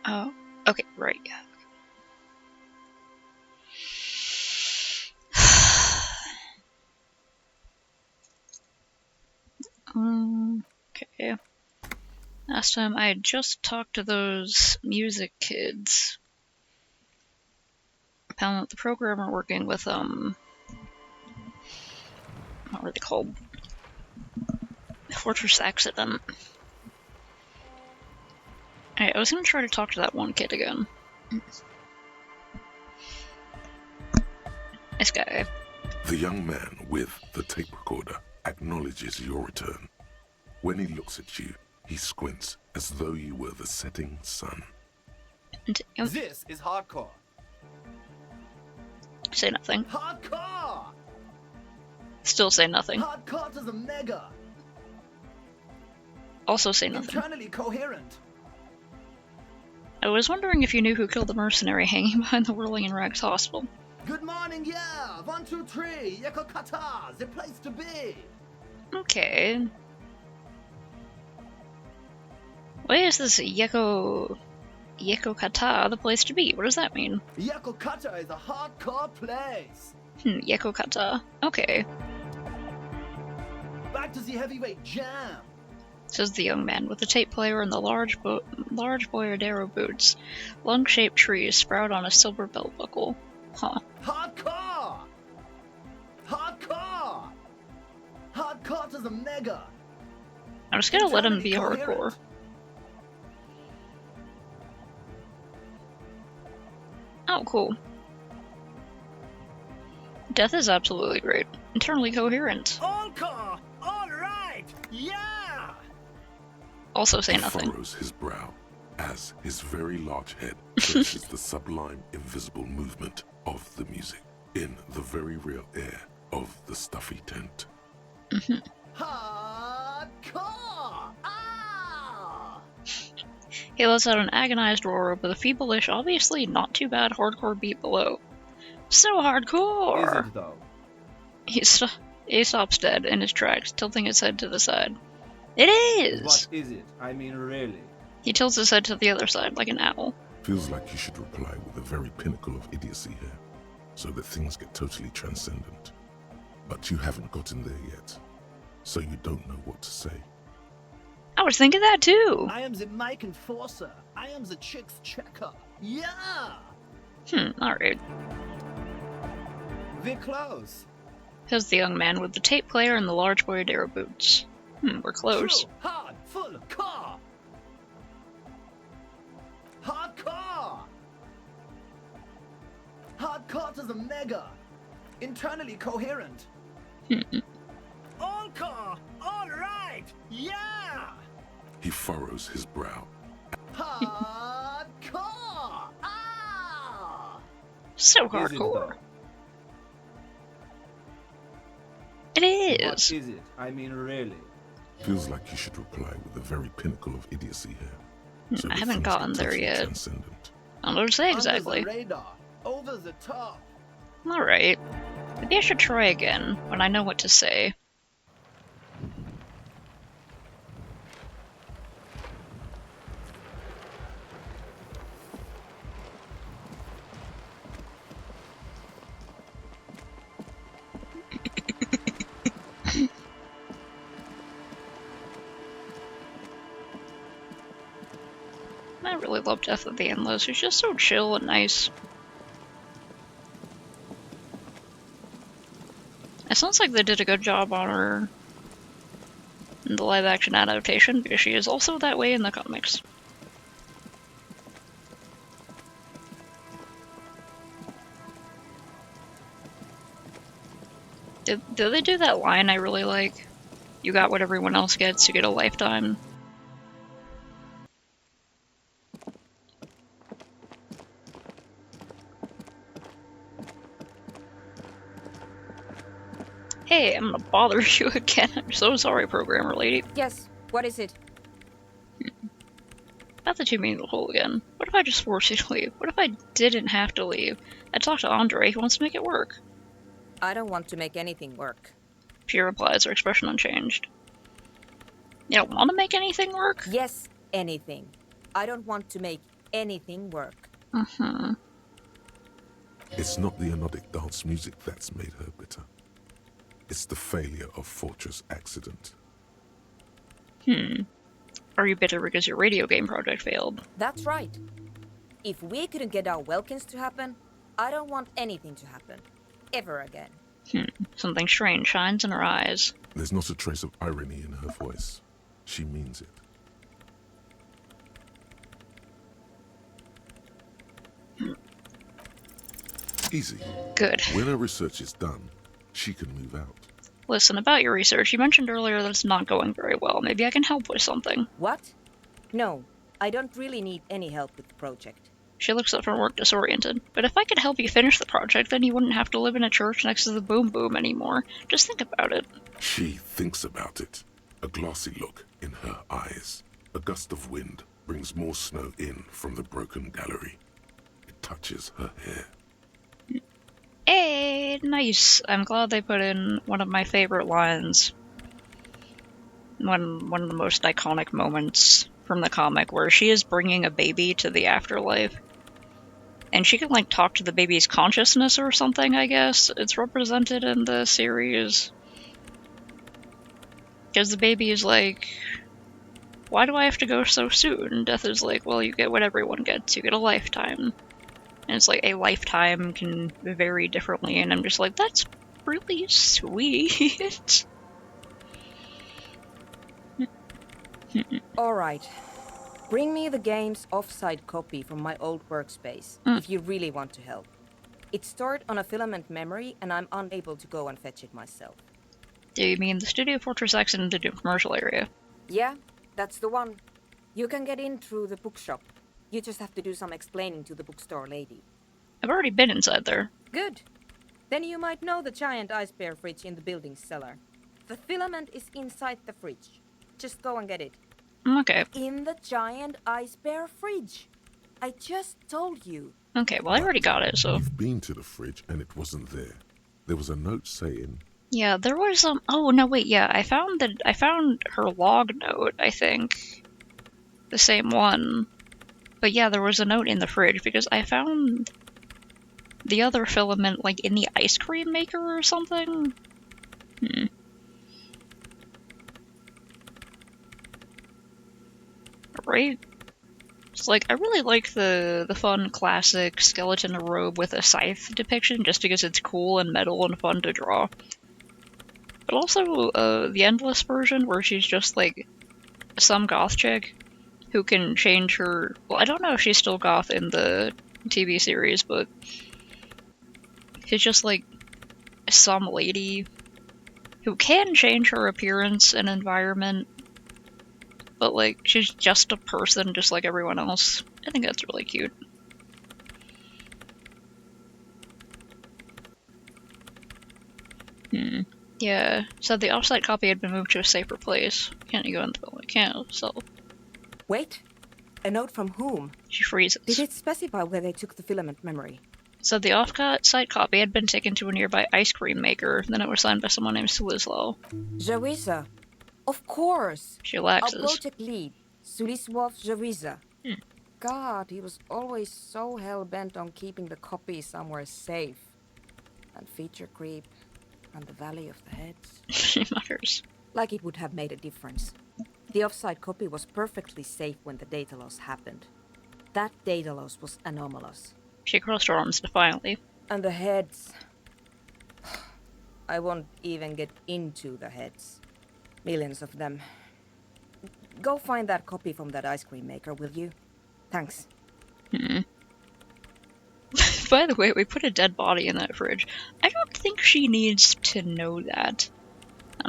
Oh, okay, right, yeah. Okay. Last time I had just talked to those music kids. Found out the programmer working with, what were they called? Fortress Accident. Alright, I was gonna try to talk to that one kid again. This guy. The young man with the tape recorder acknowledges your return. When he looks at you, he squints as though you were the setting sun. This is hardcore. Say nothing. Hardcore! Still say nothing. Hardcore to the mega. Also say nothing. Internally coherent. I was wondering if you knew who killed the mercenary hanging behind the Whirling in Rags hospital. Good morning, yeah. 1, 2, 3. Yeko Kata, the place to be. Okay. Why is this Yeko Kata the place to be? What does that mean? Yeko Kata is a hardcore place. Yeko Kata. Okay. Back to the heavyweight jam. Says the young man with the tape player and the large Boyardero boots. Lung-shaped trees sprout on a silver belt buckle. Huh. Hardcore! Hardcore! Hardcore to the mega. I'm just gonna let him be Internally hardcore. coherent. Oh, cool. Death is absolutely great. Internally coherent. All core! All right! Yeah! Also say He nothing. furrows his brow as his very large head traces the sublime invisible movement of the music in the very real air of the stuffy tent. Hardcore! Ah! He lets out an agonized roar with a feeble-ish, obviously not too bad hardcore beat below. So hardcore! Is it though? He stops dead in his tracks, tilting his head to the side. It is! What is it? I mean, really? He tilts his head to the other side, like an owl. Feels like you should reply with the very pinnacle of idiocy here, so that things get totally transcendent. But you haven't gotten there yet, so you don't know what to say. I was thinking that too! I am the mic enforcer. I am the chick's checker. Yeah! Alright. We're close. Says the young man with the tape player and the large Boyardero boots. We're close. True, hard, full core. Hardcore. Hardcore to the mega. Internally coherent. All core. All right. Yeah. He furrows his brow. Hardcore. Ah. So Is it hardcore. though? It is! What is it? I mean, really? Feels like you should reply with the very pinnacle of idiocy here. So I that haven't things gotten get there totally yet. Transcendent. I don't know what to say exactly. Under the radar. Over the top. Alright. Maybe I should try again, when I know what to say. I really love Death of the Endless. It's just so chill and nice. It sounds like they did a good job on her in the live-action adaptation, because she is also that way in the comics. Did they do that line I really like? You got what everyone else gets, you get a lifetime. Hey, I'm gonna bother you again. I'm so sorry, programmer lady. Yes, what is it? Not that you mean the hole again. What if I just forced you to leave? What if I didn't have to leave? I talked to Andre, he wants to make it work. I don't want to make anything work. She replies, her expression unchanged. You don't want to make anything work? Yes, anything. I don't want to make anything work. Mm-hmm. It's not the anodic dance music that's made her bitter. It's the failure of Fortress Accident. Are you bitter because your radio game project failed? That's right. If we couldn't get our Welkins to happen, I don't want anything to happen. Ever again. Something strange shines in her eyes. There's not a trace of irony in her voice. She means it. Easy. Good. When her research is done, she can move out. Listen, about your research, you mentioned earlier that it's not going very well. Maybe I can help with something. What? No, I don't really need any help with the project. She looks up from work disoriented. But if I could help you finish the project, then you wouldn't have to live in a church next to the Boom Boom anymore. Just think about it. She thinks about it. A glassy look in her eyes. A gust of wind brings more snow in from the broken gallery. It touches her hair. Hey, nice. I'm glad they put in one of my favorite lines. One of the most iconic moments from the comic, where she is bringing a baby to the afterlife. And she can, like, talk to the baby's consciousness or something, I guess. It's represented in the series. Because the baby is like, why do I have to go so soon? And Death is like, well, you get what everyone gets. You get a lifetime. And it's like, a lifetime can vary differently. And I'm just like, that's really sweet. Alright. Bring me the game's offsite copy from my old workspace, if you really want to help. It's stored on a filament memory, and I'm unable to go and fetch it myself. Do you mean the Studio Fortress Accident commercial area? Yeah, that's the one. You can get in through the bookshop. You just have to do some explaining to the bookstore lady. I've already been inside there. Good. Then you might know the giant ice bear fridge in the building's cellar. The filament is inside the fridge. Just go and get it. Okay. In the giant ice bear fridge. I just told you. Okay, well, I already got it, so... You've been to the fridge and it wasn't there. There was a note saying... Yeah, there was some... Oh, no, wait, yeah, I found her log note, I think. The same one. But yeah, there was a note in the fridge, because I found the other filament, like, in the ice cream maker or something? Right? It's like, I really like the fun classic skeleton robe with a scythe depiction, just because it's cool and metal and fun to draw. But also, the Endless version, where she's just, like, some goth chick who can change her... Well, I don't know if she's still goth in the TV series, but she's just, like, some lady who can change her appearance and environment, but, like, she's just a person just like everyone else. I think that's really cute. Yeah, so the offsite copy had been moved to a safer place. Can't you go in the building? Can't, so... Wait. A note from whom? She freezes. Did it specify where they took the filament memory? So the off-site copy had been taken to a nearby ice cream maker, then it was signed by someone named Sulislow. Zawiza. Of course. She Our relaxes. project lead, Suliswov Zawiza. God, he was always so hell-bent on keeping the copy somewhere safe. And feature creep, and the Valley of the Heads. She mutters. Like it would have made a difference. The offsite copy was perfectly safe when the data loss happened. That data loss was anomalous. She crossed her arms defiantly. And the heads... I won't even get into the heads. Millions of them. Go find that copy from that ice cream maker, will you? Thanks. By the way, we put a dead body in that fridge. I don't think she needs to know that.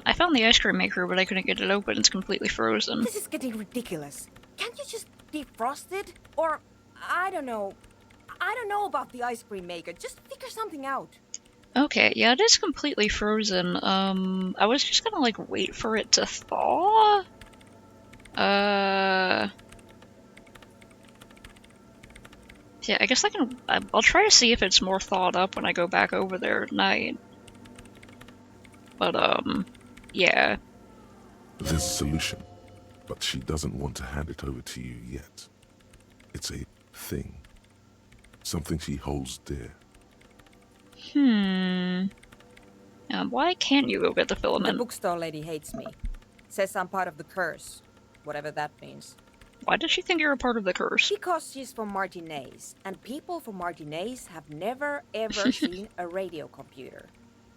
I found the ice cream maker, but I couldn't get it open. It's completely frozen. This is getting ridiculous. Can't you just defrost it? Or, I don't know. I don't know about the ice cream maker. Just figure something out. Okay, yeah, it is completely frozen. I was just gonna, like, wait for it to thaw? Yeah, I guess I'll try to see if it's more thawed up when I go back over there at night. But, yeah. There's a solution, but she doesn't want to hand it over to you yet. It's a thing. Something she holds dear. Why can't you go get the The filament? bookstore lady hates me. Says I'm part of the curse. Whatever that means. Why does she think you're a part of the curse? Because she's from Martinez, and people from Martinez have never ever seen a radio computer.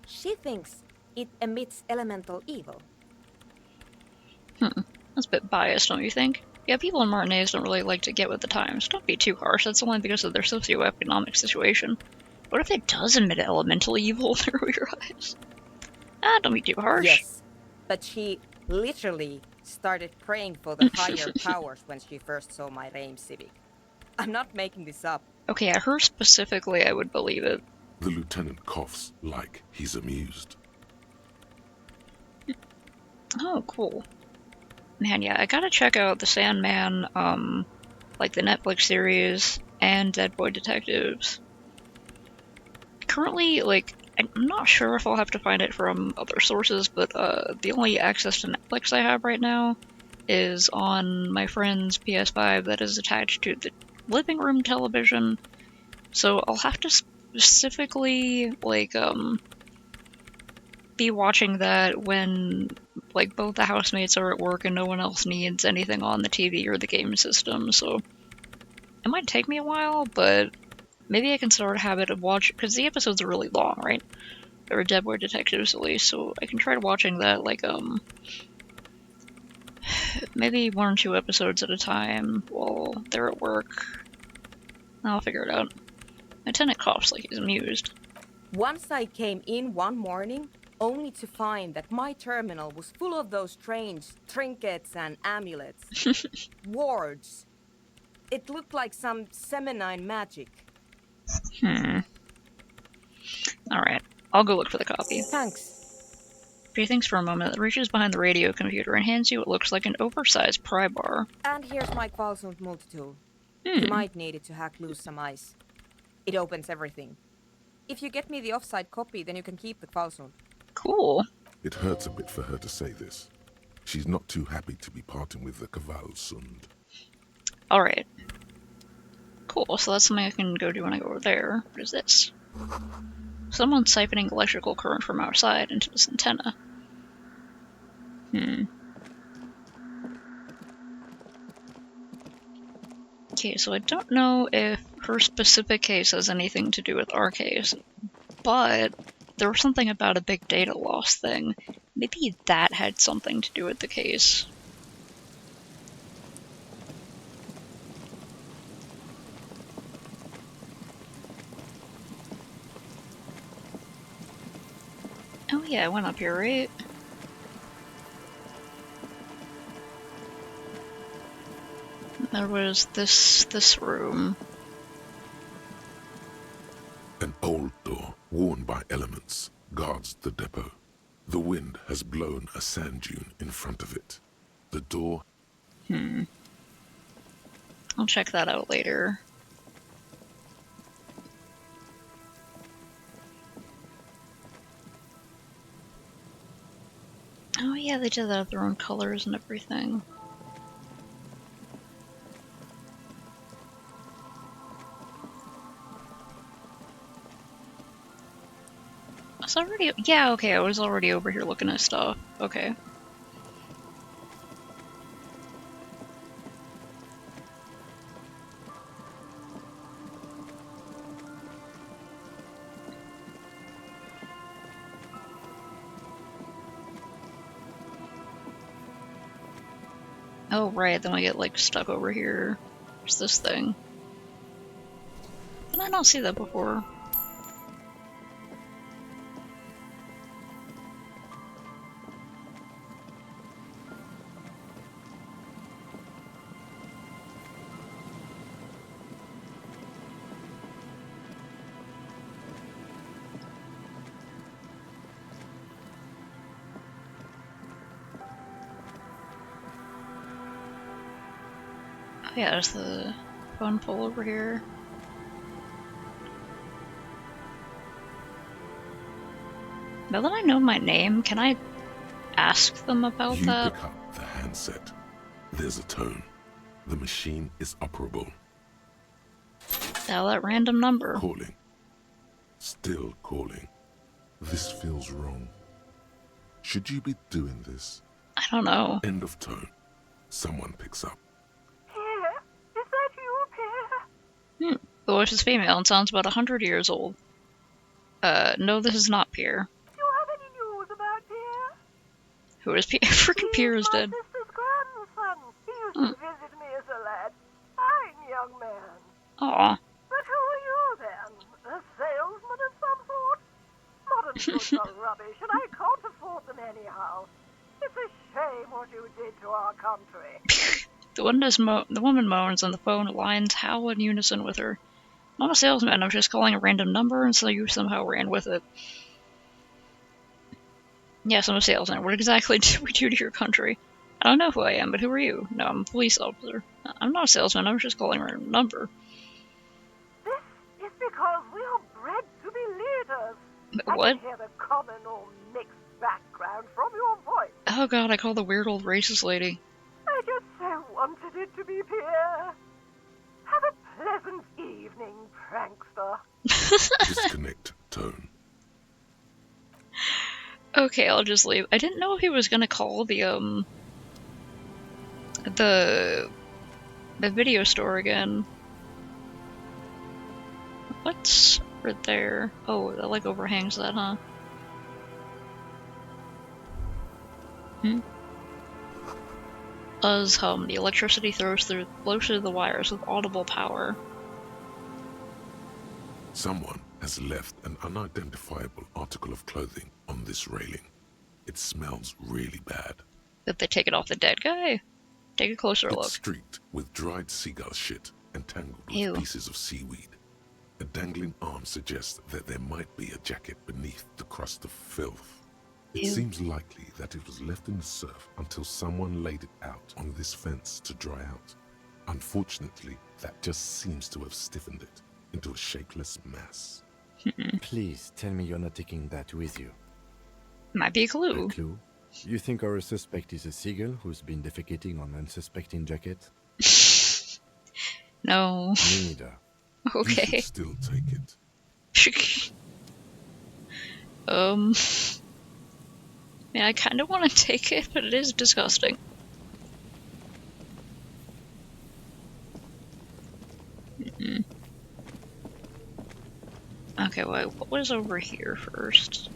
She thinks it emits elemental evil. That's a bit biased, don't you think? Yeah, people in Martinez don't really like to get with the times. Don't be too harsh, that's only because of their socioeconomic situation. What if it does emit elemental evil through your eyes? Don't be too harsh. Yes, but she literally started praying for the higher powers when she first saw my Reim Civic. I'm not making this up. Okay, at her specifically, I would believe it. The lieutenant coughs like he's amused. Oh, cool. Man, yeah, I gotta check out the Sandman, like the Netflix series, and Dead Boy Detectives. Currently, like, I'm not sure if I'll have to find it from other sources, but the only access to Netflix I have right now is on my friend's PS5 that is attached to the living room television. So I'll have to specifically, like, be watching that when, like, both the housemates are at work and no one else needs anything on the TV or the game system, so it might take me a while, but maybe I can start a habit of watching, because the episodes are really long, right? Or Dead Boy Detectives, at least, so I can try watching that, like, maybe 1 or 2 episodes at a time while they're at work. I'll figure it out. My tenant coughs like he's amused. Once I came in one morning, only to find that my terminal was full of those strange trinkets and amulets. Wards. It looked like some Semenine magic. Alright, I'll go look for the copy. Thanks. She thinks for a moment, reaches behind the radio computer and hands you what looks like an oversized pry bar. And here's my Qualsund multitool. You might need it to hack loose some ice. It opens everything. If you get me the offside copy, then you can keep the Qualsund. Cool. It hurts a bit for her to say this. She's not too happy to be parting with the Kvalsund. Alright. Cool, so that's something I can go do when I go over there. What is this? Someone's siphoning electrical current from outside into this antenna. Okay, so I don't know if her specific case has anything to do with our case, but there was something about a big data loss thing. Maybe that had something to do with the case. Oh yeah, I went up here, right? There was this room. An old door, worn by elements, guards the depot. The wind has blown a sand dune in front of it. The door... I'll check that out later. Oh yeah, they did that with their own colors and everything. I was already... Yeah, okay, I was already over here looking at stuff. Okay. Oh, right, then I get, like, stuck over here. There's this thing. Did I not see that before? Yeah, there's the phone pole over here. Now that I know my name, can I ask them about You that? pick up the handset. There's a tone. The machine is operable. Dial that random number. Calling. Still calling. This feels wrong. Should you be doing this? I don't know. End of tone. Someone picks up. Pierre? Is that you, Pierre? The voice is female and sounds about 100 years old. No, this is not Pierre. Do you have any news about Pierre? Who is Pierre? Freaking Pierre is dead. My sister's grandson. He used to visit me as a lad. Fine young man. Aw. But who are you then? A salesman of some sort? Modern goods are rubbish, and I can't afford them anyhow. It's a shame what you did to our country. The woman moans and the phone lines howl in unison with her. I'm not a salesman, I was just calling a random number and so you somehow ran with it. Yes, I'm a salesman. What exactly did we do to your country? I don't know who I am, but who are you? No, I'm a police officer. I'm not a salesman, I was just calling a random number. This is because we are bred to be leaders. I What? can hear the common or mixed background from your voice. Oh god, I called the weird old racist lady. I just so wanted it to be Pierre. Have a pleasant evening, prankster. Disconnect tone. Okay, I'll just leave. I didn't know if he was gonna call the video store again. What's right there? Oh, that like overhangs that, huh? Buzz hum. The electricity blows through the wires with audible power. Someone has left an unidentifiable article of clothing on this railing. It smells really bad. Did they take it off the dead guy? Take a closer look. It's streaked with dried seagull shit and tangled with Ew. pieces of seaweed. A dangling arm suggests that there might be a jacket beneath the crust of filth. It Ew. seems likely that it was left in the surf until someone laid it out on this fence to dry out. Unfortunately, that just seems to have stiffened it into a shapeless mass. Please tell me you're not taking that with you. Might be a A clue. clue? You think our suspect is a seagull who's been defecating on unsuspecting jacket? No. Me neither. You Okay. should still take it. Yeah, I kind of want to take it, but it is disgusting. Okay, wait, what was over here first?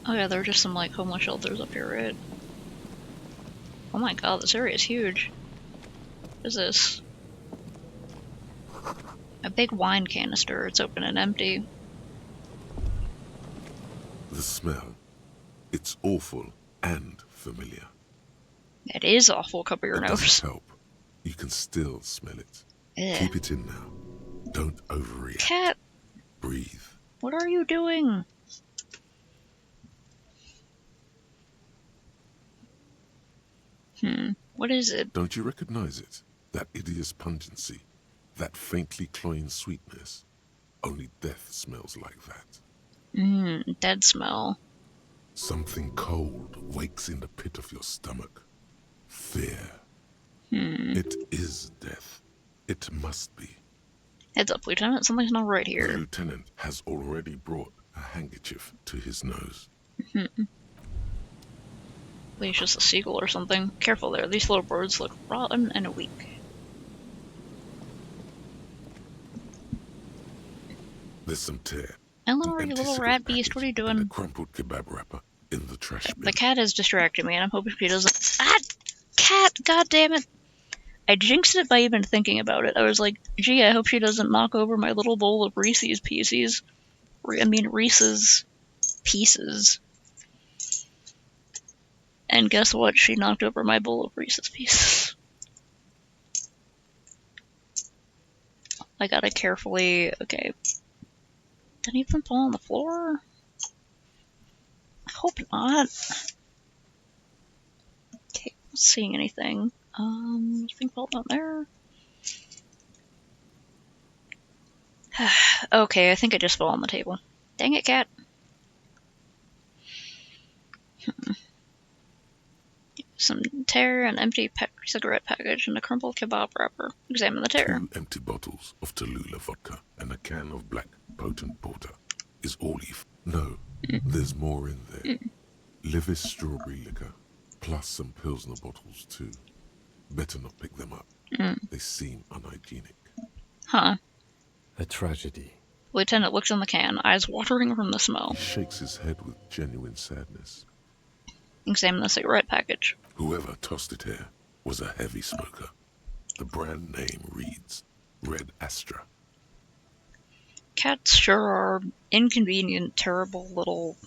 Oh yeah, there are just some like homeless shelters up here, right? Oh my god, this area is huge. What is this? A big wine canister. It's open and empty. The smell. It's awful and familiar. It is awful. Cover your It nose. doesn't help. You can still smell it. Ugh. Keep it in now. Don't overreact. Cat, Breathe. what are you doing? What is it? Don't you recognize it? That hideous pungency. That faintly cloying sweetness. Only death smells like that. Dead smell. Something cold wakes in the pit of your stomach. Fear. It is death. It must be. Heads up, Lieutenant. Something's not right The here. lieutenant has already brought a handkerchief to his nose. Maybe it's just a seagull or something. Careful there. These little birds look rotten and weak. There's some tear. Eleanor, an you empty little cigarette rat beast, what are you package, and a doing? crumpled kebab wrapper in the trash bin. The cat has distracted me, and I'm hoping she doesn't. Ah! Cat! God damn it! I jinxed it by even thinking about it. I was like, gee, I hope she doesn't knock over my little bowl of Reese's Pieces. Reese's Pieces. And guess what? She knocked over my bowl of Reese's Pieces. I gotta carefully. Okay. Did any of them fall on the floor? I hope not. Okay, not seeing anything. Nothing fell down there. Okay, I think I just fell on the table. Dang it, cat. Some tear, an empty cigarette package, and a crumpled kebab wrapper. Examine the tear. 2 empty bottles of Tallulah vodka and a can of black potent porter. Is all No, there's more in there. Livis strawberry liquor, plus some Pilsner bottles too. Better not pick them up. They seem unhygienic. Huh. A tragedy. Lieutenant looks in the can, eyes watering from the smell. He shakes his head with genuine sadness. Examine the cigarette package. Whoever tossed it here was a heavy smoker. The brand name reads Red Astra. Cats sure are inconvenient, terrible little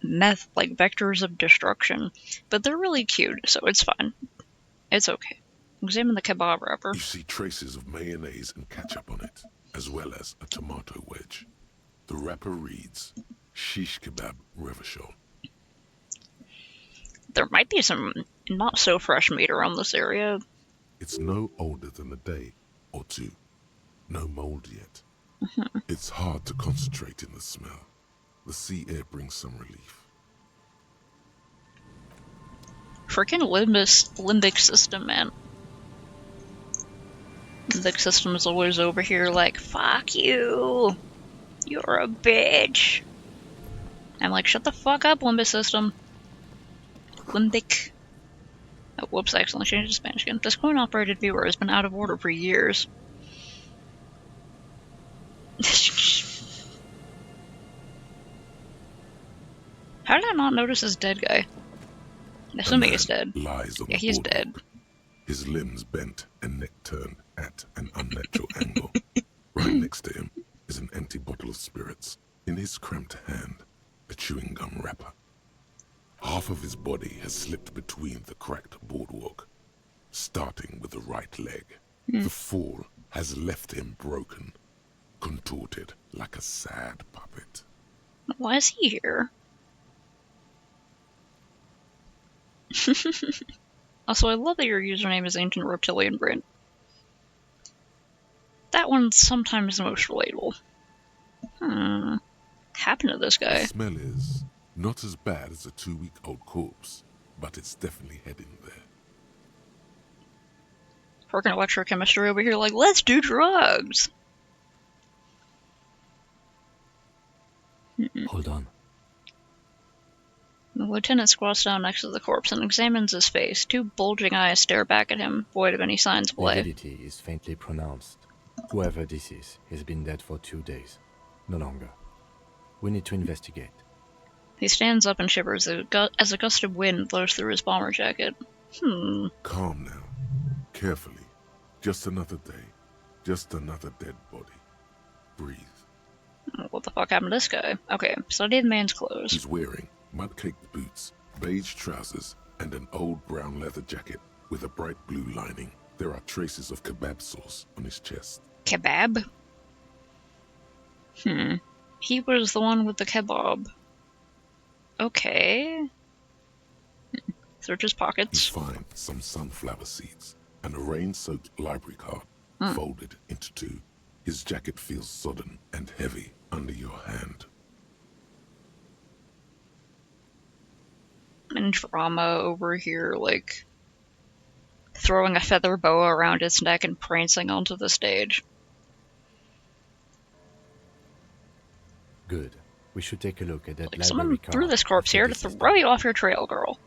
meth-like vectors of destruction, but they're really cute, so it's fine. It's okay. Examine the kebab wrapper. You see traces of mayonnaise and ketchup on it, as well as a tomato wedge. The wrapper reads Shish Kebab Revachol. There might be some not-so-fresh meat around this area. It's no older than a day or two. No mold yet. It's hard to concentrate in the smell. The sea air brings some relief. Frickin' limbic system, man. Limbic system is always over here like, fuck you! You're a bitch! I'm like, shut the fuck up, limbic system. Limbic. Oh, whoops, I accidentally changed to Spanish again. This coin-operated viewer has been out of order for years. How did I not notice this dead guy? Assuming he's dead. Lies on Yeah, the he's boardwalk. dead. His limbs bent and neck turned at an unnatural angle. Right next to him is an empty bottle of spirits. In his cramped hand, a chewing gum wrapper. Half of his body has slipped between the cracked boardwalk, starting with the right leg. The fall has left him broken, contorted like a sad puppet. Why is he here? Also, I love that your username is Ancient Reptilian Brain. That one's sometimes the most relatable. Happened to this The guy? smell is not as bad as a 2-week-old corpse, but it's definitely heading there. Freaking electrochemistry over here like, let's do drugs! Hold on. The lieutenant squats down next to the corpse and examines his face. 2 bulging eyes stare back at him, void of any signs of life. Lividity is faintly pronounced. Whoever this is has been dead for 2 days. No longer. We need to investigate. He stands up and shivers as a gust of wind blows through his bomber jacket. Calm now. Carefully. Just another day. Just another dead body. Breathe. What the fuck happened to this guy? Okay, study the man's clothes. He's wearing mud-caked boots, beige trousers, and an old brown leather jacket with a bright blue lining. There are traces of kebab sauce on his chest. Kebab? He was the one with the kebab. Okay. Search his You pockets. find some sunflower seeds and a rain-soaked library card folded into 2. His jacket feels sodden and heavy under your hand. And drama over here, like, throwing a feather boa around his neck and prancing onto the stage. Good. We should take a look at that Like, library someone card. threw this corpse after here to this is throw done. you off your trail, girl.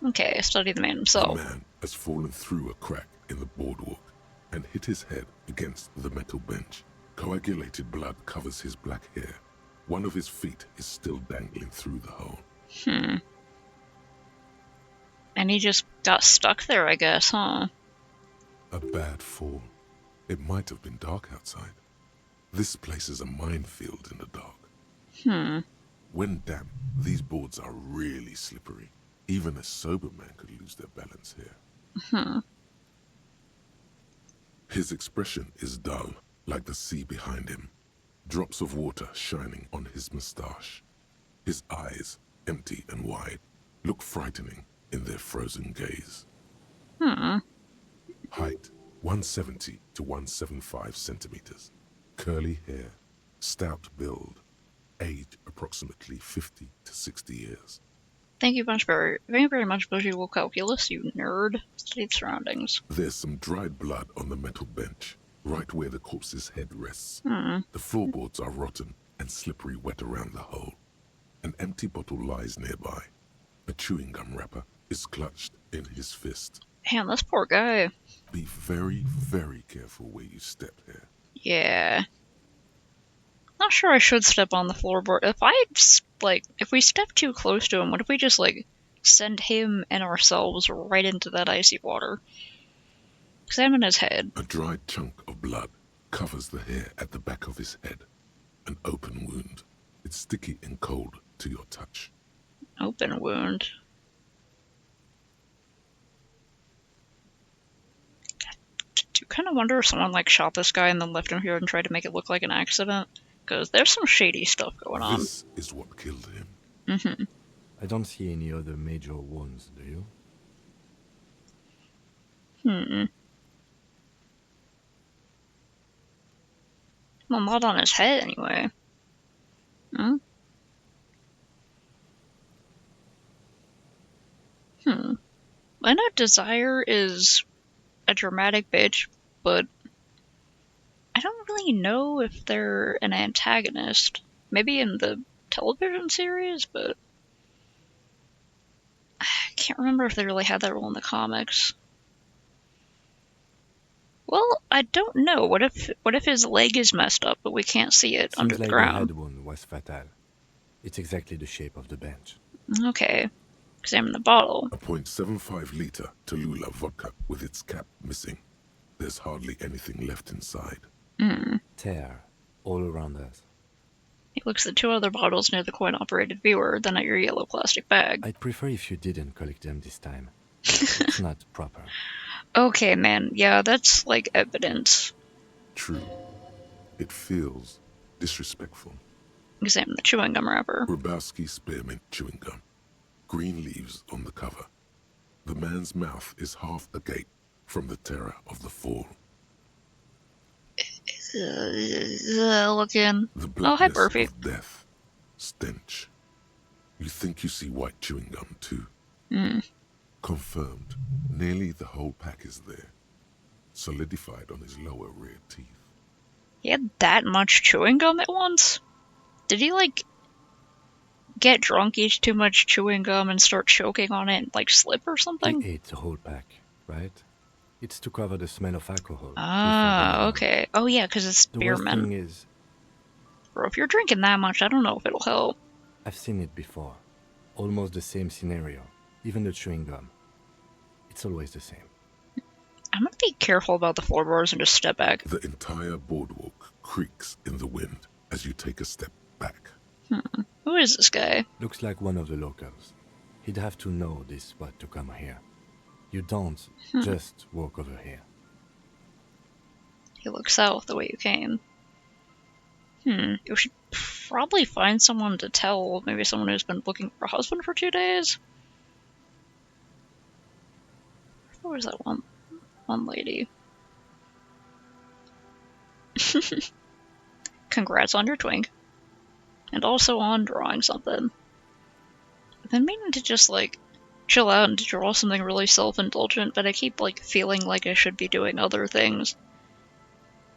Okay, study the man The himself. man has fallen through a crack in the boardwalk and hit his head against the metal bench. Coagulated blood covers his black hair. One of his feet is still dangling through the hole. And he just got stuck there, I guess, huh? A bad fall. It might have been dark outside. This place is a minefield in the dark. When damp, these boards are really slippery. Even a sober man could lose their balance here. His expression is dull, like the sea behind him. Drops of water shining on his moustache. His eyes, empty and wide, look frightening in their frozen gaze. Height, 170 to 175 centimeters. Curly hair, stout build. Age, approximately 50 to 60 years. Thank you very much, visual calculus, you nerd. Study the surroundings. There's some dried blood on the metal bench, right where the corpse's head rests. Hmm. The floorboards are rotten and slippery wet around the hole. An empty bottle lies nearby. A chewing gum wrapper is clutched in his fist. Man, this poor guy. Be very, very careful where you step here. Yeah. Not sure I should step on the floorboard. If we step too close to him, what if we just, send him and ourselves right into that icy water? Examine his head. A dried chunk of blood covers the hair at the back of his head. An open wound. It's sticky and cold to your touch. Open wound. I do kind of wonder if someone, shot this guy and then left him here and tried to make it look like an accident. Because there's some shady stuff going on. This is what killed him. Mm-hmm. I don't see any other major wounds, do you? Well, not on his head, anyway. I know Desire is a dramatic bitch, but I don't really know if they're an antagonist. Maybe in the television series, but I can't remember if they really had that role in the comics. Well, I don't know. What if his leg is messed up, but we can't see it under Seems the like ground? the head wound was fatal. It's exactly the shape of the bench. Okay. Examine the bottle. A .75 liter Tallulah vodka with its cap missing. There's hardly anything left inside. Tear all around us. He looks at 2 other bottles near the coin-operated viewer, then at your yellow plastic bag. I'd prefer if you didn't collect them this time. It's not proper. Okay, man. Yeah, that's evidence. True. It feels disrespectful. Examine the chewing gum wrapper. Grabowski spearmint chewing gum. Green leaves on the cover. The man's mouth is half agape from the terror of the fall. Looking. The Oh, hi, blackness Burfy. of death. Stench. You think you see white chewing gum too? Confirmed. Nearly the whole pack is there. Solidified on his lower rear teeth. He had that much chewing gum at once? Did he, get drunk, eat too much chewing gum, and start choking on it and, slip or something? He ate the whole pack, right? It's to cover the smell of alcohol. Ah, okay. Oh, yeah, because it's The worst thing spearmint. is, Bro, if you're drinking that much, I don't know if it'll help. I've seen it before. Almost the same scenario. Even the chewing gum. It's always the same. I'm gonna be careful about the floorboards and just step back. The entire boardwalk creaks in the wind as you take a step back. Who is this guy? Looks like one of the locals. He'd have to know this spot to come here. You don't just walk over here. He looks south the way you came. You should probably find someone to tell. Maybe someone who's been looking for a husband for 2 days? Where was that one lady? Congrats on your twink. And also on drawing something. I've been meaning to just, chill out and to draw something really self-indulgent, but I keep, feeling like I should be doing other things.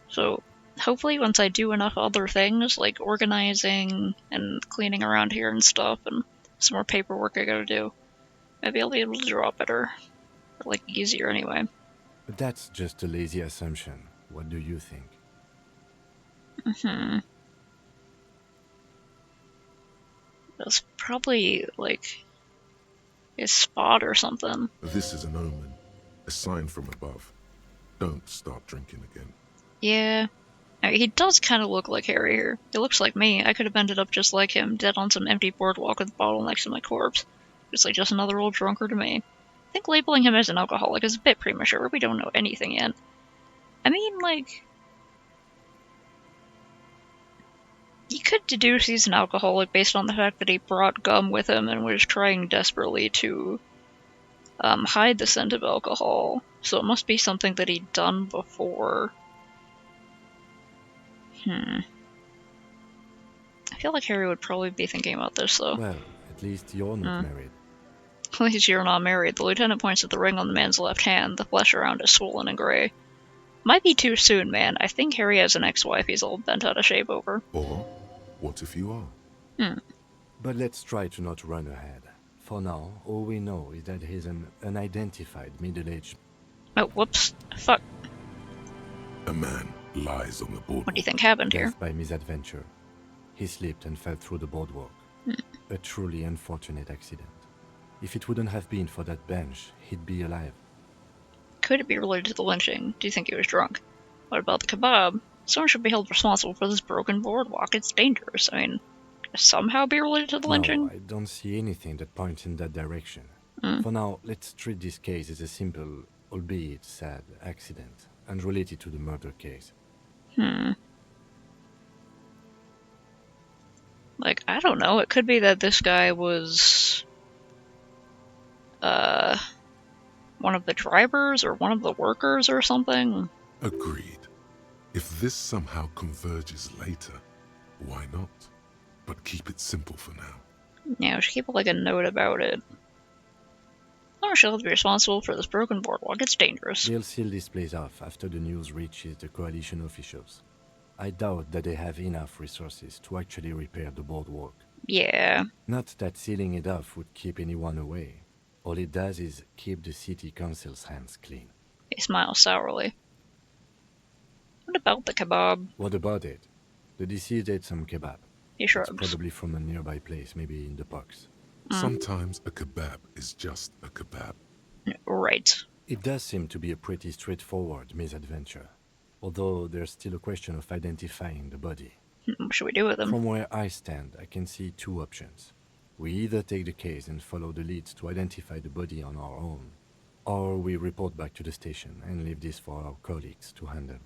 So, hopefully once I do enough other things, like organizing and cleaning around here and stuff, and some more paperwork I gotta do, maybe I'll be able to draw better. Or, easier anyway. But that's just a lazy assumption. What do you think? That's probably, a spot or something. This is an omen, a sign from above. Don't start drinking again. Yeah. I mean, he does kind of look like Harry here. He looks like me. I could have ended up just like him, dead on some empty boardwalk with a bottle next to my corpse. Just another old drunkard to me. I think labeling him as an alcoholic is a bit premature. We don't know anything yet. I mean, you could deduce he's an alcoholic based on the fact that he brought gum with him and was trying desperately to hide the scent of alcohol. So it must be something that he'd done before. I feel like Harry would probably be thinking about this, though. Well, at least you're not married. At least you're not married. The lieutenant points at the ring on the man's left hand. The flesh around is swollen and gray. Might be too soon, man. I think Harry has an ex-wife he's all bent out of shape over. Or what if you are? But let's try to not run ahead. For now, all we know is that he's an unidentified middle-aged... Oh, whoops. Fuck. A man lies on the boardwalk. What do you think happened here? Death by misadventure. He slipped and fell through the boardwalk. A truly unfortunate accident. If it wouldn't have been for that bench, he'd be alive. Could it be related to the lynching? Do you think he was drunk? What about the kebab? Someone should be held responsible for this broken boardwalk. It's dangerous. I mean, could it somehow be related to the lynching? No, I don't see anything that points in that direction. For now, let's treat this case as a simple, albeit sad, accident, unrelated to the murder case. Like, I don't know. It could be that this guy was... one of the drivers or one of the workers or something. Agreed. If this somehow converges later, why not? But keep it simple for now. Yeah, we should keep like a note about it. Someone should be responsible for this broken boardwalk. It's dangerous. They'll seal this place off after the news reaches the coalition officials. I doubt that they have enough resources to actually repair the boardwalk. Yeah. Not that sealing it off would keep anyone away. All it does is keep the city council's hands clean. He smiles sourly. What about the kebab? What about it? The deceased ate some kebab. He It's shrugs. probably from a nearby place, maybe in the parks. Sometimes a kebab is just a kebab. Right. It does seem to be a pretty straightforward misadventure, although there's still a question of identifying the body. What should we do with him? From where I stand, I can see two options. We either take the case and follow the leads to identify the body on our own, or we report back to the station and leave this for our colleagues to handle.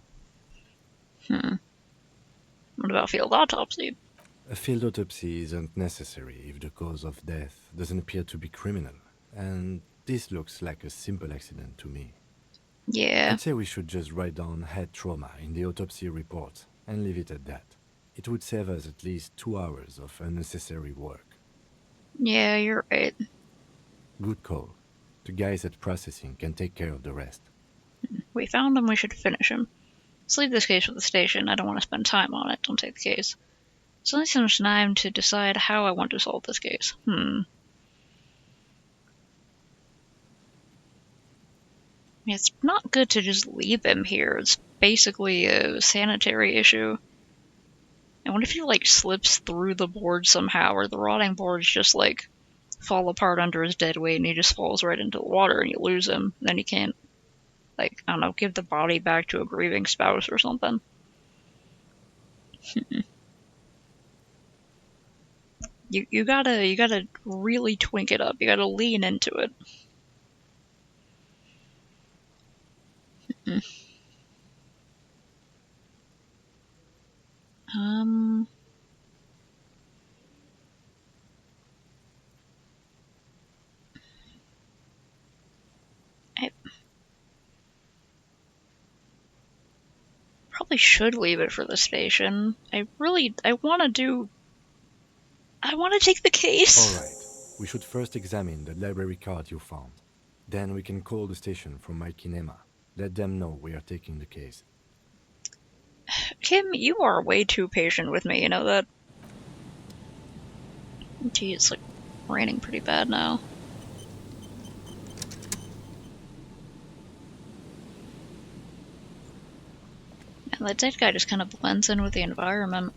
What about field autopsy? A field autopsy isn't necessary if the cause of death doesn't appear to be criminal, and this looks like a simple accident to me. Yeah. I'd say we should just write down head trauma in the autopsy report and leave it at that. It would save us at least 2 hours of unnecessary work. Yeah, you're right. Good call. The guys at processing can take care of the rest. We found him, we should finish him. Let's leave this case with the station. I don't want to spend time on it. Don't take the case. It's only so much time to decide how I want to solve this case. It's not good to just leave him here. It's basically a sanitary issue. And what if he, like, slips through the board somehow, or the rotting boards just, like, fall apart under his dead weight and he just falls right into the water and you lose him? Then you can't, like, I don't know, give the body back to a grieving spouse or something. You gotta really twink it up. You gotta lean into it. I probably should leave it for the station. I want to take the case. Alright, we should first examine the library card you found. Then we can call the station from my kinema. Let them know we are taking the case. Kim, you are way too patient with me, you know that? Gee, it's like raining pretty bad now. And the dead guy just kind of blends in with the environment.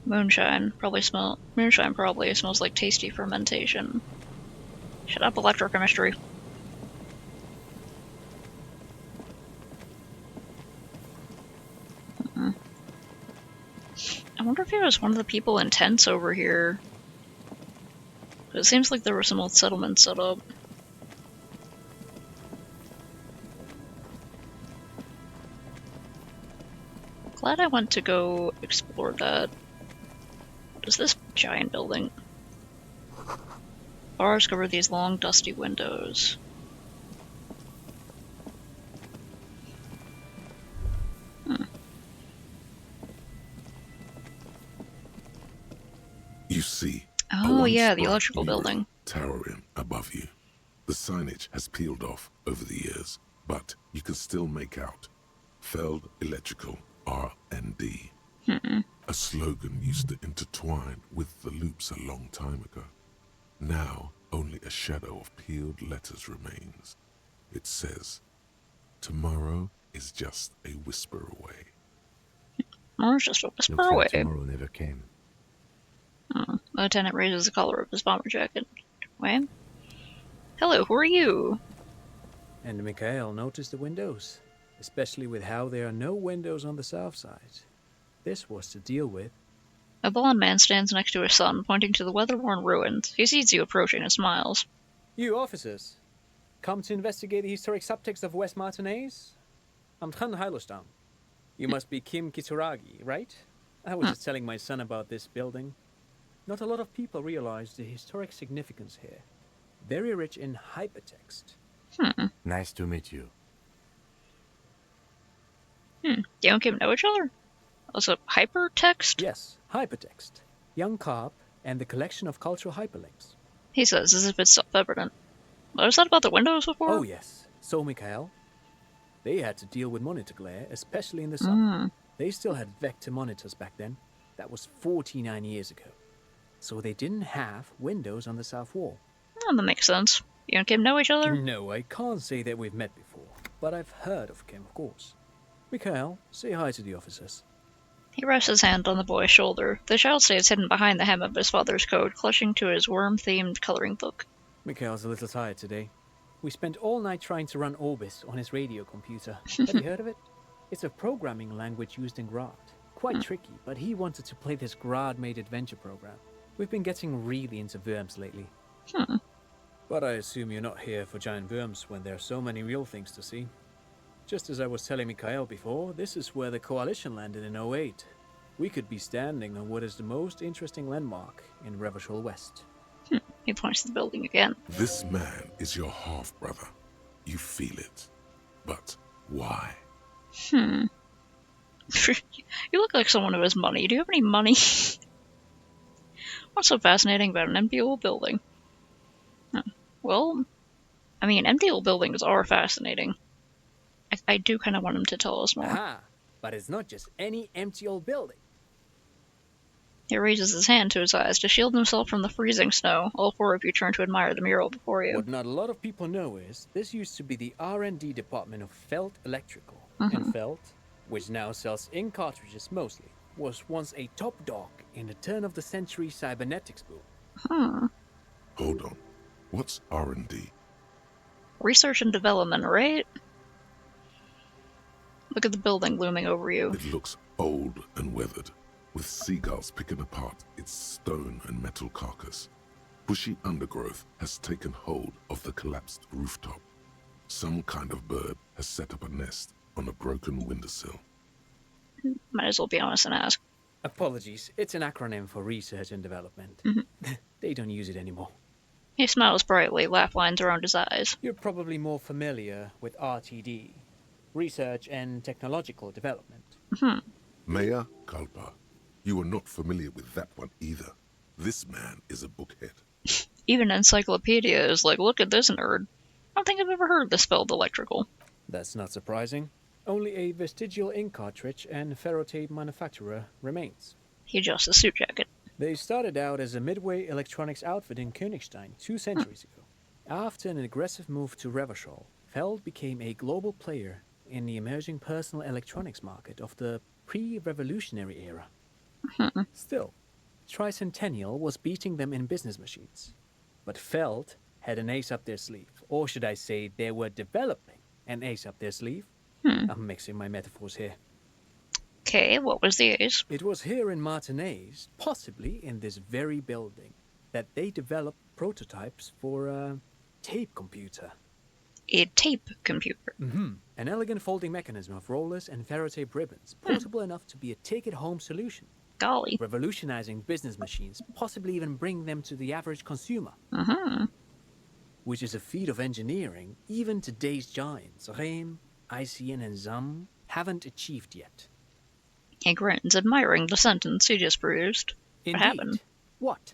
Moonshine probably smells like tasty fermentation. Shut up, electrochemistry. I wonder if it was one of the people in tents over here. It seems like there were some old settlements set up. Glad I went to go explore that. What is this giant building? Bars cover these long, dusty windows. You see, Oh, once yeah, the bright electrical mural building. towering above you. The signage has peeled off over the years, but you can still make out Feld Electrical R&D. A slogan used to intertwine with the loops a long time ago. Now, only a shadow of peeled letters remains. It says, "Tomorrow is just a whisper away." Tomorrow's just a whisper Looks away. like tomorrow never came. The lieutenant raises the collar of his bomber jacket. Wait. Hello, who are you? And Mikhail noticed the windows, especially with how there are no windows on the south side. This was to deal with. A blond man stands next to his son, pointing to the weather-worn ruins. He sees you approaching and smiles. You officers, come to investigate the historic subtext of West Martinez? I'm Tran Hailostam. You must be Kim Kitsuragi, right? I was just telling my son about this building. Not a lot of people realize the historic significance here. Very rich in hypertext. Nice to meet you. You and Kim know each other? Also, hypertext? Yes, hypertext. Young Carp and the collection of cultural hyperlinks. He says, as if it's self-evident. What was that about the windows before? Oh, yes. So, Mikhail, they had to deal with monitor glare, especially in the summer. They still had vector monitors back then. That was 49 years ago. So they didn't have windows on the south wall. Oh, that makes sense. You and Kim know each other? No, I can't say that we've met before, but I've heard of Kim, of course. Mikhail, say hi to the officers. He rests his hand on the boy's shoulder. The child stays hidden behind the hem of his father's coat, clutching to his worm-themed coloring book. Mikhail's a little tired today. We spent all night trying to run Orbis on his radio computer. Have you heard of it? It's a programming language used in Grad. Quite tricky, but he wanted to play this Grad-made adventure program. We've been getting really into worms lately. But I assume you're not here for giant worms when there are so many real things to see. Just as I was telling Mikhail before, this is where the Coalition landed in 08. We could be standing on what is the most interesting landmark in Revachol West. He points to the building again. This man is your half-brother. You feel it. But why? You look like someone who has money. Do you have any money? What's so fascinating about an empty old building? Well, I mean, empty old buildings are fascinating. I do kind of want him to tell us more. Aha! But it's not just any empty old building. He raises his hand to his eyes to shield himself from the freezing snow. All four of you turn to admire the mural before you. What not a lot of people know is this used to be the R&D department of Felt Electrical. And Felt, which now sells ink cartridges mostly, was once a top dog in the turn-of-the-century cybernetics boom. Hold on. What's R&D? Research and development, right? Look at the building looming over you. It looks old and weathered, with seagulls picking apart its stone and metal carcass. Bushy undergrowth has taken hold of the collapsed rooftop. Some kind of bird has set up a nest on a broken windowsill. Might as well be honest and ask. Apologies, it's an acronym for research and development. They don't use it anymore. He smiles brightly, laugh lines around his eyes. You're probably more familiar with RTD, Research and Technological Development. Maya Kalpa, you are not familiar with that one either. This man is a bookhead. Even Encyclopedia is like, look at this nerd. I don't think I've ever heard of this spelled electrical. That's not surprising. Only a vestigial ink cartridge and ferrotape manufacturer remains. He adjusts his suit jacket. They started out as a midway electronics outfit in Königstein 2 centuries ago. After an aggressive move to Revachol, Feld became a global player in the emerging personal electronics market of the pre-revolutionary era. Still, Tricentennial was beating them in business machines. But Feld had an ace up their sleeve, or should I say they were developing an ace up their sleeve. I'm mixing my metaphors here. Okay, what was the ace? It was here in Martinez, possibly in this very building, that they developed prototypes for a tape computer. A tape computer. An elegant folding mechanism of rollers and ferrotape ribbons, portable enough to be a take-it-home solution. Golly. Revolutionizing business machines, possibly even bring them to the average consumer. Which is a feat of engineering even today's giants, Rehm, ICN, and ZAM, haven't achieved yet. He grins, admiring the sentence he just produced. Indeed. What happened? What?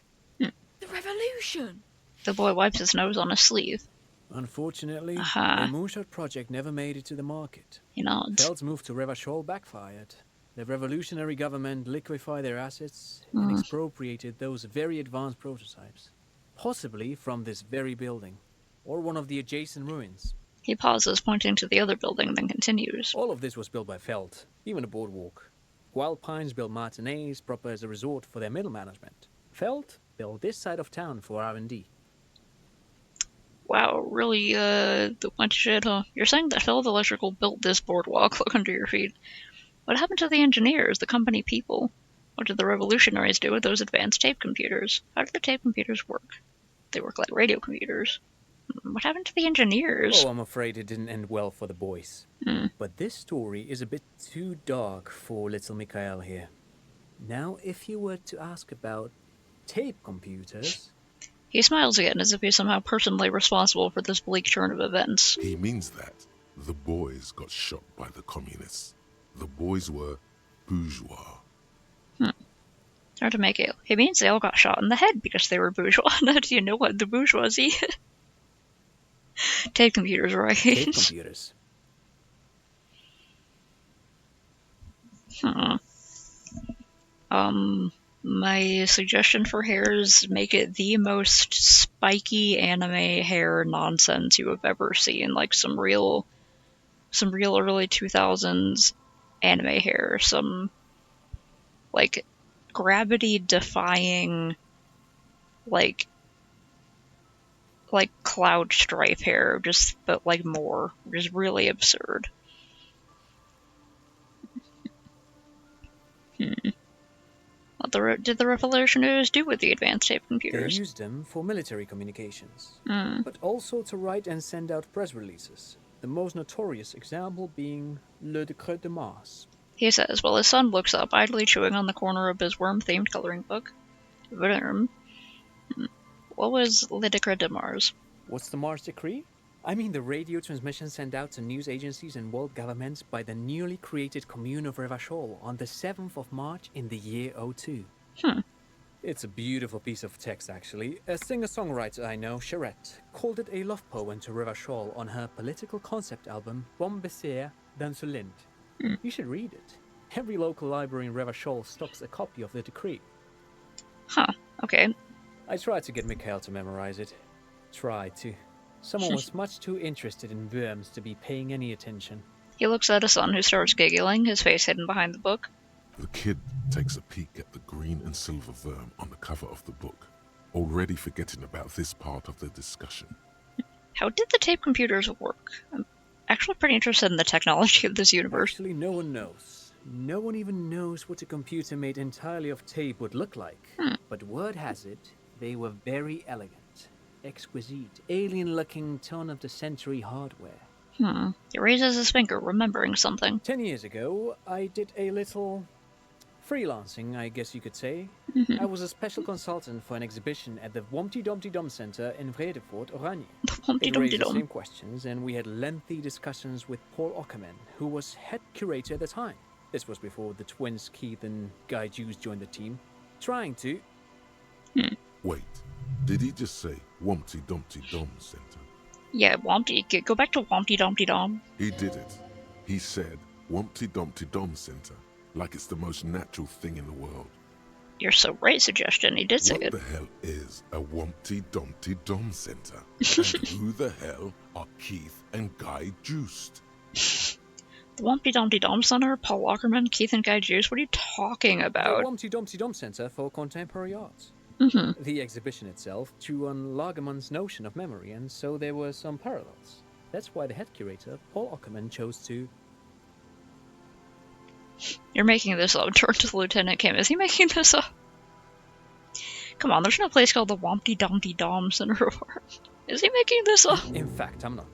revolution! The boy wipes his nose on his sleeve. Unfortunately, the Uh-huh. Moonshot project never made it to the market. He nods. Feld's move to Revachol backfired. The revolutionary government liquefied their assets and Mm. expropriated those very advanced prototypes. Possibly from this very building, or one of the adjacent ruins. He pauses, pointing to the other building, then continues. All of this was built by Feld, even the boardwalk. Wild Pines built Martinez proper as a resort for their middle management. Feld built this side of town for R&D. Wow, really, went to shit, huh? You're saying that Feld Electrical built this boardwalk, look under your feet. What happened to the engineers, the company people? What did the revolutionaries do with those advanced tape computers? How did the tape computers work? They work like radio computers. What happened to the engineers? Oh, I'm afraid it didn't end well for the boys. Hmm. But this story is a bit too dark for little Mikhail here. Now, if you were to ask about tape computers... He smiles again, as if he's somehow personally responsible for this bleak turn of events. He means that the boys got shot by the communists. The boys were bourgeois. Hard to make it. He means they all got shot in the head because they were bourgeois. Now do you know what the bourgeoisie? Tape computers, right? Tape computers. My suggestion for hair is make it the most spiky anime hair nonsense you have ever seen. Like some real early 2000s anime hair. Some, like, gravity-defying, like cloud stripe hair, but like more. Just really absurd. What did the revolutionaries do with the advanced tape They computers? used them for military communications, Hmm. but also to write and send out press releases. The most notorious example being Le Décret de Mars. He says, while his son looks up, idly chewing on the corner of his worm-themed coloring book. Worm. What was Le Décret de Mars? What's the Mars Decree? I mean the radio transmission sent out to news agencies and world governments by the newly created Commune of Revachol on the 7th of March in the year 02. It's a beautiful piece of text, actually. A singer-songwriter I know, Charette, called it a love poem to Revachol on her political concept album, Bon Baiser dans le Lind. You should read it. Every local library in Revachol stocks a copy of the decree. Huh, okay. I tried to get Mikhail to memorize it. Tried to. Someone was much too interested in worms to be paying any attention. He looks at his son, who starts giggling, his face hidden behind the book. The kid takes a peek at the green and silver worm on the cover of the book, already forgetting about this part of the discussion. How did the tape computers work? I'm actually pretty interested in the technology of this universe. Actually, no one knows. No one even knows what a computer made entirely of tape would look like. But word has it, they were very elegant, exquisite, alien-looking turn-of-the-century hardware. He raises his finger, remembering something. 10 years ago, I did a little freelancing, I guess you could say. I was a special consultant for an exhibition at the Wompty Dumpty Dum Center in Vredefort, Oranje. Humpty It Dumpty raised the Dum. same questions, and we had lengthy discussions with Paul Ockerman, who was head curator at the time. This was before the twins Keith and Guy Juice joined the team, trying to... Wait, did he just say Wumpty Dumpty Dum Center? Yeah, Wompty. Go back to Wompty Dumpty Dum. He did it. He said Wumpty Dumpty Dum Center, like it's the most natural thing in the world. You're so right, Suggestion. He did say What it. the hell is a Wumpty Dumpty Dum Center? And who the hell are Keith and Guy Juiced? The Wompty Dumpty Dum Center, Paul Walkerman, Keith and Guy Juice. What are you talking The about? Wompty Dumpty Dum Center for Contemporary Arts. The exhibition itself drew on Lagerman's notion of memory, and so there were some parallels. That's why the head curator, Paul Ockerman, chose to... You're making this up. Turn to Lieutenant Kim. Is he making this up? Come on, there's no place called the Wompty Dumpty Dum Center. Is he making this up? In fact, I'm not.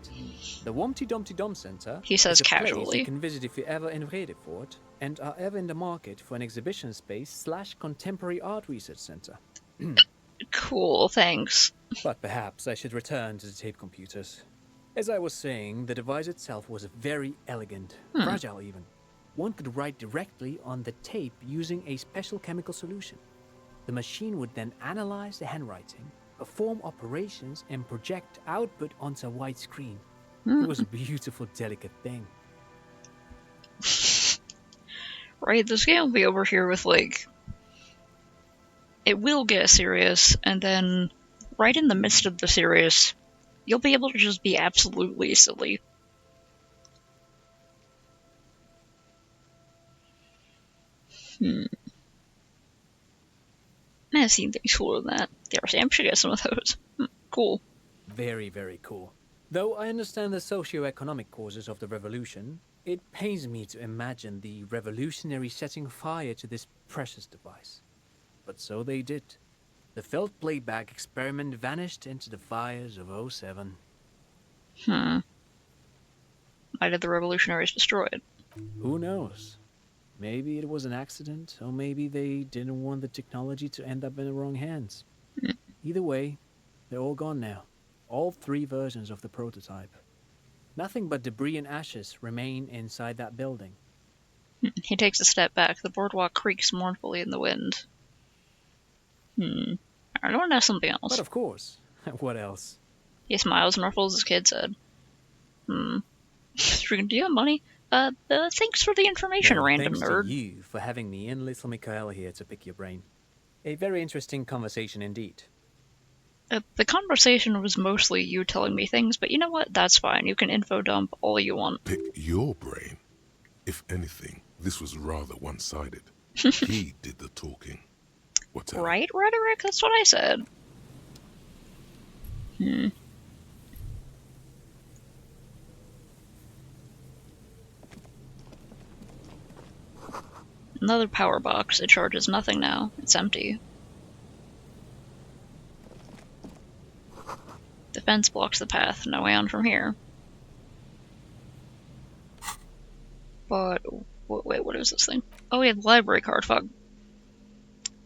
The Wompty Dumpty Dum Center He says is a place casually. you can visit if you're ever in Vredefort and are ever in the market for an exhibition space / contemporary art research center. Cool, thanks. But perhaps I should return to the tape computers. As I was saying, the device itself was very elegant, fragile even. One could write directly on the tape using a special chemical solution. The machine would then analyze the handwriting, perform operations, and project output onto a white screen. It was a beautiful, delicate thing. Right, this game will be over here with, like... It will get serious, and then, right in the midst of the serious, you'll be able to just be absolutely silly. I've seen things cooler than that. Seriously, I'm sure get some of those. Cool. Very, very cool. Though I understand the socio-economic causes of the revolution, it pains me to imagine the revolutionaries setting fire to this precious device. But so they did. The felt playback experiment vanished into the fires of 07. Why did the revolutionaries destroy it? Who knows? Maybe it was an accident, or maybe they didn't want the technology to end up in the wrong hands. Either way, they're all gone now. All 3 versions of the prototype. Nothing but debris and ashes remain inside that building. He takes a step back. The boardwalk creaks mournfully in the wind. I don't want to ask something else. But of course, what else? He smiles and ruffles his kid's head. Do you have money? Thanks for the information, Well, random thanks nerd. to you for having me and little Mikael here to pick your brain. A very interesting conversation indeed. The conversation was mostly you telling me things, but you know what? That's fine. You can info dump all you want. Pick your brain. If anything, this was rather one-sided. He did the talking. Whatever. Right, Rhetoric? That's what I said. Another power box. It charges nothing now. It's empty. The fence blocks the path. No way on from here. But, wait, what is this thing? Oh, yeah, the library card. Fuck.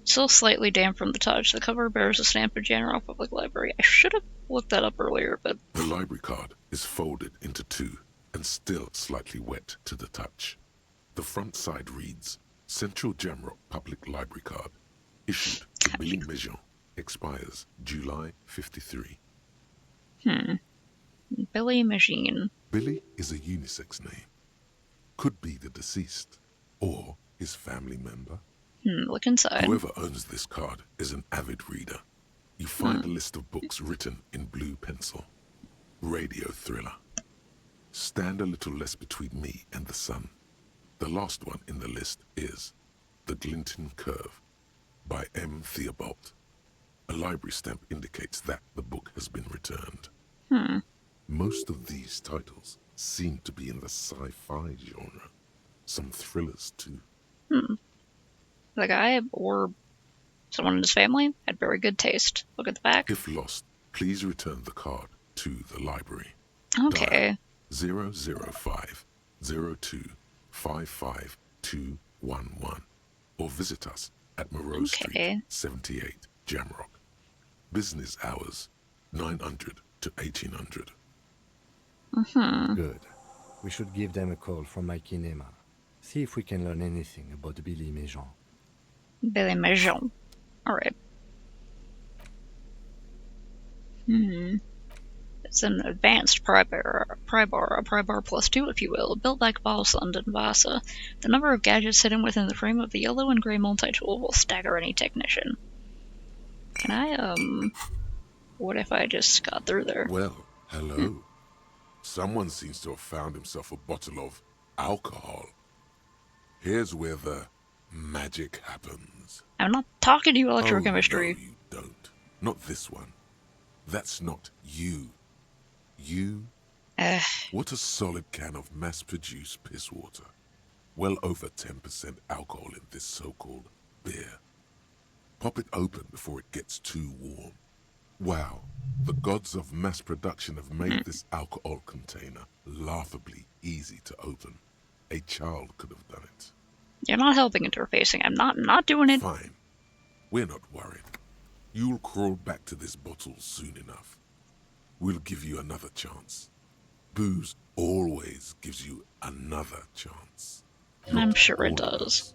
Still slightly damp from the touch. The cover bears a stamp of General Public Library. I should have looked that up earlier, but... The library card is folded into 2 and still slightly wet to the touch. The front side reads, Central Jamrock Public Library Card, issued to Billy Mejean, expires July 53. Billy Machine. Billy is a unisex name. Could be the deceased, or his family member. Look inside. Whoever owns this card is an avid reader. You find a list of books written in blue pencil. Radio thriller. Stand a little less between me and the sun. The last one in the list is The Glinton Curve by M. Theobald. A library stamp indicates that the book has been returned. Most of these titles seem to be in the sci-fi genre. Some thrillers too. The guy, or someone in his family, had very good taste. Look at the back. If lost, please return the card to the library. Okay. 005 02 55211 or visit us at Moreau Street, 78, Jamrock. Business hours, 900 to 1800. Good. We should give them a call from my kinema. See if we can learn anything about Billy Mejean. Billy Machine. Alright. It's an advanced pry-bar, a pry-bar plus 2, if you will, built like Valsund and Vasa. The number of gadgets hidden within the frame of the yellow and gray multi-tool will stagger any technician. Can I, what if I just got through there? Well, hello. Someone seems to have found himself a bottle of alcohol. Here's where the magic happens. I'm not talking to you, Oh, electrochemistry. no, you don't. Not this one. That's not you. You? What a solid can of mass-produced piss water. Well over 10% alcohol in this so-called beer. Pop it open before it gets too warm. Wow, the gods of mass production have made this alcohol container laughably easy to open. A child could have done it. You're not helping interfacing. I'm not doing it. Fine. We're not worried. You'll crawl back to this bottle soon enough. We'll give you another chance. Booze always gives you another chance. I'm Not sure it all of does. us.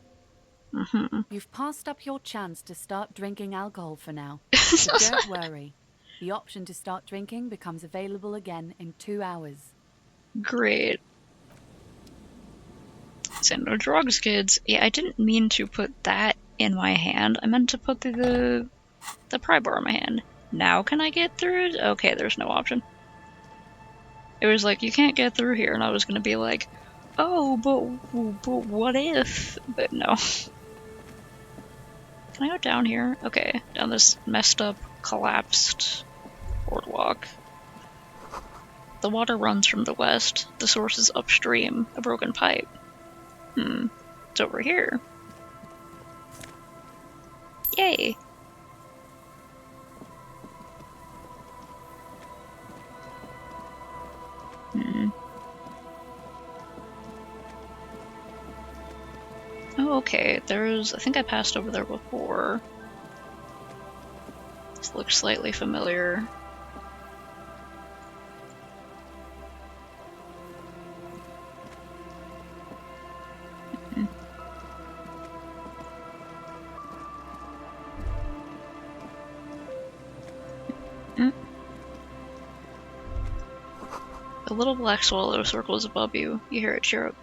You've passed up your chance to start drinking alcohol for now. But don't worry. The option to start drinking becomes available again in 2 hours. Great. So no drugs, kids. Yeah, I didn't mean to put that in my hand. I meant to put the pry bar in my hand. Now can I get through it? Okay, there's no option. It was like, you can't get through here, and I was gonna be like, oh, but what if? But no. Can I go down here? Okay, down this messed up, collapsed boardwalk. The water runs from the west. The source is upstream, a broken pipe. It's over here. Yay! Oh, okay, I think I passed over there before. This looks slightly familiar. A little black swallow circles above you. You hear it chirp.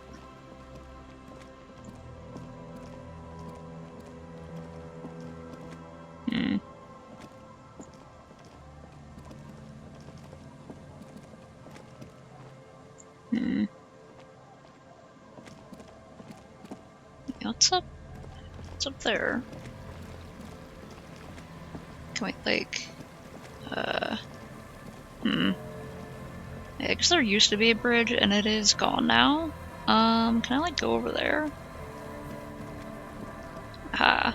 What's up? What's up there? Can we, like... Yeah, I guess there used to be a bridge, and it is gone now. Can I, like, go over there? Ah.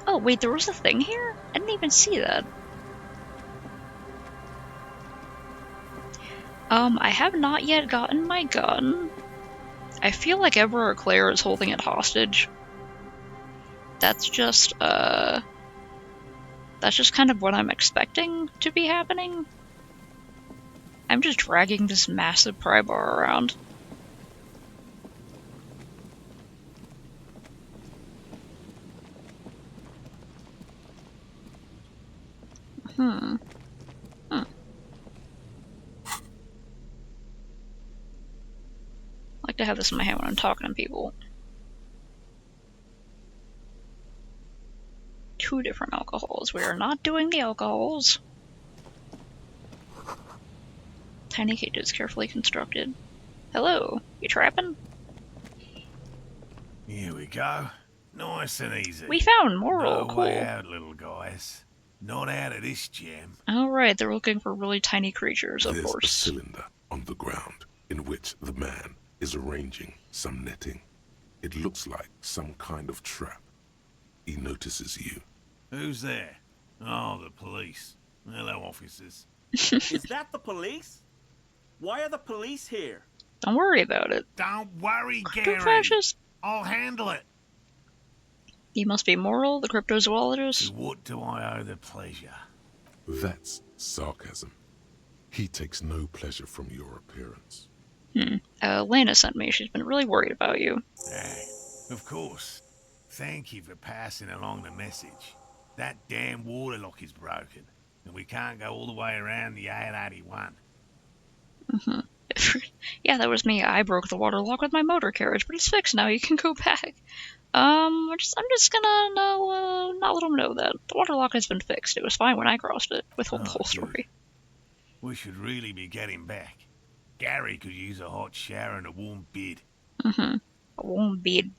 Oh, wait, there was a thing here? I didn't even see that. I have not yet gotten my gun. I feel like Emperor Claire is holding it hostage. That's just kind of what I'm expecting to be happening. I'm just dragging this massive pry bar around. I like to have this in my hand when I'm talking to people. 2 different alcohols. We are not doing the alcohols. Tiny cages carefully constructed. Hello, you trapping? Here we go. Nice and easy. We found Moral. No Cool. way out, little guys. Not out of this jam. Alright, they're looking for really tiny creatures, of There's a course. cylinder on the ground in which the man is arranging some netting. It looks like some kind of trap. He notices you. Who's there? Oh, the police. Hello, officers. Is that the police? Why are the police here? Don't worry about it. Don't worry, Crypto Gary. fascist? I'll handle it. You must be Moral, the cryptozoologist. To what do I owe the pleasure? That's sarcasm. He takes no pleasure from your appearance. Lena sent me. She's been really worried about you. Of course. Thank you for passing along the message. That damn water lock is broken, and we can't go all the way around the A81. Yeah, that was me. I broke the water lock with my motor carriage, but it's fixed now. You can go back. I'm just gonna not let them know that the water lock has been fixed. It was fine when I crossed it. Withhold the whole good. story. We should really be getting back. Gary could use a hot shower and a warm bed. A warm bed.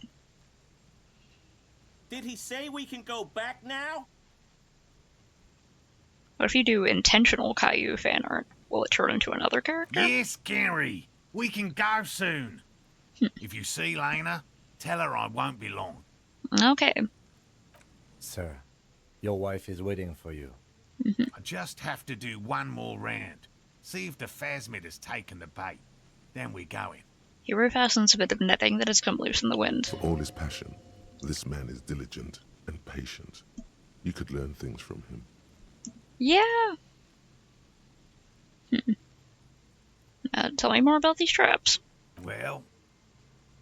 Did he say we can go back now? What if you do intentional Caillou fan art? Will it turn into another character? Yes, Gary. We can go soon. If you see Lena, tell her I won't be long. Okay. Sir, your wife is waiting for you. I just have to do one more round. See if the phasmid has taken the bait. Then we're going. He refastens a bit of netting that has come loose in the wind. For all his passion, this man is diligent and patient. You could learn things from him. Yeah. Tell me more about these traps. Well,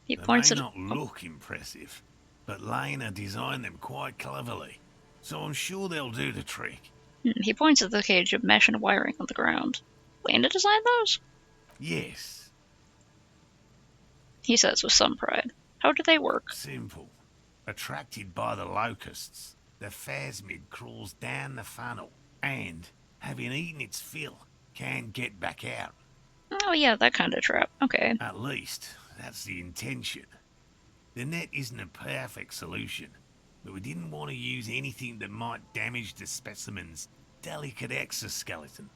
He They points may at not look impressive, but Lena designed them quite cleverly, so I'm sure they'll do the trick. He points at the cage of mesh and wiring on the ground. Lena designed those? Yes, He says with some pride. How do they work? simple. Attracted by the locusts, the phasmid crawls down the funnel and, having eaten its fill, can get back out. Oh yeah, that kind of trap. Okay. At least, that's the intention. The net isn't a perfect solution, but we didn't want to use anything that might damage the specimen's delicate exoskeleton.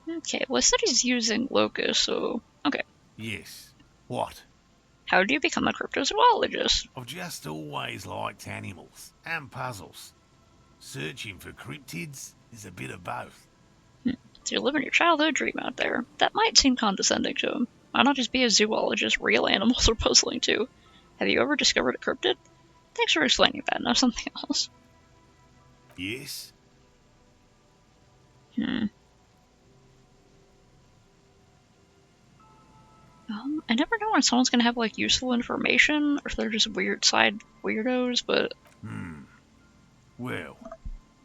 Okay, well, he said he's using locusts, so... Okay. Yes. What? How do you become a cryptozoologist? I've just always liked animals and puzzles. Searching for cryptids is a bit of both. So you're living your childhood dream out there. That might seem condescending to him. Why not just be a zoologist? Real animals are puzzling too. Have you ever discovered a cryptid? Thanks for explaining that. Now something else. Yes? I never know when someone's gonna have, like, useful information, or if they're just weird side weirdos, but... Well,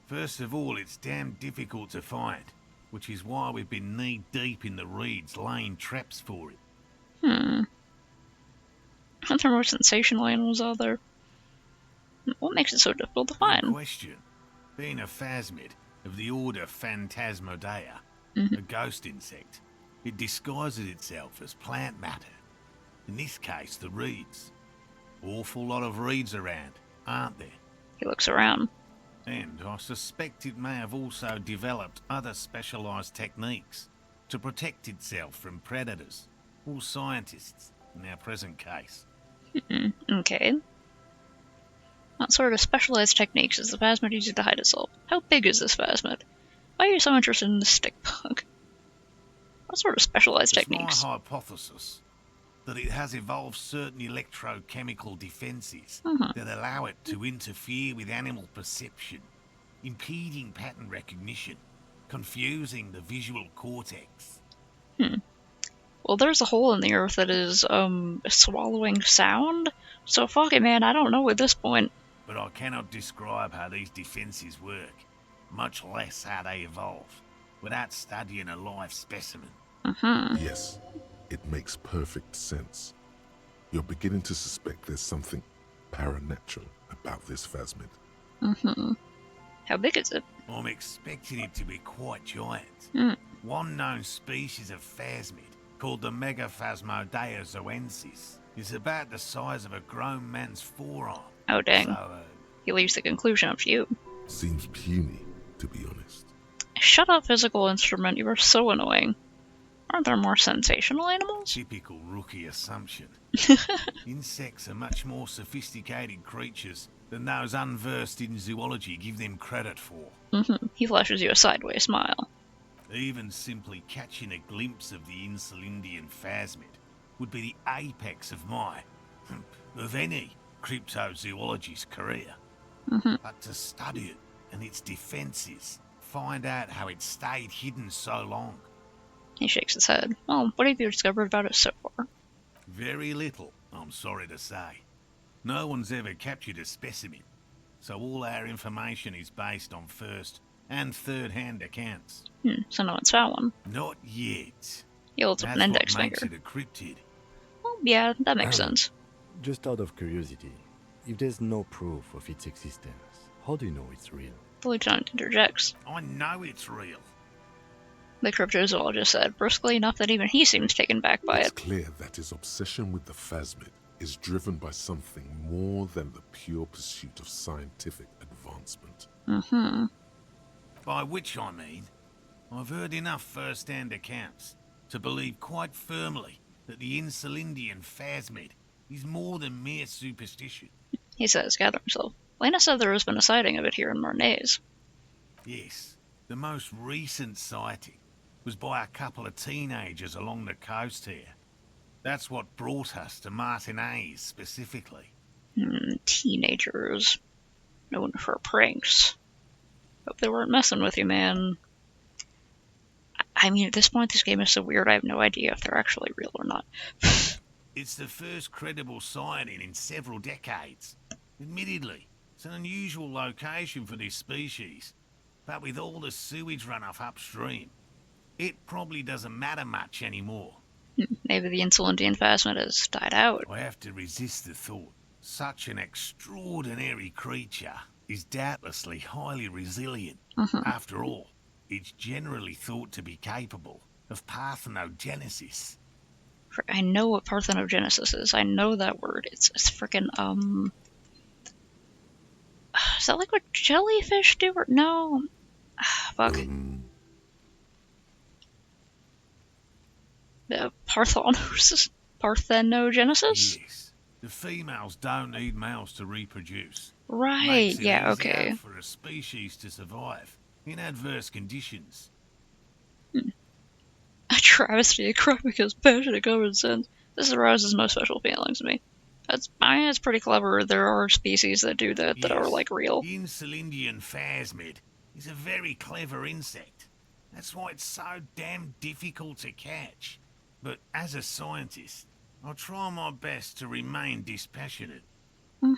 first of all, it's damn difficult to find, which is why we've been knee-deep in the reeds laying traps for it. Aren't there more sensational animals out there? What makes it so difficult to Good find? question. Being a phasmid of the order Phantasmodea, a ghost insect, it disguises itself as plant matter. In this case, the reeds. Awful lot of reeds around, aren't there? He looks around. And I suspect it may have also developed other specialised techniques to protect itself from predators or scientists in our present case. Okay. What sort of specialized techniques is the phasmid using to hide itself? How big is this phasmid? Why are you so interested in the stick bug? What sort of specialized It's techniques? my hypothesis that it has evolved certain electrochemical defences that allow it to interfere with animal perception, impeding pattern recognition, confusing the visual cortex. Well, there's a hole in the earth that is, swallowing sound? So fuck it, man, I don't know at this point. But I cannot describe how these defences work, much less how they evolve, without studying a live specimen. Yes, it makes perfect sense. You're beginning to suspect there's something paranatural about this phasmid. How big is it? I'm expecting it to be quite giant. One known species of phasmid, called the Megaphasmodea zoensis, is about the size of a grown man's forearm. Oh, dang. So, He leaves the conclusion up to you. Seems puny, to be honest. Shut up, physical instrument, you are so annoying. Aren't there more sensational animals? typical rookie assumption. Insects are much more sophisticated creatures than those unversed in zoology give them credit for. He flashes you a sideways smile. Even simply catching a glimpse of the Insulindian phasmid would be the apex of of any cryptozoologist's career. But to study it and its defences, find out how it stayed hidden so long. He shakes his head. Well, what have you discovered about it so far? Very little, I'm sorry to say. No one's ever captured a specimen, so all our information is based on first and third-hand accounts. So no one's found one. Not yet. He holds up That's an index what makes finger. it a cryptid. Well, yeah, that makes sense. Just out of curiosity, if there's no proof of its existence, how do you know it's real? The lieutenant interjects. I know it's real. The cryptozoologist said, brusquely enough that even he seems taken back by It's it. clear that his obsession with the phasmid is driven by something more than the pure pursuit of scientific advancement. By which I mean, I've heard enough first-hand accounts to believe quite firmly that the Insulindian phasmid is more than mere superstition. He says, gathering himself. Lena said there has been a sighting of it here in Marnaise. Yes, the most recent sighting was by a couple of teenagers along the coast here. That's what brought us to Martinez specifically. Teenagers. Known for pranks. Hope they weren't messing with you, man. I mean, at this point, this game is so weird, I have no idea if they're actually real or not. It's the first credible sighting in several decades. Admittedly, it's an unusual location for this species, but with all the sewage runoff upstream, it probably doesn't matter much anymore. Maybe the Insulindian phasmid has died out. I have to resist the thought. Such an extraordinary creature is doubtlessly highly resilient. After all, it's generally thought to be capable of parthenogenesis. I know what parthenogenesis is. I know that word. It's freaking, is that like what jellyfish do? Or no? Fuck. Parthenogenesis? Yes. The females don't need males to reproduce. Right, Makes it yeah, easier okay. for a species to survive in adverse conditions. A travesty of Kropika's passionate common sense. This arouses no special feelings in me. It's pretty clever. There are species that do that that are, like, real. The Insulindian phasmid is a very clever insect. That's why it's so damn difficult to catch. But as a scientist, I'll try my best to remain dispassionate. I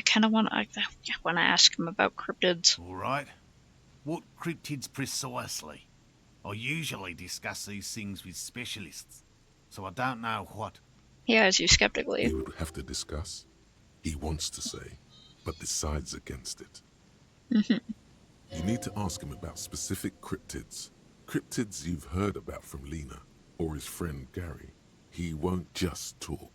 kind of want to ask him about cryptids. All right. What cryptids precisely? I usually discuss these things with specialists, so I don't know what. He eyes you skeptically. You would have to discuss. He wants to say, but decides against it. You need to ask him about specific cryptids. Cryptids you've heard about from Lena or his friend Gary. He won't just talk.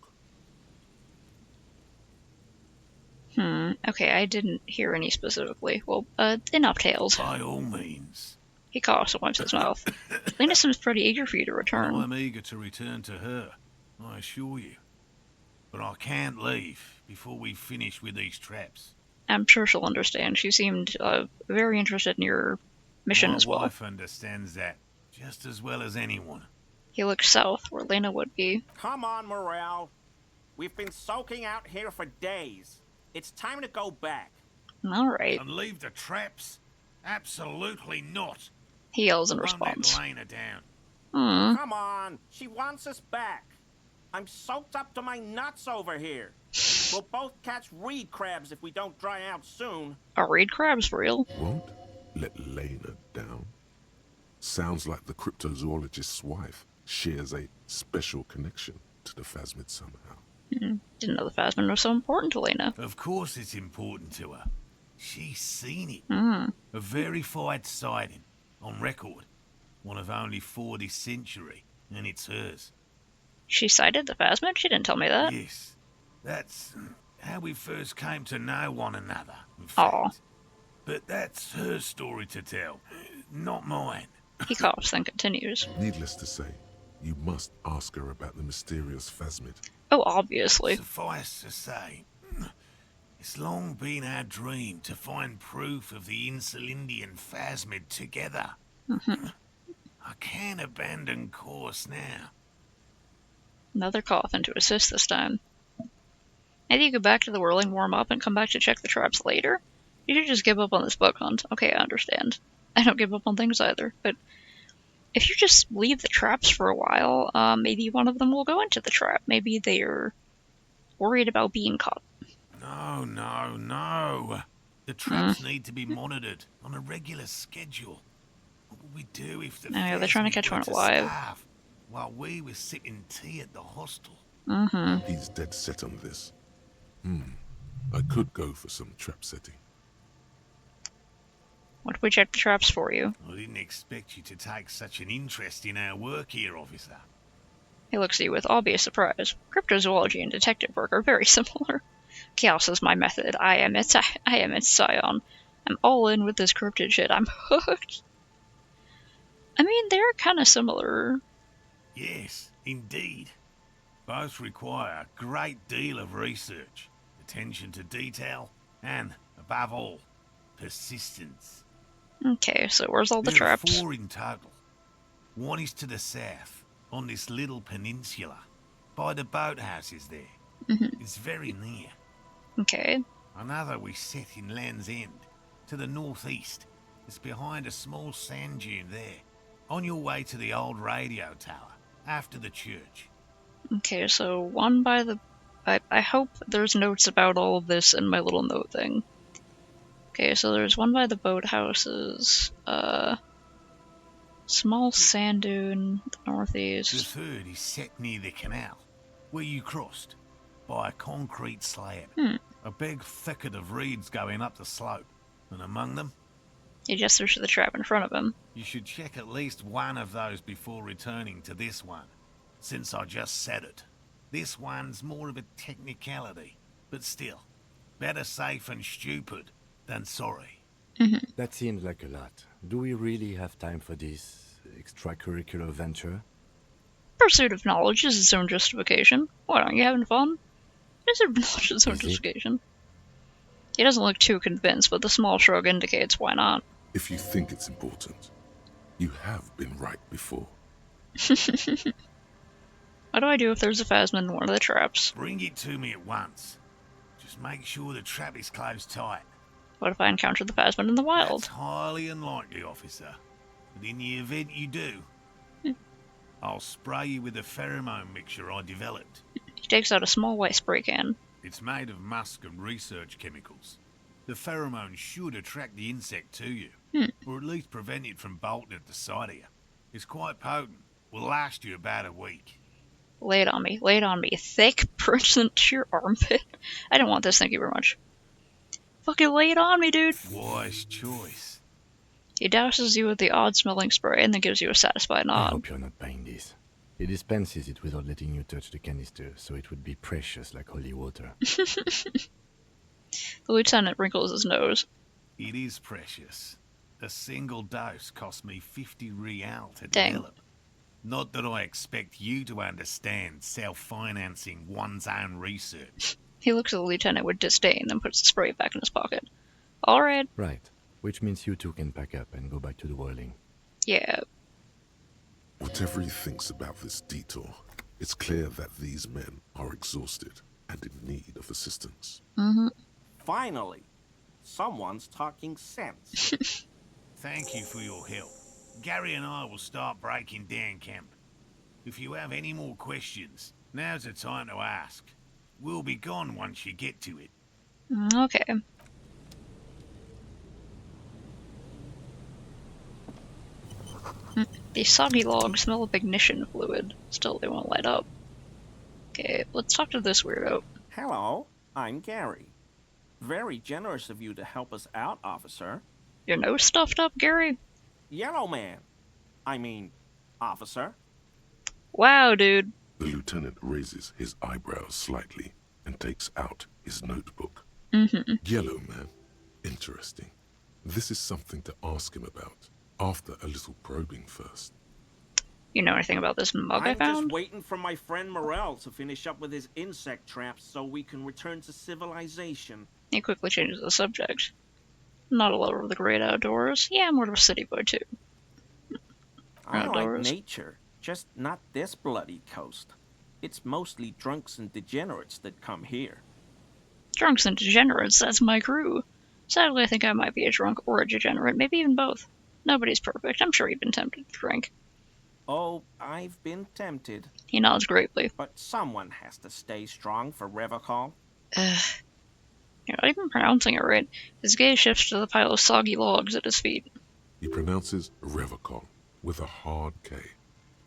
Okay, I didn't hear any specifically. Well, enough tales. By all means. He coughs and wipes his mouth. Lena seems pretty eager for you to return. I'm eager to return to her, I assure you. But I can't leave before we finish with these traps. I'm sure she'll understand. She seemed very interested in your mission as well. My wife understands that just as well as anyone. He looks south, where Lena would be. Come on, Morel. We've been soaking out here for days. It's time to go back. Alright. And leave the traps? Absolutely not. He yells in Won't response. let Lena down. Come on. She wants us back. I'm soaked up to my nuts over here. We'll both catch reed crabs if we don't dry out soon. Are reed crabs real? Won't let Lena down. Sounds like the cryptozoologist's wife shares a special connection to the phasmid somehow. Didn't know the phasmid was so important to Lena. Of course it's important to her. She's seen it. A verified sighting. On record. One of only 4 this century. And it's hers. She sighted the phasmid? She didn't tell me that. Yes. That's how we first came to know one another, in Aw. fact. But that's her story to tell. Not mine. He coughs, then continues. Needless to say, you must ask her about the mysterious phasmid. Oh, obviously. Suffice to say, it's long been our dream to find proof of the Insulindian phasmid together. I can't abandon course now. Another cough, and to assist this time. Maybe you go back to the whirling, warm up, and come back to check the traps later? You should just give up on this bug hunt. Okay, I understand. I don't give up on things either, but if you just leave the traps for a while, maybe one of them will go into the trap. Maybe they're worried about being caught. No. The traps need to be monitored on a regular schedule. What would we do if the they're trying to catch one alive. While we were sipping tea at the hostel? He's dead set on this. I could go for some trap setting. What if we check the traps for you? I didn't expect you to take such an interest in our work here, officer. He looks at you with obvious surprise. Cryptozoology and detective work are very similar. Chaos is my method. I am its scion. I'm all in with this cryptid shit. I'm hooked. I mean, they're kind of similar. Yes, indeed. Both require a great deal of research, attention to detail, and, above all, persistence. Okay, so where's all the There are traps? 4 in total. One is to the south, on this little peninsula, by the boathouses there. It's very near. Okay. Another we set in Land's End, to the northeast. It's behind a small sand dune there. On your way to the old radio tower, after the church. Okay, so one by the... I hope there's notes about all of this in my little note thing. Okay, so there's one by the boathouses, small sand dune, northeast. The third is set near the canal, where you crossed, by a concrete slab. A big thicket of reeds going up the slope, and among them... He gestures to the trap in front of him. You should check at least one of those before returning to this one, since I just said it. This one's more of a technicality, but still, better safe and stupid than sorry. That seems like a lot. Do we really have time for this extracurricular venture? Pursuit of knowledge is its own justification. What, aren't you having fun? Pursuit of knowledge is its own Is it? justification. He doesn't look too convinced, but the small shrug indicates why not. If you think it's important, you have been right before. What do I do if there's a phasmid in one of the traps? Bring it to me at once. Just make sure the trap is closed tight. What if I encounter the phasmid in the wild? That's highly unlikely, officer. But in the event you do, I'll spray you with a pheromone mixture I developed. He takes out a small white spray can. It's made of musk and research chemicals. The pheromone should attract the insect to you, or at least prevent it from bolting at the sight of you. It's quite potent. Will last you about a week. Lay it on me. Lay it on me. Thick, person to your armpit. I don't want this, thank you very much. Fucking lay it on me, dude. Wise choice. He douses you with the odd-smelling spray and then gives you a satisfied I nod. hope you're not buying this. He dispenses it without letting you touch the canister, so it would be precious like holy water. The lieutenant wrinkles his nose. It is precious. A single dose cost me 50 real to Dang. develop. Not that I expect you to understand self-financing one's own research. He looks at the lieutenant with disdain, then puts the spray back in his pocket. Alright. Right. Which means you two can pack up and go back to the whirling. Yeah. Whatever he thinks about this detour, it's clear that these men are exhausted and in need of assistance. Finally, someone's talking sense. Thank you for your help. Gary and I will start breaking down camp. If you have any more questions, now's the time to ask. We'll be gone once you get to it. Okay. These soggy logs smell of ignition fluid. Still, they won't light up. Okay, let's talk to this weirdo. Hello, I'm Gary. Very generous of you to help us out, officer. Your nose stuffed up, Gary? Yellow man. I mean, officer. Wow, dude. The lieutenant raises his eyebrows slightly and takes out his notebook. Yellow man. Interesting. This is something to ask him about after a little probing first. You know anything about this mug I I'm found? just waiting for my friend Morel to finish up with his insect traps so we can return to civilization. He quickly changes the subject. Not a lover of the great outdoors. Yeah, I'm more of a city boy, too. I like Outdoors. nature, just not this bloody coast. It's mostly drunks and degenerates that come here. Drunks and degenerates, that's my crew. Sadly, I think I might be a drunk or a degenerate, maybe even both. Nobody's perfect. I'm sure you've been tempted to drink. Oh, I've been tempted. He nods gravely. But someone has to stay strong for Revocol. You're not even pronouncing it right. His gaze shifts to the pile of soggy logs at his feet. He pronounces Revocol with a hard K,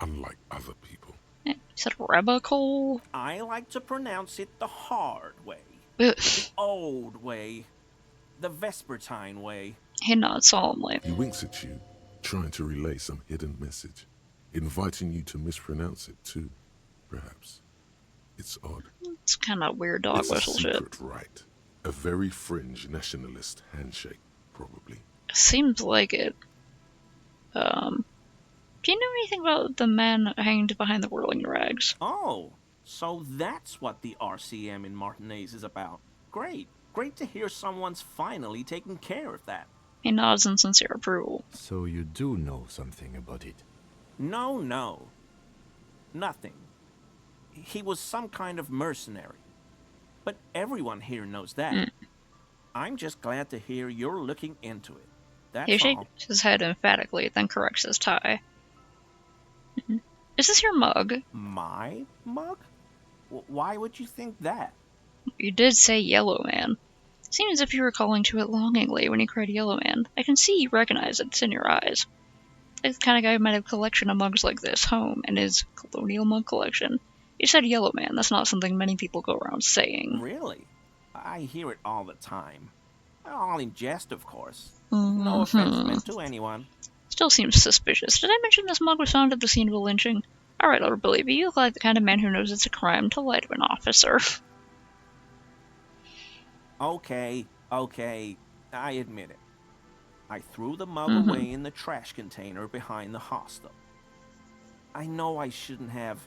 unlike other people. He said Rebacol? I like to pronounce it the hard way. Ugh. The old way. The Vespertine way. He nods solemnly. He winks at you, trying to relay some hidden message, inviting you to mispronounce it too, perhaps. It's odd. It's kind of weird dog It's whistle a shit. secret rite. A very fringe nationalist handshake, probably. Seems like it. Do you know anything about the man hanged behind the whirling rags? Oh, so that's what the RCM in Martinez is about. Great. Great to hear someone's finally taking care of that. He nods in sincere approval. So you do know something about it? No. Nothing. He was some kind of mercenary. But everyone here knows that. I'm just glad to hear you're looking into it. That's He all. shakes his head emphatically, then corrects his tie. Is this your mug? My mug? Why would you think that? You did say Yellow Man. Seems as if you were calling to it longingly when you cried Yellow Man. I can see you recognize it. It's in your eyes. This kind of guy might have a collection of mugs like this home in his colonial mug collection. You said Yellow Man. That's not something many people go around saying. Really? I hear it all the time. All in jest, of course. Mm-hmm. No offense meant to anyone. Still seems suspicious. Did I mention this mug was found at the scene of a lynching? Alright, Lord Billy, but you look like the kind of man who knows it's a crime to lie to an officer. Okay, I admit it. I threw the mug Mm-hmm. away in the trash container behind the hostel. I know I shouldn't have,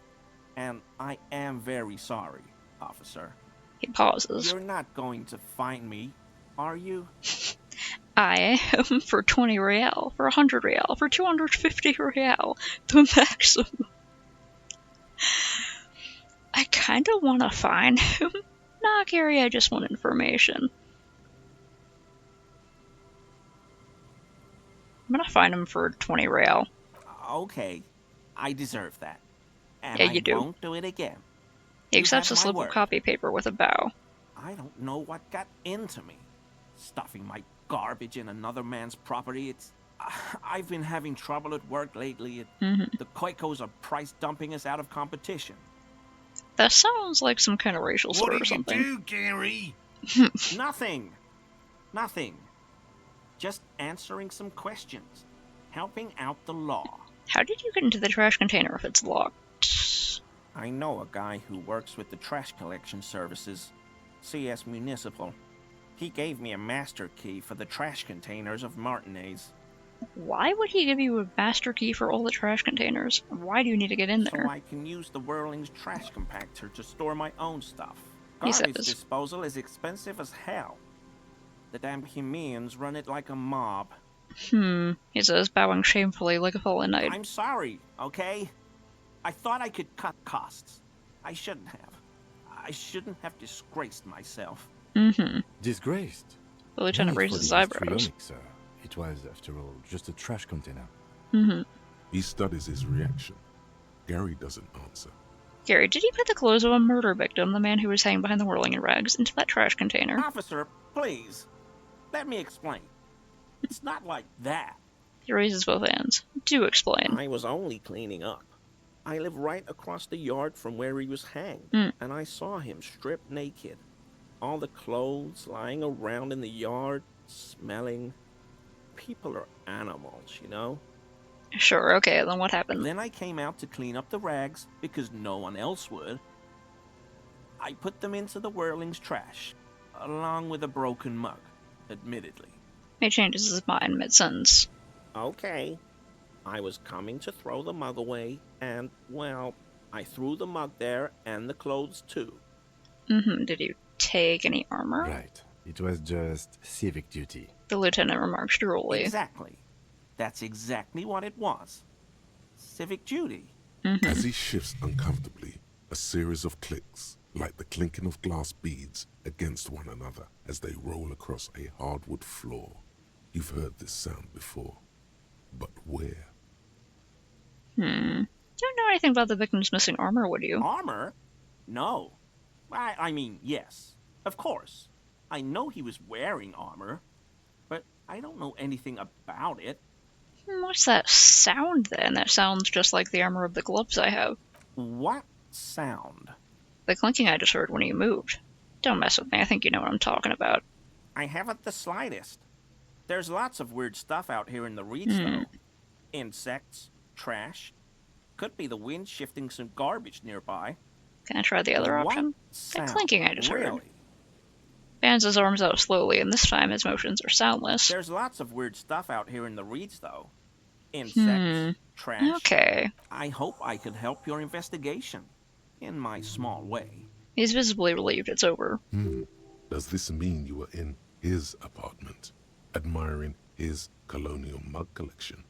and I am very sorry, officer. He pauses. You're not going to find me, are you? I am for 20 real, for 100 real, for 250 real, the maximum. I kinda wanna find him. Nah, Gary, I just want information. I'm gonna find him for 20 real. Okay, I deserve that. And Yeah, I you do. won't do it again. He You accepts a have my slip word. of copy paper with a bow. I don't know what got into me. Stuffing my garbage in another man's property, it's... I've been having trouble at work lately. The Koikos are price dumping us out of competition. That sounds like some kind of racial What slur or did you something. do, Gary? Nothing. Just answering some questions. Helping out the law. How did you get into the trash container if it's locked? I know a guy who works with the trash collection services, CS Municipal. He gave me a master key for the trash containers of Martinez. Why would he give you a master key for all the trash containers? Why do you need to get in there? So I can use the Whirling's trash compactor to store my own stuff. He Garbage says. disposal is expensive as hell. The damn Bohemians run it like a mob. He says, bowing shamefully like a fallen knight. I'm sorry, okay? I thought I could cut costs. I shouldn't have. I shouldn't have disgraced myself. Disgraced? The lieutenant Only for raises his the eyebrows. histrionics, sir. It was, after all, just a trash container. He studies his reaction. Gary doesn't answer. Gary, did he put the clothes of a murder victim, the man who was hanging behind the whirling in rags, into that trash container? Officer, please. Let me explain. It's not like that. He raises both hands. Do explain. I was only cleaning up. I live right across the yard from where he was hanged, and I saw him stripped naked. All the clothes lying around in the yard, smelling. People are animals, you know? Sure, okay, then what happened? Then I came out to clean up the rags because no one else would. I put them into the Whirling's trash, along with a broken mug, admittedly. He changes his mind mid-sentence. Okay. I was coming to throw the mug away, and, well, I threw the mug there and the clothes too. Did you take any armor? Right. It was just civic duty. The lieutenant remarks drolly. Exactly. That's exactly what it was. Civic duty. As he shifts uncomfortably, a series of clicks, like the clinking of glass beads against one another as they roll across a hardwood floor. You've heard this sound before, but where? Don't know anything about the victim's missing armor, would you? Armor? No. I mean, yes. Of course. I know he was wearing armor, but I don't know anything about it. What's that sound then? That sounds just like the armor of the gloves I have. What sound? The clinking I just heard when you moved. Don't mess with me, I think you know what I'm talking about. I haven't the slightest. There's lots of weird stuff out here in the reeds, though. Insects, trash. Could be the wind shifting some garbage nearby. Can I try the other What option? sound? The clinking I just heard. Really? Fans his arms out slowly, and this time his motions are soundless. There's lots of weird stuff out here in the reeds, though. Insects, trash. Okay. I hope I could help your investigation, in my small way. He's visibly relieved it's over. Does this mean you were in his apartment, admiring his colonial mug collection?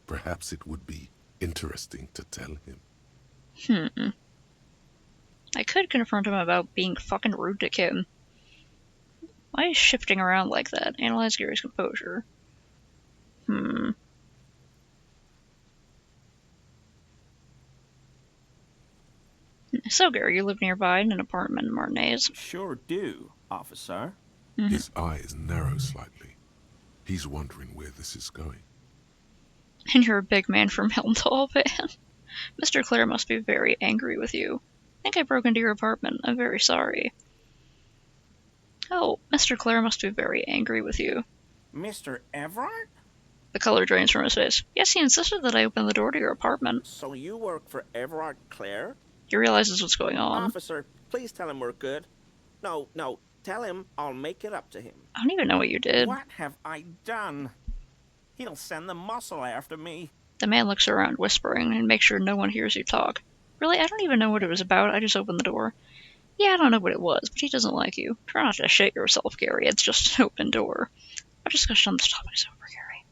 Perhaps it would be interesting to tell him. I could confront him about being fucking rude to Kim. Why is shifting around like that? Analyze Gary's composure. So, Gary, you live nearby in an apartment in Martinez. Sure do, officer. His eyes narrow slightly. He's wondering where this is going. And you're a big man from Helmdall, man. Mr. Clare must be very angry with you. I think I broke into your apartment. I'm very sorry. Oh, Mr. Clare must be very angry with you. Mr. Everard? The color drains from his face. Yes, he insisted that I open the door to your apartment. So you work for Everard Clare? He realizes what's going on. Officer, please tell him we're good. No, tell him I'll make it up to him. I don't even know what you did. What have I done? He'll send the muscle after me. The man looks around, whispering, and makes sure no one hears you talk. Really, I don't even know what it was about. I just opened the door. Yeah, I don't know what it was, but he doesn't like you. Try not to shit yourself, Gary. It's just an open door. Our discussion on this topic is over, Gary.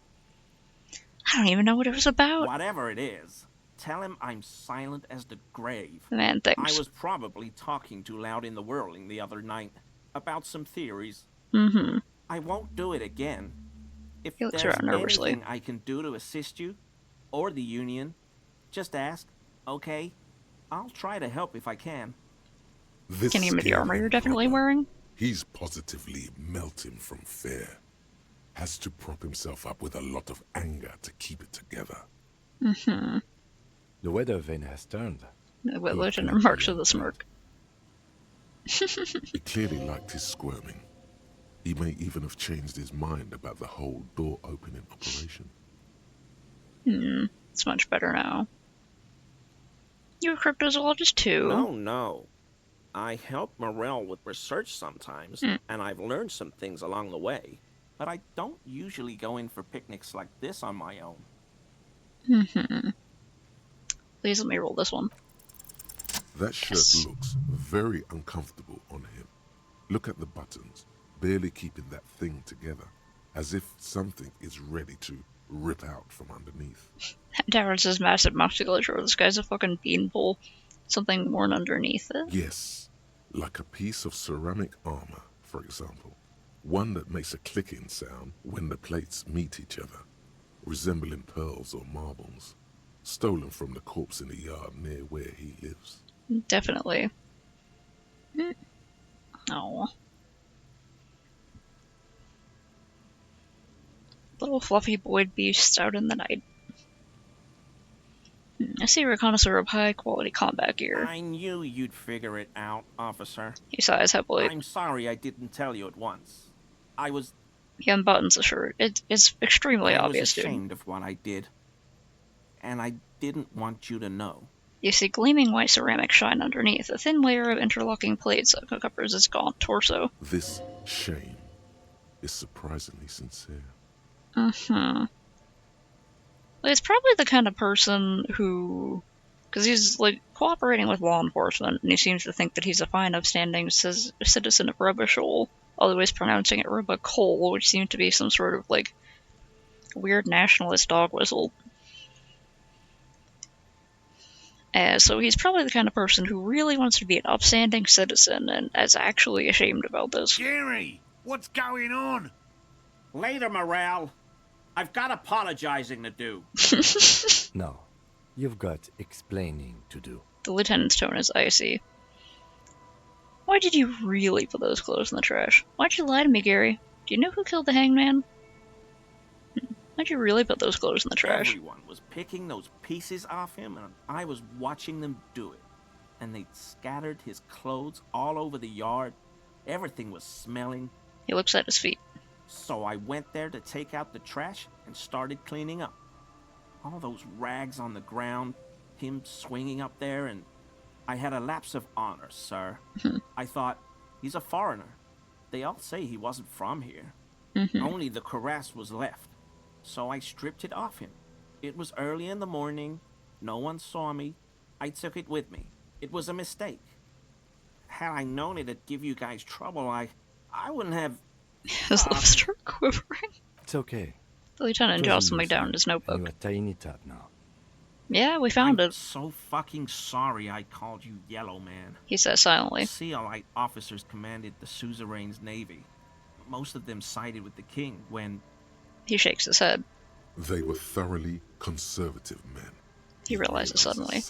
I don't even know what it was about. Whatever it is, tell him I'm silent as the grave. The man thinks. I was probably talking too loud in the whirling the other night about some theories. Mm-hmm. I won't do it again. If He looks there's around nervously. anything I can do to assist you, or the Union, just ask, okay? I'll try to help if I can. This Can you give me the scared armor him you're definitely proper. wearing? He's positively melting from fear. Has to prop himself up with a lot of anger to keep it together. Mm-hmm. The weather vane has turned. The lieutenant marks with a smirk. He clearly liked his squirming. He may even have changed his mind about the whole door opening operation. It's much better now. You're a cryptozoologist too. No. I help Morell with research sometimes, and I've learned some things along the way. But I don't usually go in for picnics like this on my own. Please let me roll this one. That shirt Yes. looks very uncomfortable on him. Look at the buttons, barely keeping that thing together, as if something is ready to rip out from underneath. Darren's his massive musculature. This guy's a fucking beanpole. Something worn underneath it. Yes, like a piece of ceramic armor, for example. One that makes a clicking sound when the plates meet each other, resembling pearls or marbles, stolen from the corpse in the yard near where he lives. Definitely. Oh. Little fluffy boyed beasts out in the night. I see a reconnaissance of high-quality combat gear. I knew you'd figure it out, officer. He sighs heavily. I'm sorry I didn't tell you at once. He unbuttons the shirt. It's extremely obvious, I was dude. ashamed of what I did. And I didn't want you to know. You see gleaming white ceramic shine underneath. A thin layer of interlocking plates that covers its gaunt torso. This shame is surprisingly sincere. Well, he's probably the kind of person who... Because he's, like, cooperating with law enforcement, and he seems to think that he's a fine, upstanding citizen of Rubashol, although he's pronouncing it Rubacol, which seems to be some sort of, like, weird nationalist dog whistle. So he's probably the kind of person who really wants to be an upstanding citizen and is actually ashamed about this. Jerry, what's going on? Later, Morale. I've got apologizing to do. No, you've got explaining to do. The lieutenant's tone is icy. Why did you really put those clothes in the trash? Why'd you lie to me, Gary? Do you know who killed the hangman? Why'd you really put those clothes in the trash? Everyone was picking those pieces off him, and I was watching them do it. And they'd scattered his clothes all over the yard. Everything was smelling. He looks at his feet. So I went there to take out the trash and started cleaning up. All those rags on the ground, him swinging up there, and I had a lapse of honor, sir. I thought, he's a foreigner. They all say he wasn't from here. Only the cuirass was left. So I stripped it off him. It was early in the morning. No one saw me. I took it with me. It was a mistake. Had I known it'd give you guys trouble, I wouldn't have... His lips start quivering. It's okay. The lieutenant It jots was a something down in loose his end, notebook. and you're tying it up now. Yeah, we found I'm it, so fucking sorry I called you Yellow Man. he says silently. CLI officers commanded the suzerain's navy. Most of them sided with the king when... He shakes his head. They were thoroughly conservative men. He realizes suddenly.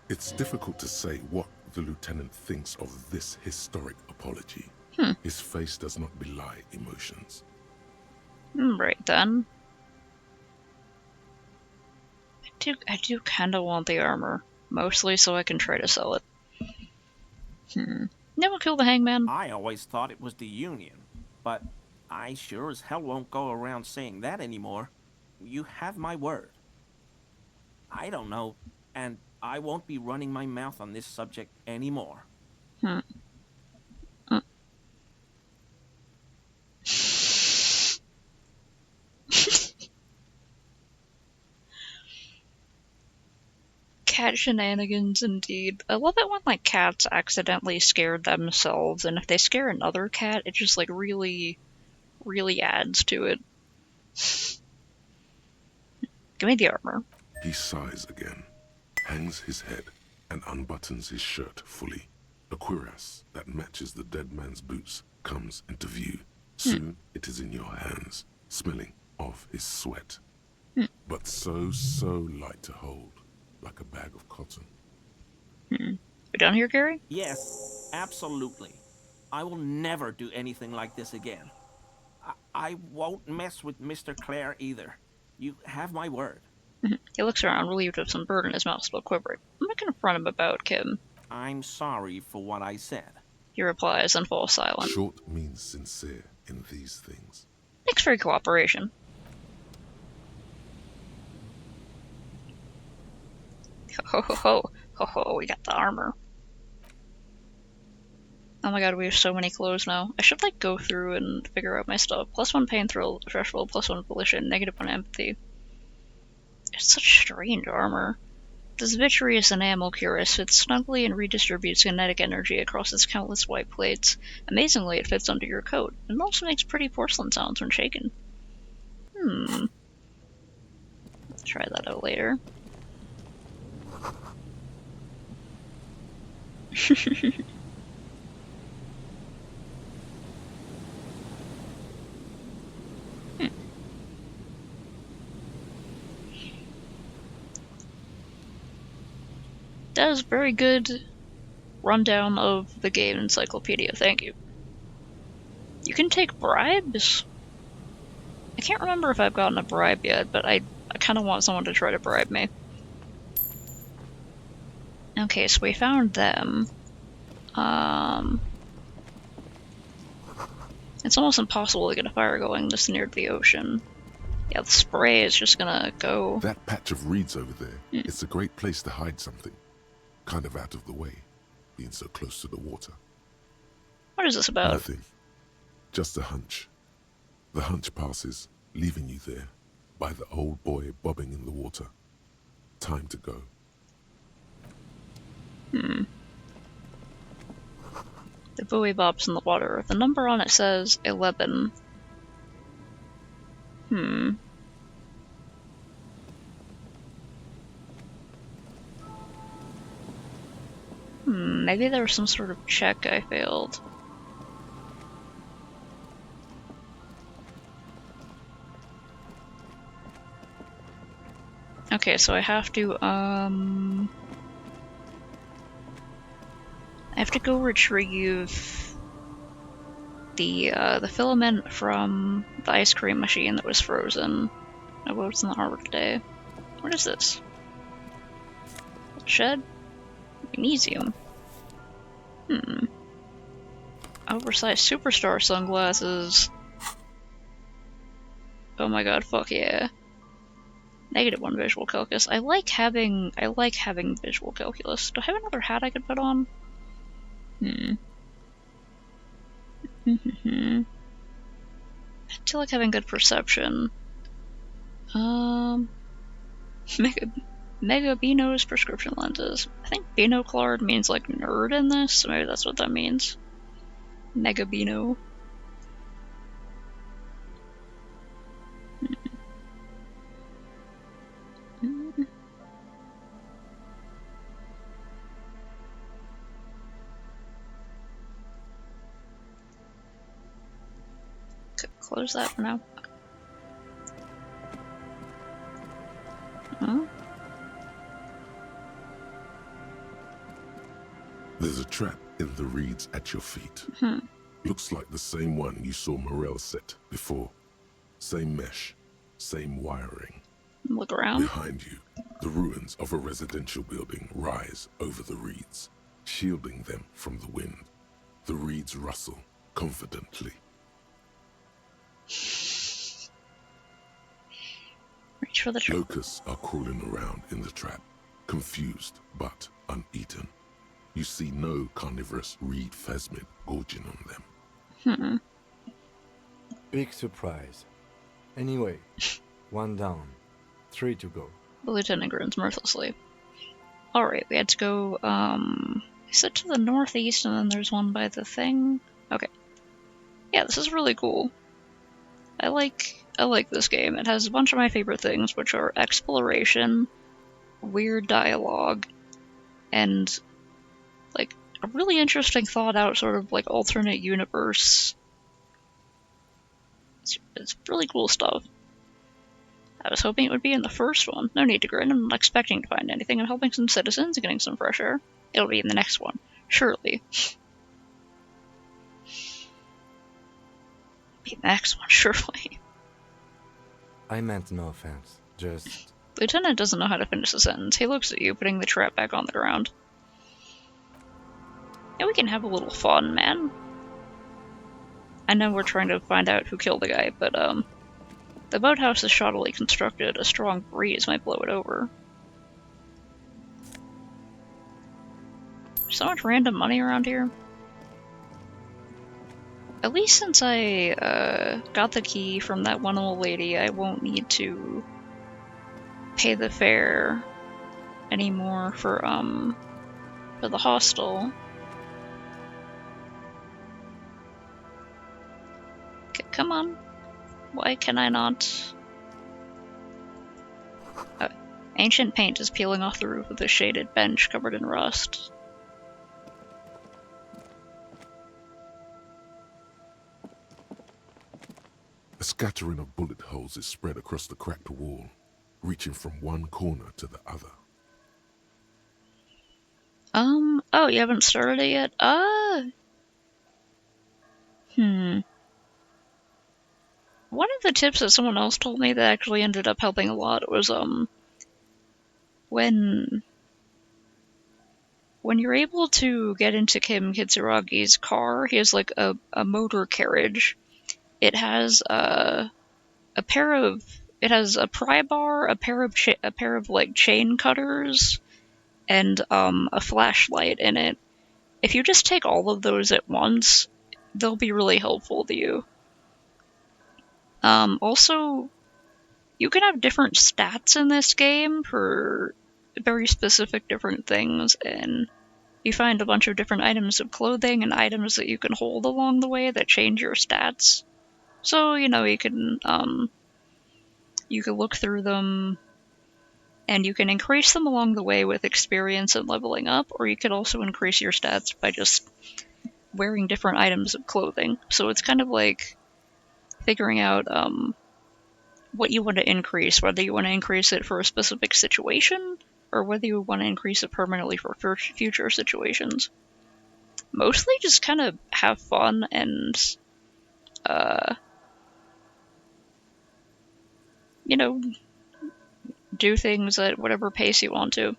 It's difficult to say what the lieutenant thinks of this historic apology. His face does not belie emotions. Right then. I do kind of want the armor. Mostly so I can try to sell it. Never kill the hangman. I always thought it was the Union, but I sure as hell won't go around saying that anymore. You have my word. I don't know, and I won't be running my mouth on this subject anymore. Cat shenanigans, indeed. I love it when, like, cats accidentally scare themselves, and if they scare another cat, it just, like, really, really adds to it. Give me the armor. He sighs again, hangs his head, and unbuttons his shirt fully. A cuirass that matches the dead man's boots comes into view. Soon it is in your hands, smelling of his sweat. But so light to hold, like a bag of cotton. We done here, Gary? Yes, absolutely. I will never do anything like this again. I won't mess with Mr. Clare either. You have my word. He looks around, relieved of some bird in his mouth still quivering. I'm gonna confront him about Kim. I'm sorry for what I said. He replies and falls silent. Short means sincere in these things. Thanks for your cooperation. Ho ho ho. Ho ho, we got the armor. Oh my god, we have so many clothes now. I should, like, go through and figure out my stuff. +1 pain threshold, +1 volition, -1 empathy. It's such strange armor. This vitreous enamel cuirass fits snugly and redistributes kinetic energy across its countless white plates. Amazingly, it fits under your coat, and also makes pretty porcelain sounds when shaken. Try that out later. That is a very good rundown of the game encyclopedia, thank you. You can take bribes? I can't remember if I've gotten a bribe yet, but I kind of want someone to try to bribe me. Okay, so we found them. It's almost impossible to get a fire going this near the ocean. Yeah, the spray is just gonna go. That patch of reeds over there, it's a great place to hide something. Kind of out of the way, being so close to the water. What is this about? Nothing. Just a hunch. The hunch passes, leaving you there, by the old boy bobbing in the water. Time to go. The buoy bobs in the water. The number on it says 11. Maybe there was some sort of check I failed. Okay, so I have to, I have to go retrieve the filament from the ice cream machine that was frozen. I was in the harbor today. What is this? Shed? Magnesium. Oversized superstar sunglasses. Oh my god, fuck yeah. -1 visual calculus. I like having visual calculus. Do I have another hat I could put on? I do like having good perception. Mega Beano's prescription lenses. I think Binoclard means like nerd in this, so maybe that's what that means. Mega Beano. Close that for now. trap in the reeds at your feet. Looks like the same one you saw Morel set before. Same mesh, same wiring. Look around. Behind you, the ruins of a residential building rise over the reeds, shielding them from the wind. The reeds rustle confidently. Reach for the trap. Locusts are crawling around in the trap, confused but uneaten. You see no carnivorous reed phasmid gorging on them. Big surprise. Anyway, 1 down, 3 to go. The lieutenant grins mercilessly. Alright, we had to go, is it to the northeast and then there's one by the thing? Okay. Yeah, this is really cool. I like this game. It has a bunch of my favorite things, which are exploration, weird dialogue, and, like, a really interesting thought-out sort of, like, alternate universe. It's really cool stuff. I was hoping it would be in the first one. No need to grin. I'm not expecting to find anything. I'm helping some citizens, getting some fresh air. It'll be in the next one. Surely. Be the next one, surely. I meant no offense, just... Lieutenant doesn't know how to finish the sentence. He looks at you, putting the trap back on the ground. Yeah, we can have a little fun, man. I know we're trying to find out who killed the guy, but, the boathouse is shoddily constructed. A strong breeze might blow it over. So much random money around here. At least since I got the key from that one old lady, I won't need to pay the fare anymore for the hostel. Come on. Why can I not? Ancient paint is peeling off the roof of the shaded bench covered in rust. A scattering of bullet holes is spread across the cracked wall, reaching from one corner to the other. Oh, you haven't started it yet? One of the tips that someone else told me that actually ended up helping a lot was, when you're able to get into Kim Kitsuragi's car, he has, like, a motor carriage. It has, it has a pry bar, a pair of, like, chain cutters, and, a flashlight in it. If you just take all of those at once, they'll be really helpful to you. Also, you can have different stats in this game for very specific different things, and you find a bunch of different items of clothing and items that you can hold along the way that change your stats. So, you know, you can look through them, and you can increase them along the way with experience and leveling up, or you could also increase your stats by just wearing different items of clothing. So it's kind of like figuring out what you want to increase, whether you want to increase it for a specific situation, or whether you want to increase it permanently for future situations. Mostly just kind of have fun and, you know, do things at whatever pace you want to.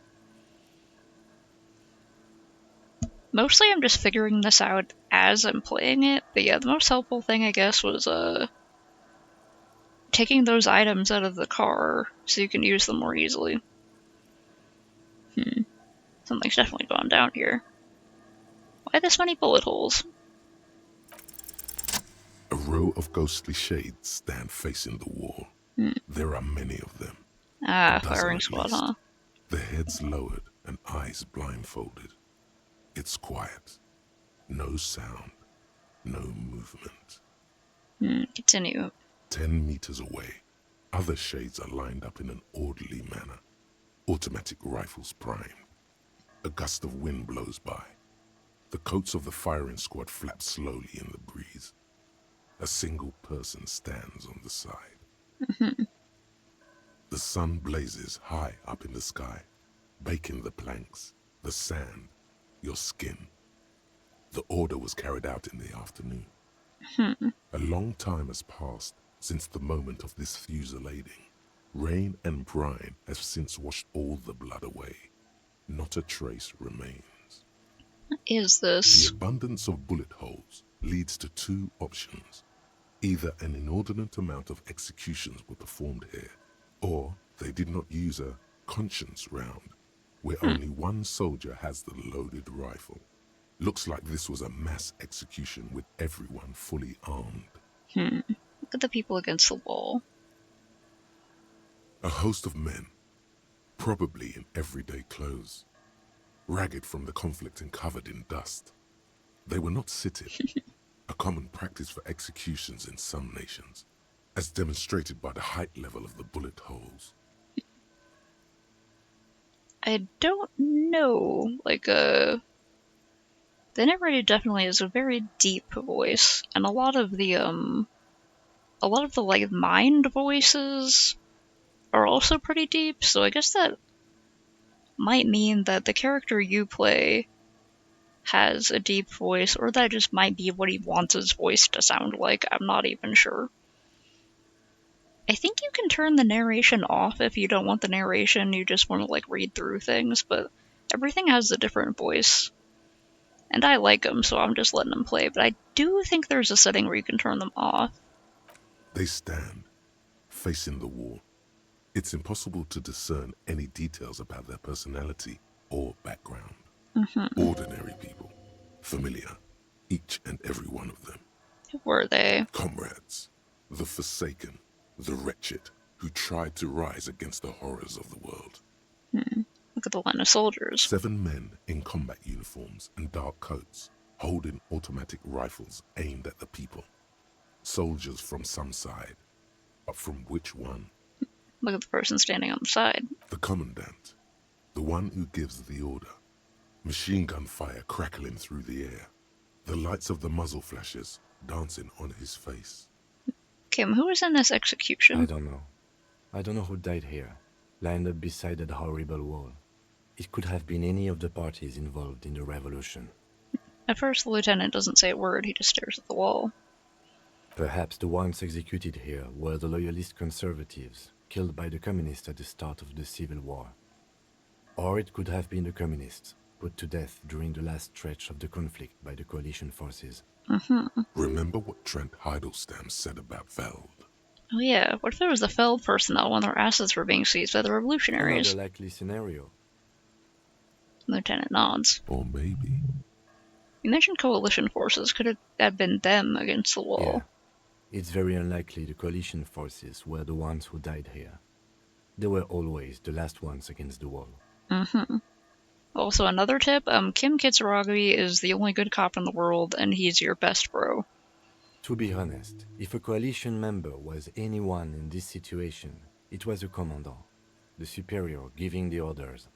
Mostly I'm just figuring this out as I'm playing it, but yeah, the most helpful thing, I guess, was, taking those items out of the car so you can use them more easily. Something's definitely gone down here. Why this many bullet holes? A row of ghostly shades stand facing the wall. There are many of them. Ah, A dozen firing at squad, least. huh? Their heads lowered and eyes blindfolded. It's quiet. No sound. No movement. Continue. 10 meters away, other shades are lined up in an orderly manner. Automatic rifles primed. A gust of wind blows by. The coats of the firing squad flap slowly in the breeze. A single person stands on the side. The sun blazes high up in the sky, baking the planks, the sand, your skin. The order was carried out in the afternoon. A long time has passed since the moment of this fusillading. Rain and brine have since washed all the blood away. Not a trace remains. What is this? The abundance of bullet holes leads to two options. Either an inordinate amount of executions were performed here, or they did not use a conscience round, where only one soldier has the loaded rifle. Looks like this was a mass execution with everyone fully armed. Look at the people against the wall. A host of men, probably in everyday clothes, ragged from the conflict and covered in dust. They were not seated, a common practice for executions in some nations, as demonstrated by the height level of the bullet holes. I don't know. Like, the narrator definitely has a very deep voice, and a lot of the like mind voices are also pretty deep. So I guess that might mean that the character you play has a deep voice, or that just might be what he wants his voice to sound like. I'm not even sure. I think you can turn the narration off if you don't want the narration, you just want to like read through things, but everything has a different voice. And I like them, so I'm just letting them play, but I do think there's a setting where you can turn them off. They stand, facing the wall. It's impossible to discern any details about their personality or background. Ordinary people, familiar, each and every one of them. Who were they? Comrades, the forsaken, the wretched, who tried to rise against the horrors of the world. Look at the line of soldiers. 7 men in combat uniforms and dark coats, holding automatic rifles aimed at the people. Soldiers from some side, but from which one? Look at the person standing on the side. The commandant, the one who gives the order. Machine gun fire crackling through the air. The lights of the muzzle flashes dancing on his face. Kim, who was in this execution? I don't know. I don't know who died here, lined up beside that horrible wall. It could have been any of the parties involved in the revolution. At first, the lieutenant doesn't say a word, he just stares at the wall. Perhaps the ones executed here were the loyalist conservatives, killed by the communists at the start of the Civil War. Or it could have been the communists, put to death during the last stretch of the conflict by the coalition forces. Remember what Trent Heidelstein said about Feld? Oh yeah, what if it was the Feld personnel when their assets were being seized by the revolutionaries? Another likely scenario. Lieutenant nods. Or maybe... You mentioned coalition forces. Could it have been them against the wall? Yeah. It's very unlikely the coalition forces were the ones who died here. They were always the last ones against the wall. Also, another tip, Kim Kitsuragi is the only good cop in the world, and he's your best bro. To be honest, if a coalition member was anyone in this situation, it was a commandant, the superior giving the orders.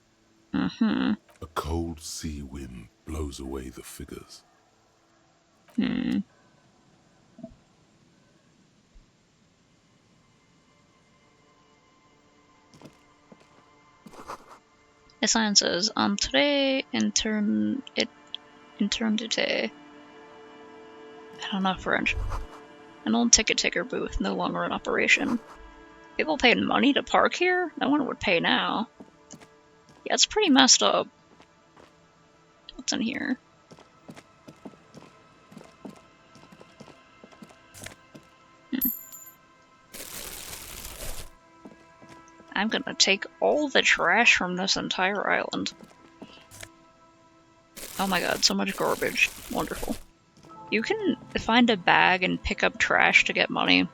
A cold sea wind blows away the figures. The sign says, today, interdite. I don't know French. An old ticket taker booth, no longer in operation. People paid money to park here? No one would pay now. Yeah, it's pretty messed up. What's in here? I'm gonna take all the trash from this entire island. Oh my god, so much garbage. Wonderful. You can find a bag and pick up trash to get money.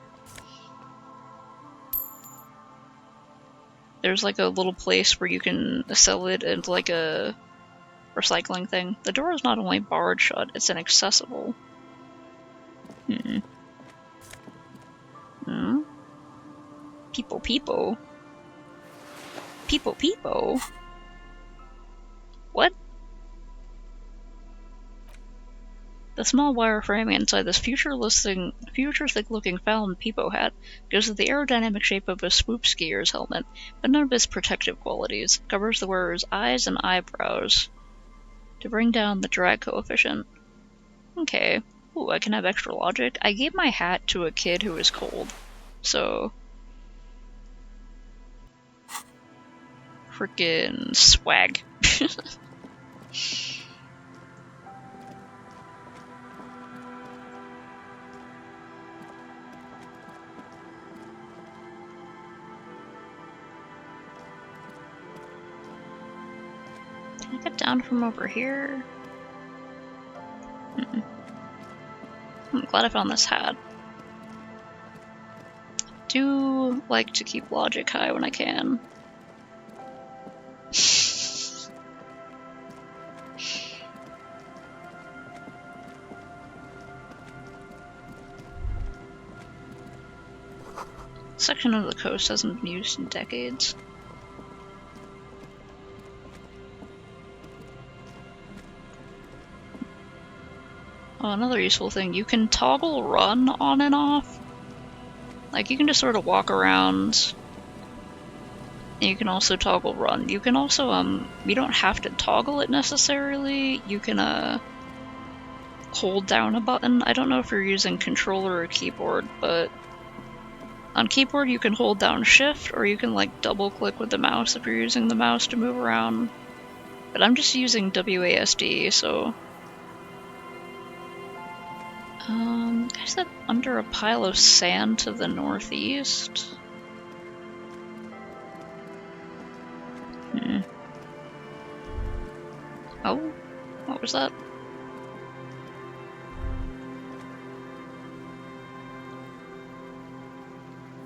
There's like a little place where you can sell it into like a recycling thing. The door is not only barred shut, it's inaccessible. People. People. What? The small wire framing inside this futuristic-looking Fallon Peepo hat gives it the aerodynamic shape of a swoop skier's helmet, but none of its protective qualities. Covers the wearer's eyes and eyebrows to bring down the drag coefficient. Okay. Ooh, I can have extra logic. I gave my hat to a kid who was cold. So... Frickin' swag. Can I get down from over here? I'm glad I found this hat. Do like to keep logic high when I can. Section of the coast hasn't been used in decades. Oh, another useful thing, you can toggle run on and off. Like, you can just sort of walk around. And you can also toggle run. You can also, you don't have to toggle it necessarily. You can, hold down a button. I don't know if you're using controller or keyboard, but on keyboard you can hold down shift, or you can, like, double click with the mouse if you're using the mouse to move around. But I'm just using WASD, so... is that under a pile of sand to the northeast? Oh, what was that?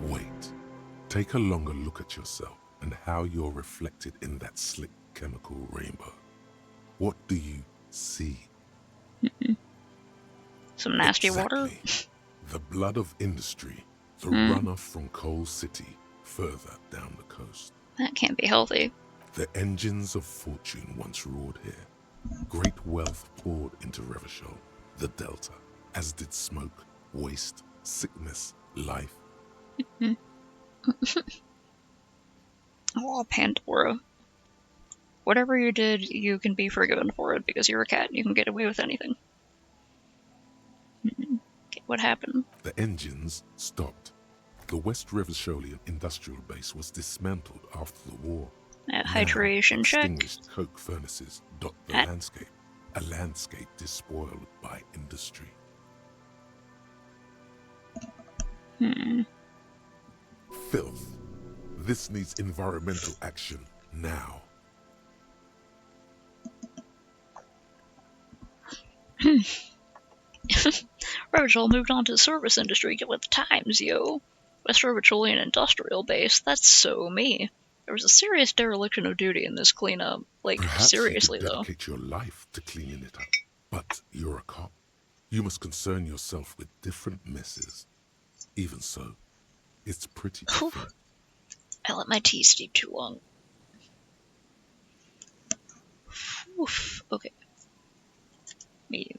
Wait. Take a longer look at yourself and how you're reflected in that slick chemical rainbow. What do you see? Some nasty water? The blood of industry, the runoff from Coal City, further down the coast. That can't be healthy. The engines of fortune once roared here. Great wealth poured into Revachol, the Delta, as did smoke, waste, sickness, life. Oh, Pandora. Whatever you did, you can be forgiven for it because you're a cat and you can get away with anything. Okay, what happened? The engines stopped. The West Revacholian industrial base was dismantled after the war. Hydration check. Extinguished coke furnaces dot the landscape. A landscape despoiled by industry. Filth. This needs environmental action now. Revachol moved on to the service industry. Get with the times, yo. West Revacholian industrial base. That's so me. There was a serious dereliction of duty in this cleanup. Like, Perhaps seriously, you could though. dedicate your life to cleaning it up. But you're a cop. You must concern yourself with different messes. Even so, it's pretty different. I let my tea steep too long. Oof. Okay. Me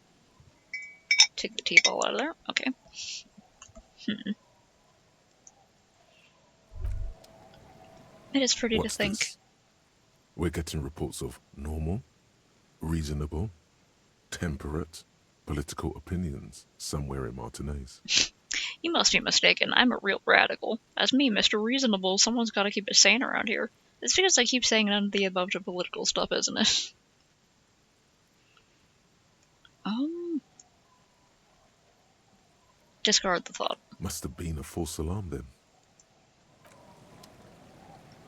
take the tea ball out of there. Okay. It is pretty What's to think. this? We're getting reports of normal, reasonable, temperate, political opinions somewhere in Martinez. You must be mistaken. I'm a real radical. As me, Mr. Reasonable, someone's got to keep it sane around here. It's because I keep saying none of the above to political stuff, isn't it? Discard the thought. Must have been a false alarm then.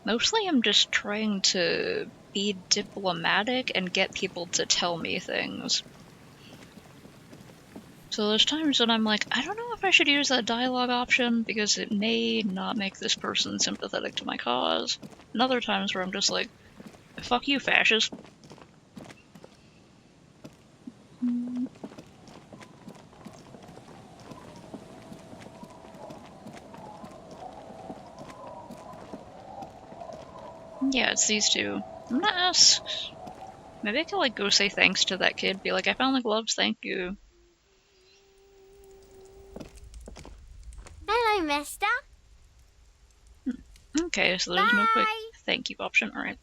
Mostly I'm just trying to be diplomatic and get people to tell me things. So there's times when I'm like, I don't know if I should use that dialogue option because it may not make this person sympathetic to my cause. And other times where I'm just like, fuck you, fascist. Yeah, it's these two. I'm gonna ask... Maybe I could, like, go say thanks to that kid. Be like, I found the gloves, thank you. Hello, mister. Okay, so there's no quick thank you option. Alright.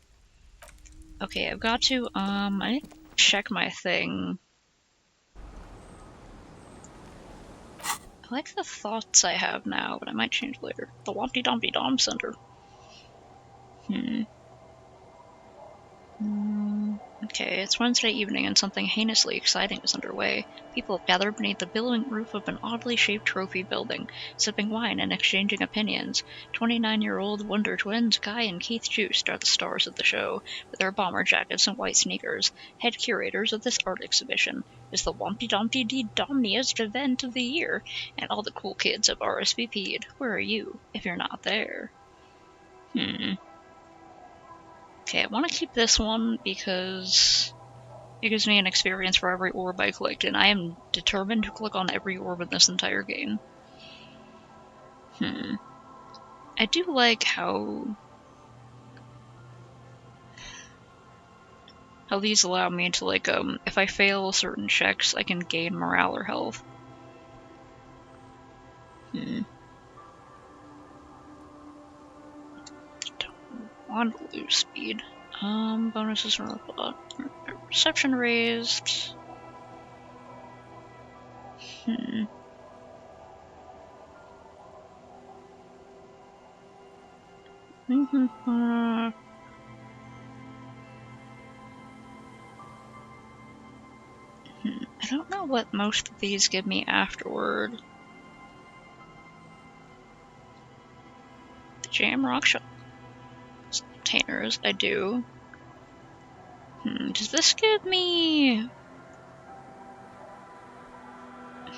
Okay, I've got to, I need to check my thing. I like the thoughts I have now, but I might change later. The Wompty Dumpty Dom Center. Okay, it's Wednesday evening and something heinously exciting is underway. People have gathered beneath the billowing roof of an oddly shaped trophy building, sipping wine and exchanging opinions. 29-year-old Wonder Twins Guy and Keith Juiced are the stars of the show, with their bomber jackets and white sneakers. Head curators of this art exhibition is the Wompty Dumpty Dee Domniest event of the year, and all the cool kids have RSVP'd. Where are you, if you're not there? Okay, I want to keep this one because it gives me an experience for every orb I collect, and I am determined to click on every orb in this entire game. I do like how these allow me to, like, if I fail certain checks, I can gain morale or health. Don't want to lose speed. Bonuses are reception raised. I don't know what most of these give me afterward. The Jam Rock Shop containers, I do. Does this give me...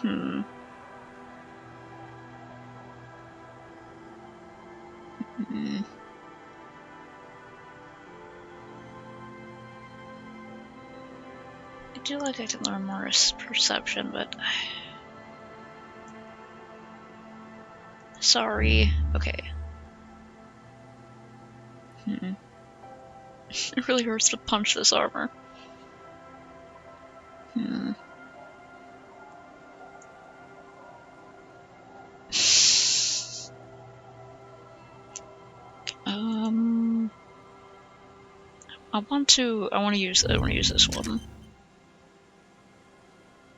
I do like I can learn more perception, but... Sorry. Okay. It really hurts to punch this armor. I want to use this one.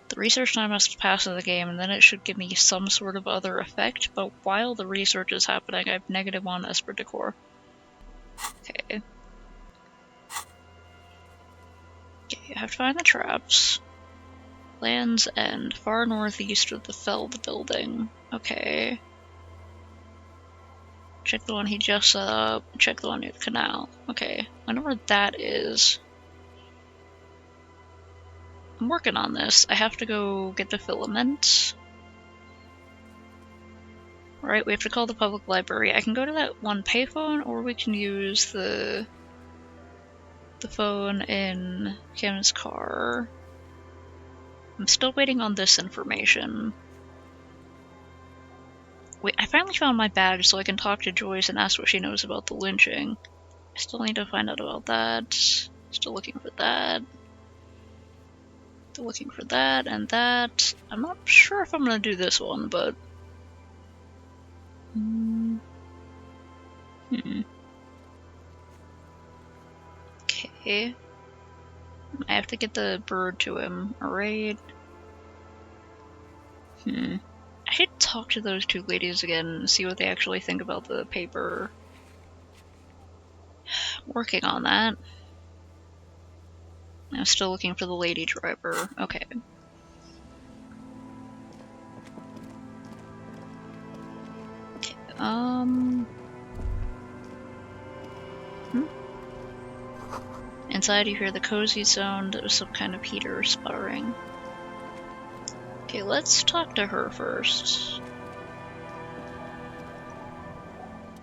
The research time has to pass in the game, and then it should give me some sort of other effect, but while the research is happening, I have -1 Esper Decor. Okay. Okay, I have to find the traps. Land's End, far northeast of the Feld building. Okay. Check the one he just set up. Check the one near the canal. Okay. I know where that is. I'm working on this. I have to go get the filament. Alright, we have to call the public library. I can go to that one payphone, or we can use the phone in Kim's car. I'm still waiting on this information. Wait, I finally found my badge so I can talk to Joyce and ask what she knows about the lynching. I still need to find out about that. Still looking for that. Still looking for that and that. I'm not sure if I'm gonna do this one, but... Okay. I have to get the bird to him. Alright. I should talk to those two ladies again and see what they actually think about the paper. Working on that. I'm still looking for the lady driver. Okay. Okay, Inside you hear the cozy sound of some kind of heater sputtering. Okay, let's talk to her first.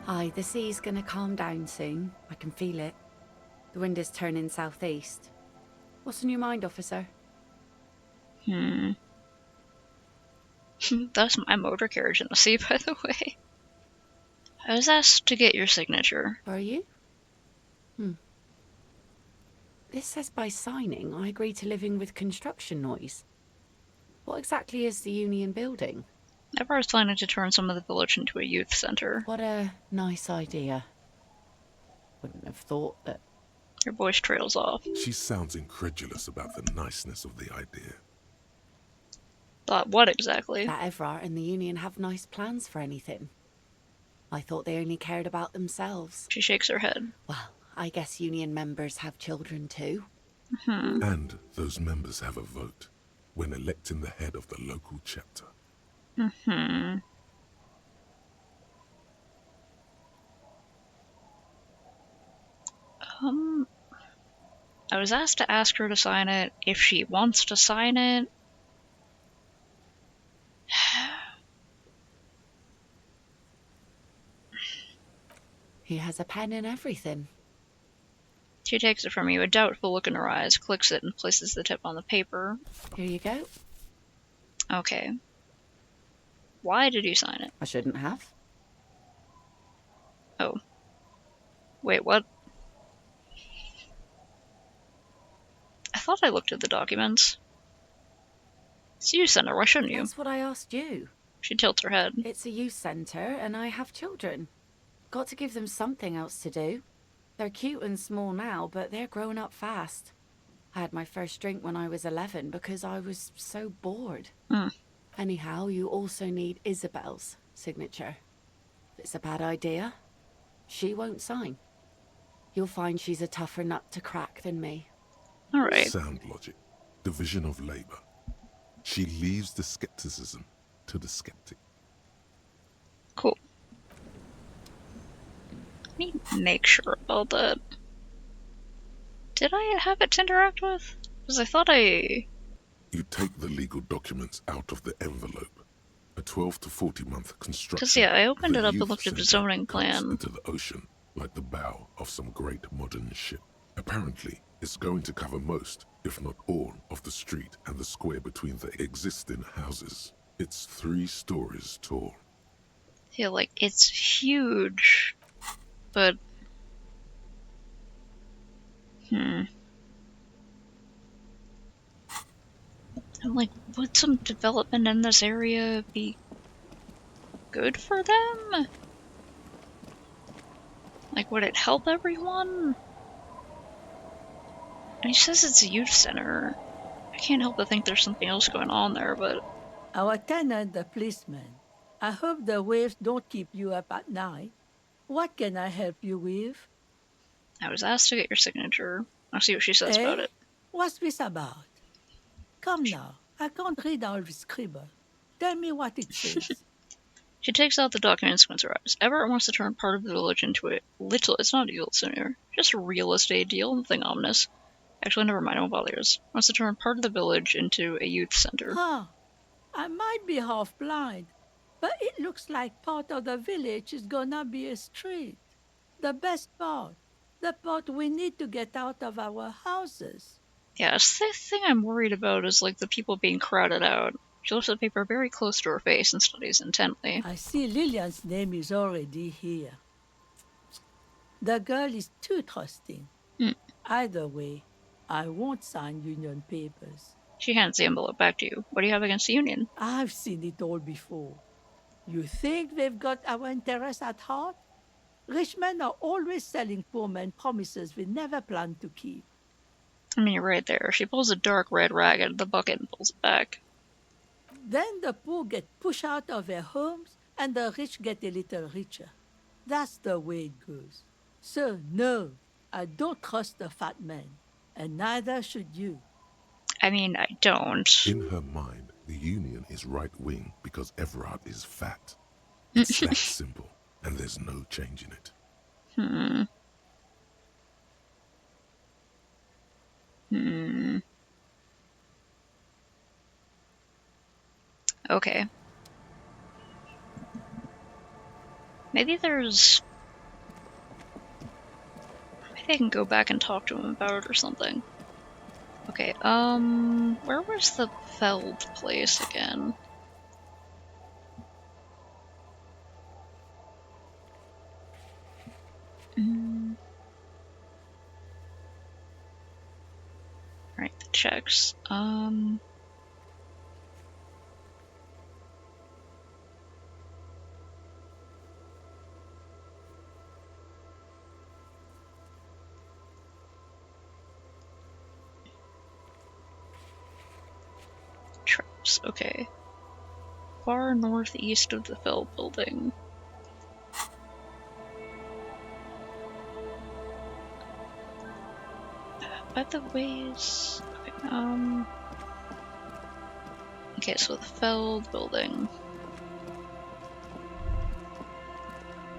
Hi, the sea's gonna calm down soon. I can feel it. The wind is turning southeast. What's on your mind, officer? That's my motor carriage in the sea, by the way. I was asked to get your signature. Are you? This says by signing, I agree to living with construction noise. What exactly is the Union building? Never was planning to turn some of the village into a youth center. What a nice idea. Wouldn't have thought that... Your voice trails off. She sounds incredulous about the niceness of the idea. Thought what exactly? That Everard and the Union have nice plans for anything. I thought they only cared about themselves. She shakes her head. Well, I guess Union members have children too. And those members have a vote when electing the head of the local chapter. I was asked to ask her to sign it if she wants to sign it. He has a pen and everything. She takes it from you, a doubtful look in her eyes, clicks it, and places the tip on the paper. Here you go. Okay. Why did you sign it? I shouldn't have. Oh. Wait, what? I thought I looked at the documents. It's a youth center, why shouldn't you? That's what I asked you. She tilts her head. It's a youth centre, and I have children. Got to give them something else to do. They're cute and small now, but they're growing up fast. I had my first drink when I was 11 because I was so bored. Anyhow, you also need Isabel's signature. If it's a bad idea, she won't sign. You'll find she's a tougher nut to crack than me. Alright. Sound logic. Division of labor. She leaves the skepticism to the skeptic. Cool. Let me make sure about that. Did I have it to interact with? Because I thought I... You take the legal documents out of the envelope. A 12 to 40 month construction. Because, yeah, I opened the it up youth and looked at the centre zoning cuts plan. into the ocean like the bow of some great modern ship. Apparently, it's going to cover most, if not all, of the street and the square between the existing houses. It's 3 stories tall. Yeah, like, it's huge. But... I'm like, would some development in this area be good for them? Like, would it help everyone? And he says it's a youth center. I can't help but think there's something else going on there, but... Our tenant, the policeman. I hope the waves don't keep you up at night. What can I help you with? I was asked to get your signature. I'll see what she says about it. What's this about? Come now, I can't read all this scribble. Tell me what it says. She takes out the document and squints her eyes. Everett wants to turn part of the village into a little... It's not a youth center. Just a real estate deal, nothing ominous. Actually, never mind, I won't bother yours. Wants to turn part of the village into a youth center. Huh. I might be half blind, but it looks like part of the village is gonna be a street. The best part. The part we need to get out of our houses. Yes, the thing I'm worried about is, like, the people being crowded out. She lifts the paper very close to her face and studies intently. I see Lillian's name is already here. The girl is too trusting. Either way, I won't sign union papers. She hands the envelope back to you. What do you have against the union? I've seen it all before. You think they've got our interests at heart? Rich men are always selling poor men promises we never planned to keep. I mean, you're right there. She pulls a dark red rag out of the bucket and pulls it back. Then the poor get pushed out of their homes and the rich get a little richer. That's the way it goes. So, no, I don't trust the fat man, and neither should you. I mean, I don't. In her mind, the Union is right-wing because Everard is fat. It's that simple, and there's no changing it. Okay. Maybe there's... Maybe I can go back and talk to him about it or something. Okay, where was the Feld place again? Right, the checks. Traps, okay. far northeast of the Fell building. By the ways... Okay, so the Fell building.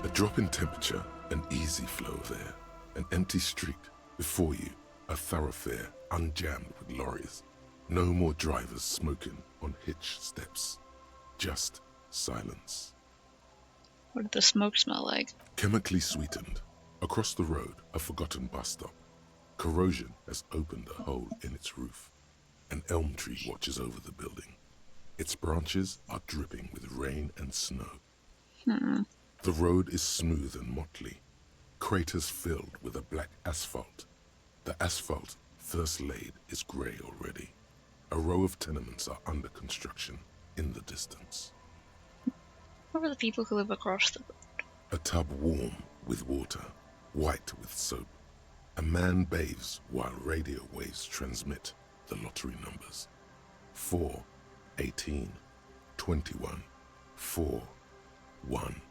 A drop in temperature, an easy flow of air, an empty street. Before you, a thoroughfare unjammed with lorries. No more drivers smoking on hitch steps. Just silence. What did the smoke smell like? Chemically sweetened. Across the road, a forgotten bus stop. Corrosion has opened a hole in its roof. An elm tree watches over the building. Its branches are dripping with rain and snow. The road is smooth and motley. Craters filled with a black asphalt. The asphalt, first laid, is grey already. A row of tenements are under construction in the distance. Who are the people who live across the road? A tub warm with water, white with soap. A man bathes while radio waves transmit the lottery numbers. 4, 18, 21, 4, 1.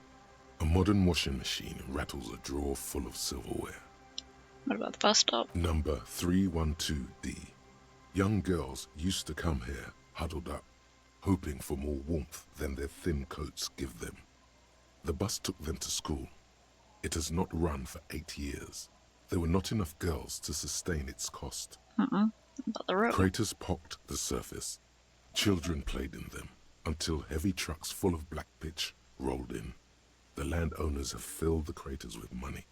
A modern washing machine rattles a drawer full of silverware. What about the bus stop? Number 312D. Young girls used to come here, huddled up, hoping for more warmth than their thin coats give them. The bus took them to school. It has not run for 8 years. There were not enough girls to sustain its cost. About the road. Craters pocked the surface. Children played in them until heavy trucks full of black pitch rolled in. The landowners have filled the craters with money.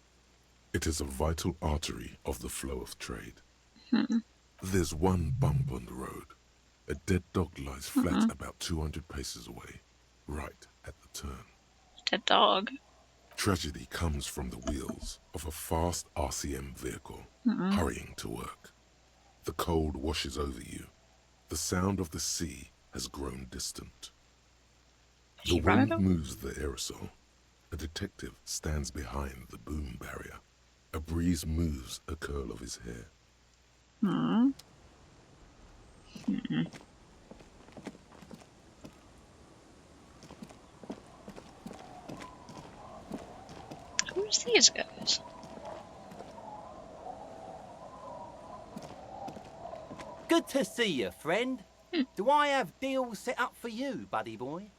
It is a vital artery of the flow of trade. There's one bump on the road. A dead dog lies flat about 200 paces away, right at the turn. Dead dog. Tragedy comes from the wheels of a fast RCM vehicle hurrying to work. The cold washes over you. The sound of the sea has grown distant. The wind moves the aerosol. A detective stands behind the boom barrier. A breeze moves a curl of his hair. Who's these guys? Good to see you, friend. Do I have deals set up for you, buddy boy?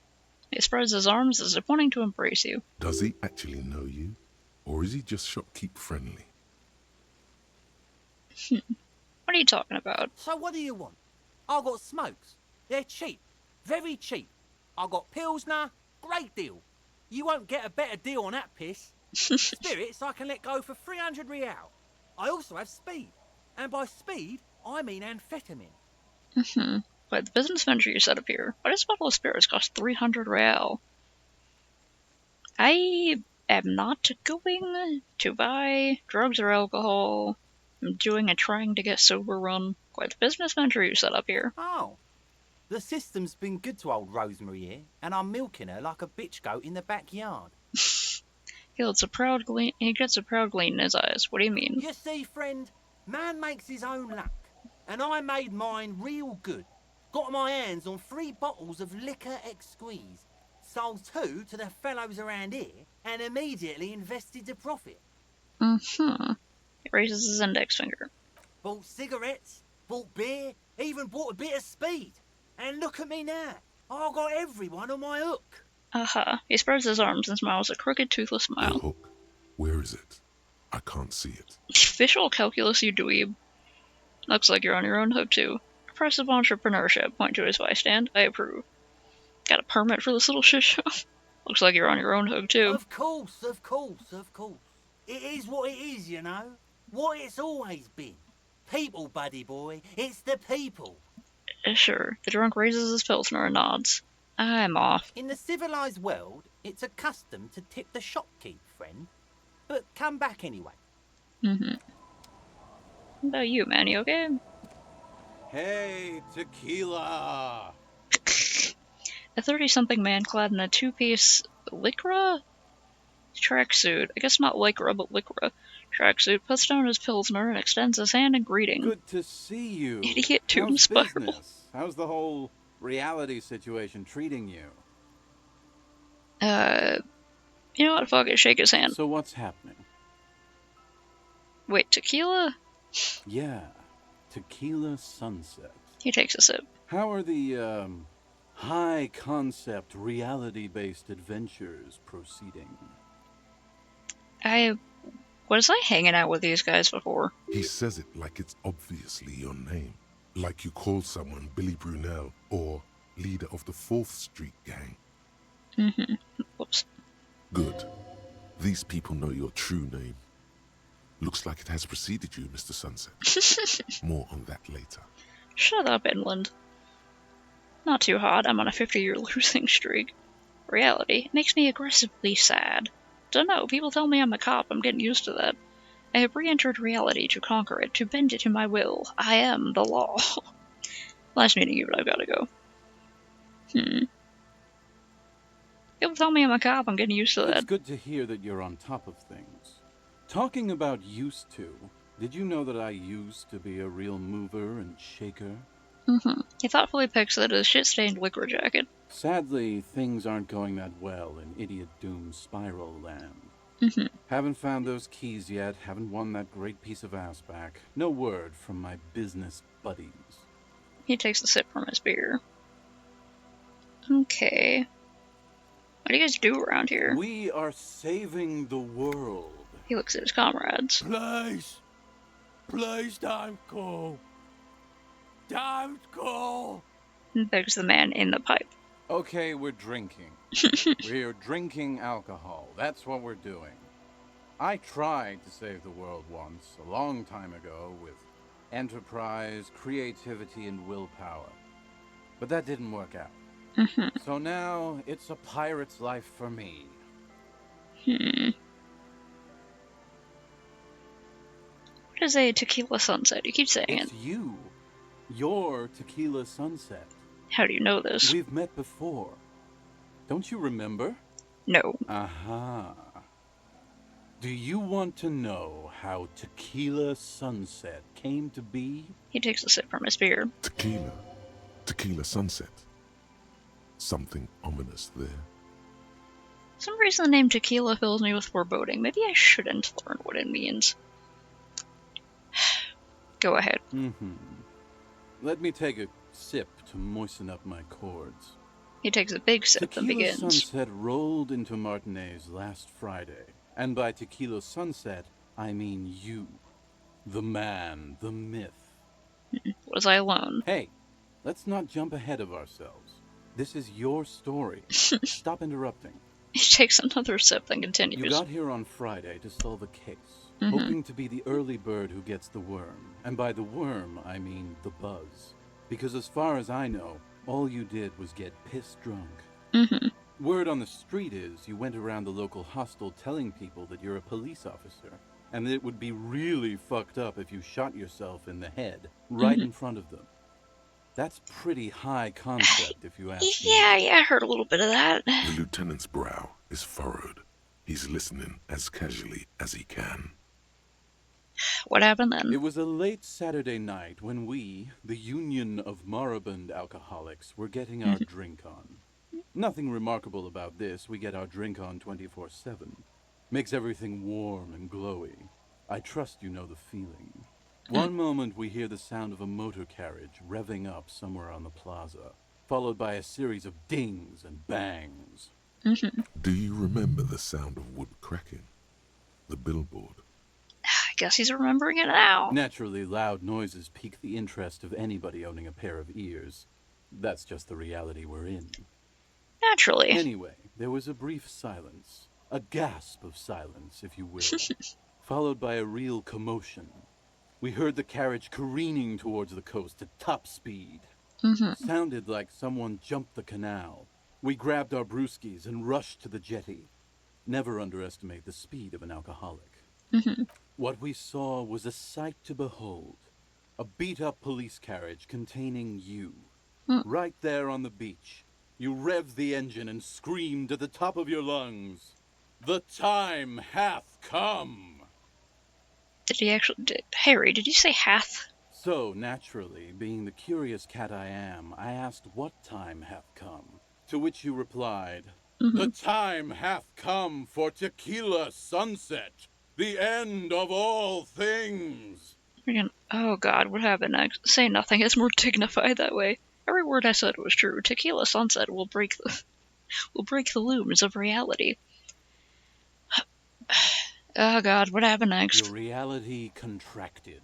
He spreads his arms as if wanting to embrace you. Does he actually know you? Or is he just shopkeep friendly? What are you talking about? So what do you want? I got smokes. They're cheap. Very cheap. I got Pilsner. Great deal. You won't get a better deal on that piss. Spirits I can let go for 300 real. I also have speed. And by speed, I mean amphetamine. But the business venture you set up here, why does a bottle of spirits cost 300 real? I am not going to buy drugs or alcohol. I'm doing a trying to get sober run. Quite the business venture you set up here. Oh. The system's been good to old Rosemary here, and I'm milking her like a bitch goat in the backyard. He gets a proud gleam in his eyes. What do you mean? You see, friend, man makes his own luck. And I made mine real good. Got my hands on 3 bottles of liquor exquise. Sold 2 to the fellows around here, and immediately invested the profit. He raises his index finger. Bought cigarettes, bought beer, even bought a bit of speed. And look at me now. I got everyone on my hook. He spreads his arms and smiles a crooked, toothless smile. The hook. Where is it? I can't see it. Visual calculus, you dweeb. Looks like you're on your own hook, too. Impressive entrepreneurship. Point to his vice stand. I approve. Got a permit for this little shit show? Looks like you're on your own hook, too. Of course, of course, of course. It is what it is, you know. What it's always been. People, buddy boy. It's the people. Sure. The drunk raises his pilsner and nods. I'm off. In the civilized world, it's a custom to tip the shopkeep, friend. But come back anyway. What about you, man? You okay? Hey, tequila! A 30-something man clad in a 2-piece lycra tracksuit. I guess not lycra, but lycra tracksuit puts down his pilsner and extends his hand in greeting. Good to see you. Idiot tomb How's spiral. business? How's the whole reality situation treating you? You know what? Fuck it. Shake his hand. So what's happening? Wait, tequila? Yeah, Tequila Sunset. He takes a sip. How are the, high-concept, reality-based adventures proceeding? Was I hanging out with these guys before? He says it like it's obviously your name. Like you call someone Billy Brunel or leader of the 4th Street Gang. Mm-hmm. Whoops. Good. These people know your true name. Looks like it has preceded you, Mr. Sunset. More on that later. Shut up, Inland. Not too hot. I'm on a 50-year losing streak. Reality makes me aggressively sad. Dunno, people tell me I'm a cop. I'm getting used to that. I have re-entered reality to conquer it, to bend it to my will. I am the law. Last meeting you, but I've gotta go. People tell me I'm a cop. I'm getting used to that. It's good to hear that you're on top of things. Talking about used to, did you know that I used to be a real mover and shaker? He thoughtfully picks at his shit-stained liquor jacket. Sadly, things aren't going that well in Idiot Doom Spiral Land. Haven't found those keys yet, haven't won that great piece of ass back. No word from my business buddies. He takes a sip from his beer. Okay. What do you guys do around here? We are saving the world. He looks at his comrades. Please don't go. Don't go. And begs the man in the pipe. Okay, we're drinking. We're drinking alcohol. That's what we're doing. I tried to save the world once, a long time ago, with enterprise, creativity, and willpower. But that didn't work out. So now, it's a pirate's life for me. What is a tequila sunset? You keep saying It's it. you. You're Tequila Sunset. How do you know this? We've met before. Don't you remember? No. Aha. Do you want to know how Tequila Sunset came to be? He takes a sip from his beer. Tequila. Tequila Sunset. Something ominous there. For some reason the name tequila fills me with foreboding. Maybe I shouldn't learn what it means. Go ahead. Let me take a sip to moisten up my cords. He takes a big sip and Tequila begins. Sunset rolled into Martinez last Friday. And by Tequila Sunset, I mean you. The man, the myth. Was I alone? Hey, let's not jump ahead of ourselves. This is your story. Stop interrupting. He takes another sip and continues. You got here on Friday to solve a case, hoping to be the early bird who gets the worm. And by the worm, I mean the buzz. Because as far as I know, all you did was get piss drunk. Word on the street is you went around the local hostel telling people that you're a police officer, and that it would be really fucked up if you shot yourself in the head, right in front of them. That's pretty high concept, if you ask me. Yeah, I heard a little bit of that. The lieutenant's brow is furrowed. He's listening as casually as he can. What happened then? It was a late Saturday night when we, the Union of Moribund Alcoholics, were getting our drink on. Nothing remarkable about this. We get our drink on 24/7. Makes everything warm and glowy. I trust you know the feeling. One moment we hear the sound of a motor carriage revving up somewhere on the plaza, followed by a series of dings and bangs. Do you remember the sound of wood cracking? The billboard? I guess he's remembering it now. Naturally, loud noises pique the interest of anybody owning a pair of ears. That's just the reality we're in. Naturally. Anyway, there was a brief silence. A gasp of silence, if you will. Followed by a real commotion. We heard the carriage careening towards the coast at top speed. Sounded like someone jumped the canal. We grabbed our brewskis and rushed to the jetty. Never underestimate the speed of an alcoholic. What we saw was a sight to behold. A beat-up police carriage containing you. Right there on the beach. You revved the engine and screamed at the top of your lungs, "The time hath come!" Did he actually... Harry, did you say hath? So, naturally, being the curious cat I am, I asked what time hath come. To which you replied, The time hath come for tequila sunset, the end of all things. Oh god, what happened next? Say nothing, it's more dignified that way. Every word I said was true. Tequila sunset will break the looms of reality. Oh god, what happened next? Your reality contracted.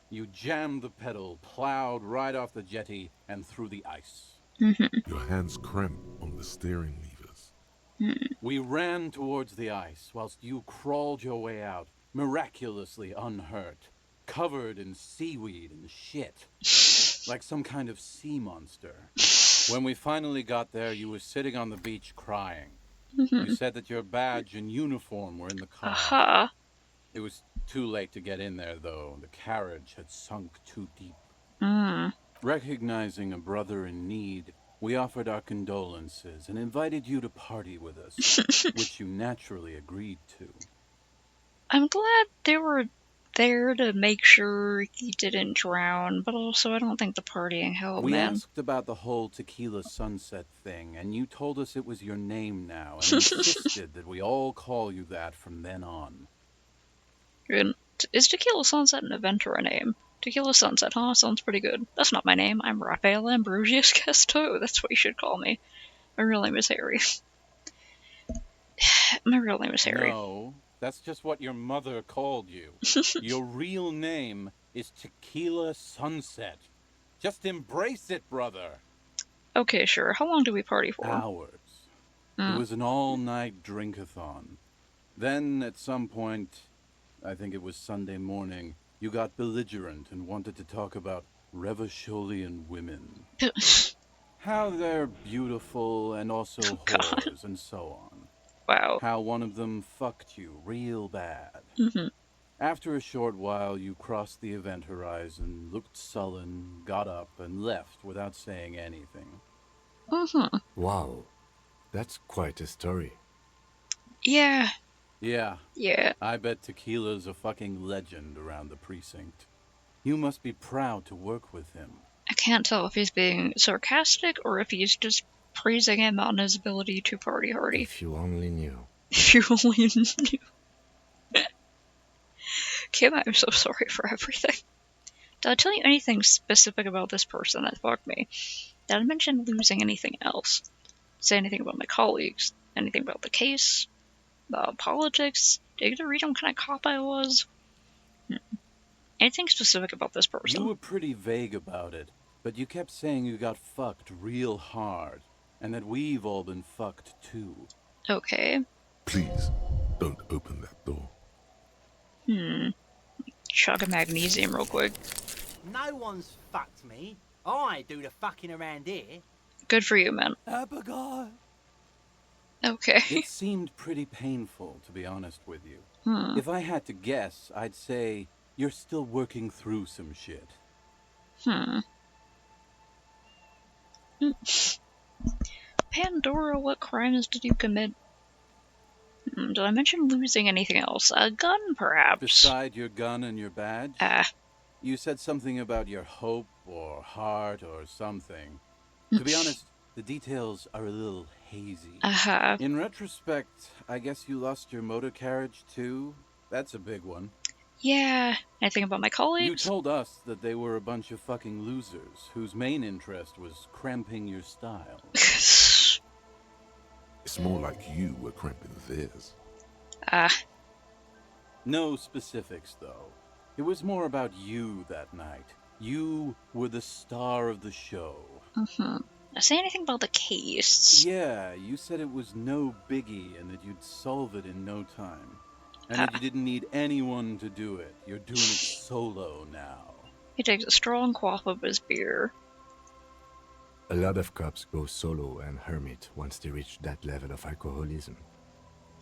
You jammed the pedal, plowed right off the jetty, and through the ice. Your hands cramp on the steering levers. We ran towards the ice, whilst you crawled your way out, miraculously unhurt, covered in seaweed and shit, like some kind of sea monster. When we finally got there, you were sitting on the beach crying. You said that your badge and uniform were in the car. It was too late to get in there, though. The carriage had sunk too deep. Recognizing a brother in need, we offered our condolences and invited you to party with us, which you naturally agreed to. I'm glad they were there to make sure he didn't drown, but also I don't think the partying helped, We man. asked about the whole tequila sunset thing, and you told us it was your name now, and insisted that we all call you that from then on. Is Tequila Sunset an event or a name? Tequila Sunset, huh? Sounds pretty good. That's not my name. I'm Raphael Ambrosius Casto. That's what you should call me. My real name is Harry. My real name is Harry. No, that's just what your mother called you. Your real name is Tequila Sunset. Just embrace it, brother. Okay, sure. How long do we party for? Hours. It was an all-night drink-a-thon. Then, at some point, I think it was Sunday morning, you got belligerent and wanted to talk about Revacholian women. How they're beautiful and also whores and so on. Wow. How one of them fucked you real bad. After a short while, you crossed the event horizon, looked sullen, got up, and left without saying anything. Wow, that's quite a story. Yeah. Yeah. Yeah. I bet Tequila's a fucking legend around the precinct. You must be proud to work with him. I can't tell if he's being sarcastic or if he's just praising him on his ability to party hardy. If you only knew. If you only knew. Kim, I'm so sorry for everything. Did I tell you anything specific about this person that fucked me? Did I mention losing anything else? Say anything about my colleagues? Anything about the case? Politics? Did I get to read what kind of cop I was? Anything specific about this person? You were pretty vague about it, but you kept saying you got fucked real hard, and that we've all been fucked too. Okay. Please, don't open that door. Chug a magnesium real quick. No one's fucked me. I do the fucking around here. Good for you, man. Abigail. Okay. It seemed pretty painful, to be honest with you. If I had to guess, I'd say you're still working through some shit. Pandora, what crimes did you commit? Did I mention losing anything else? A gun, perhaps? Beside your gun and your badge? You said something about your hope or heart or something. To be honest, the details are a little hazy. In retrospect, I guess you lost your motor carriage too? That's a big one. Yeah. Anything about my colleagues? You told us that they were a bunch of fucking losers whose main interest was cramping your style. It's more like you were cramping theirs. No specifics, though. It was more about you that night. You were the star of the show. Say anything about the case? Yeah, you said it was no biggie and that you'd solve it in no time. And that you didn't need anyone to do it. You're doing it solo now. He takes a strong quaff of his beer. A lot of cops go solo and hermit once they reach that level of alcoholism.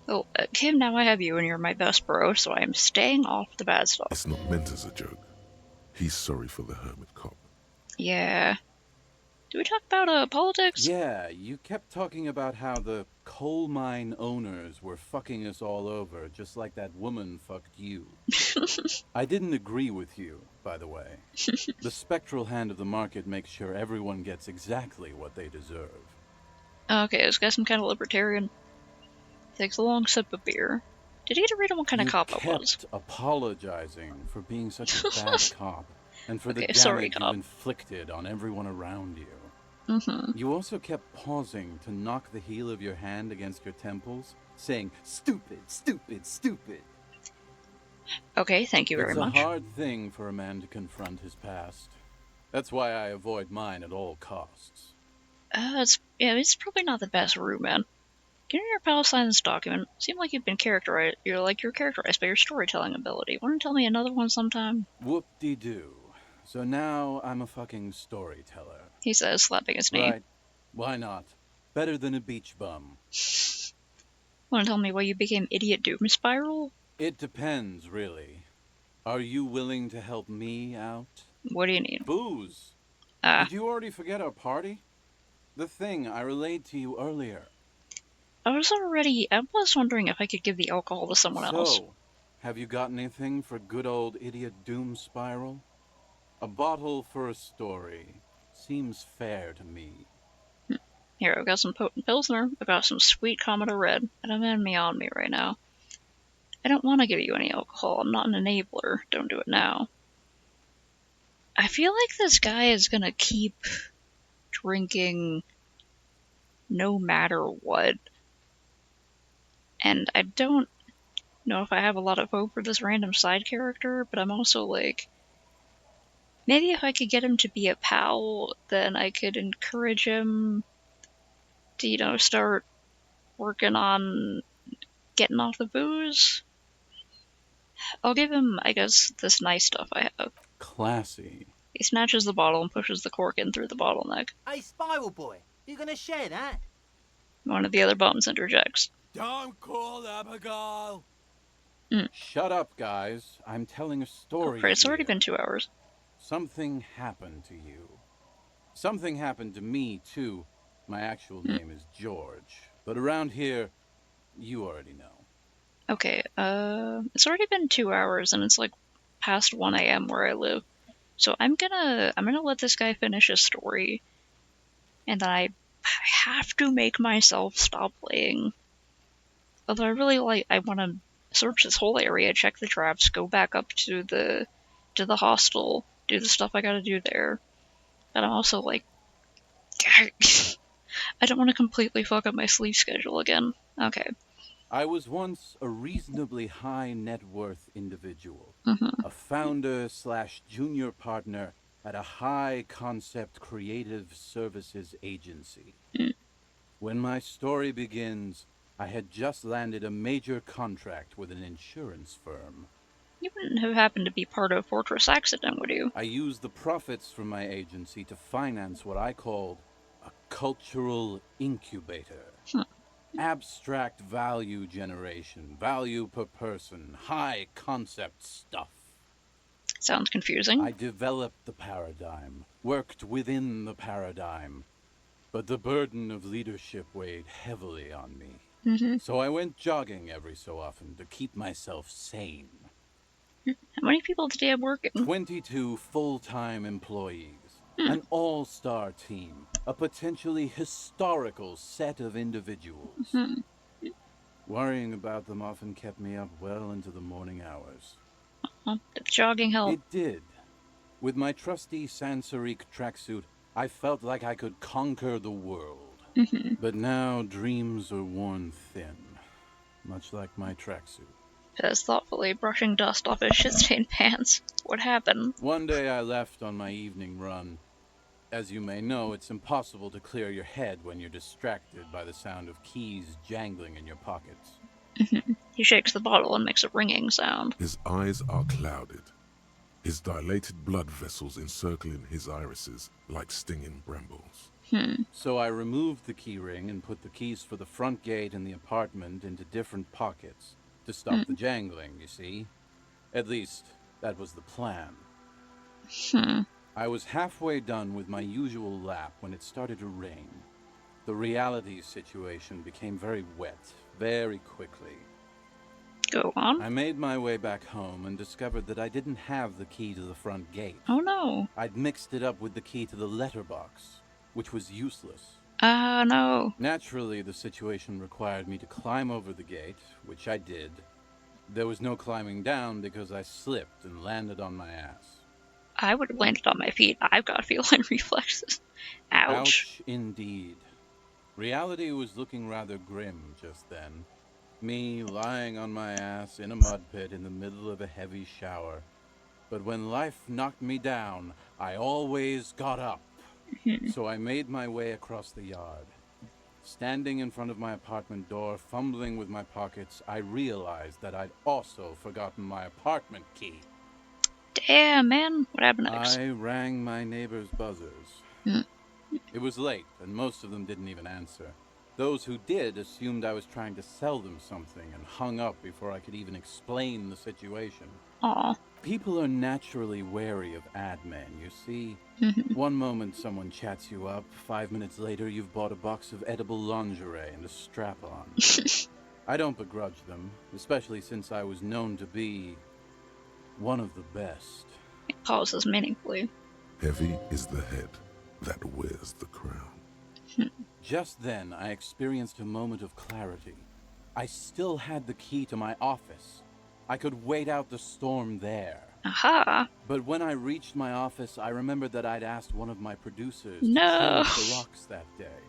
Oh, Kim, now I have you and you're my best bro, so I am staying off the bad stuff. It's not meant as a joke. He's sorry for the hermit cop. Yeah. Did we talk about politics? Yeah, you kept talking about how the coal mine owners were fucking us all over, just like that woman fucked you. I didn't agree with you, by the way. The spectral hand of the market makes sure everyone gets exactly what they deserve. Okay, this guy's some kind of libertarian. Takes a long sip of beer. Did he get to read him what kind of cop I was? kept apologizing for being such a bad cop, and for the Okay, damage sorry, you've cop. inflicted on everyone around you. Mm-hmm. You also kept pausing to knock the heel of your hand against your temples, saying, "Stupid, stupid, stupid." Okay, thank you very It's a much. hard thing for a man to confront his past. That's why I avoid mine at all costs. It's probably not the best route, man. Can your pal sign this document? Seemed like you've been characterized. You're characterized by your storytelling ability. Want to tell me another one sometime? Whoop-de-doo. So now I'm a fucking storyteller. He says, slapping his knee. Right. Why not? Better than a beach bum. Want to tell me why you became Idiot Doom Spiral? It depends, really. Are you willing to help me out? What do you need? Booze. Did you already forget our party? The thing I relayed to you earlier. I was wondering if I could give the alcohol to someone else. So, have you got anything for good old Idiot Doom Spiral? A bottle for a story. Seems fair to me. Here, I've got some potent Pilsner, I've got some sweet Commodore Red, and I'm in me on me right now. I don't want to give you any alcohol, I'm not an enabler, don't do it now. I feel like this guy is gonna keep drinking no matter what. And I don't know if I have a lot of hope for this random side character, but I'm also like, maybe if I could get him to be a pal, then I could encourage him to, start working on getting off the booze. I'll give him, I guess, this nice stuff I have. Classy. He snatches the bottle and pushes the cork in through the bottleneck. Hey, Spiral Boy, you gonna share that? One of the other bums interjects. Don't call Abigail! Shut up, guys. I'm telling a story. Right, it's already here. been 2 hours. Something happened to you. Something happened to me, too. My actual name is George. But around here, you already know. Okay, it's already been 2 hours and it's past 1 a.m. where I live. So I'm gonna let this guy finish his story. And then I have to make myself stop playing. Although I want to search this whole area, check the traps, go back up to the hostel, do the stuff I gotta do there. But I'm also I don't want to completely fuck up my sleep schedule again. Okay. I was once a reasonably high net worth individual. Mm-hmm. A founder/junior partner at a high concept creative services agency. When my story begins, I had just landed a major contract with an insurance firm. You wouldn't have happened to be part of Fortress Accident, would you? I used the profits from my agency to finance what I called a cultural incubator. Abstract value generation, value per person, high concept stuff. Sounds confusing. I developed the paradigm, worked within the paradigm, but the burden of leadership weighed heavily on me. Mm-hmm. So I went jogging every so often to keep myself sane. How many people did he have working? 22 full-time employees, an all-star team, a potentially historical set of individuals. Worrying about them often kept me up well into the morning hours. Did jogging help? It did. With my trusty Sansarique tracksuit, I felt like I could conquer the world. But now dreams are worn thin, much like my tracksuit. Pez thoughtfully brushing dust off his shit-stained pants. What happened? One day I left on my evening run. As you may know, it's impossible to clear your head when you're distracted by the sound of keys jangling in your pockets. He shakes the bottle and makes a ringing sound. His eyes are clouded, his dilated blood vessels encircling his irises like stinging brambles. So I removed the key ring and put the keys for the front gate and the apartment into different pockets to stop the jangling, you see. At least, that was the plan. I was halfway done with my usual lap when it started to rain. The reality situation became very wet, very quickly. Go on. I made my way back home and discovered that I didn't have the key to the front gate. Oh no. I'd mixed it up with the key to the letterbox, which was useless. Ah, no. Naturally, the situation required me to climb over the gate, which I did. There was no climbing down because I slipped and landed on my ass. I would have landed on my feet. I've got feline reflexes. Ouch. Ouch, indeed. Reality was looking rather grim just then. Me lying on my ass in a mud pit in the middle of a heavy shower. But when life knocked me down, I always got up. So I made my way across the yard. Standing in front of my apartment door, fumbling with my pockets, I realized that I'd also forgotten my apartment key. Damn, man. What happened next? I rang my neighbor's buzzers. It was late, and most of them didn't even answer. Those who did assumed I was trying to sell them something and hung up before I could even explain the situation. Aw. People are naturally wary of ad men, you see. One moment someone chats you up, 5 minutes later you've bought a box of edible lingerie and a strap-on. I don't begrudge them, especially since I was known to be one of the best. It pauses meaningfully. Heavy is the head that wears the crown. Just then, I experienced a moment of clarity. I still had the key to my office. I could wait out the storm there. Aha! But when I reached my office, I remembered that I'd asked one of my producers No. to close the locks that day.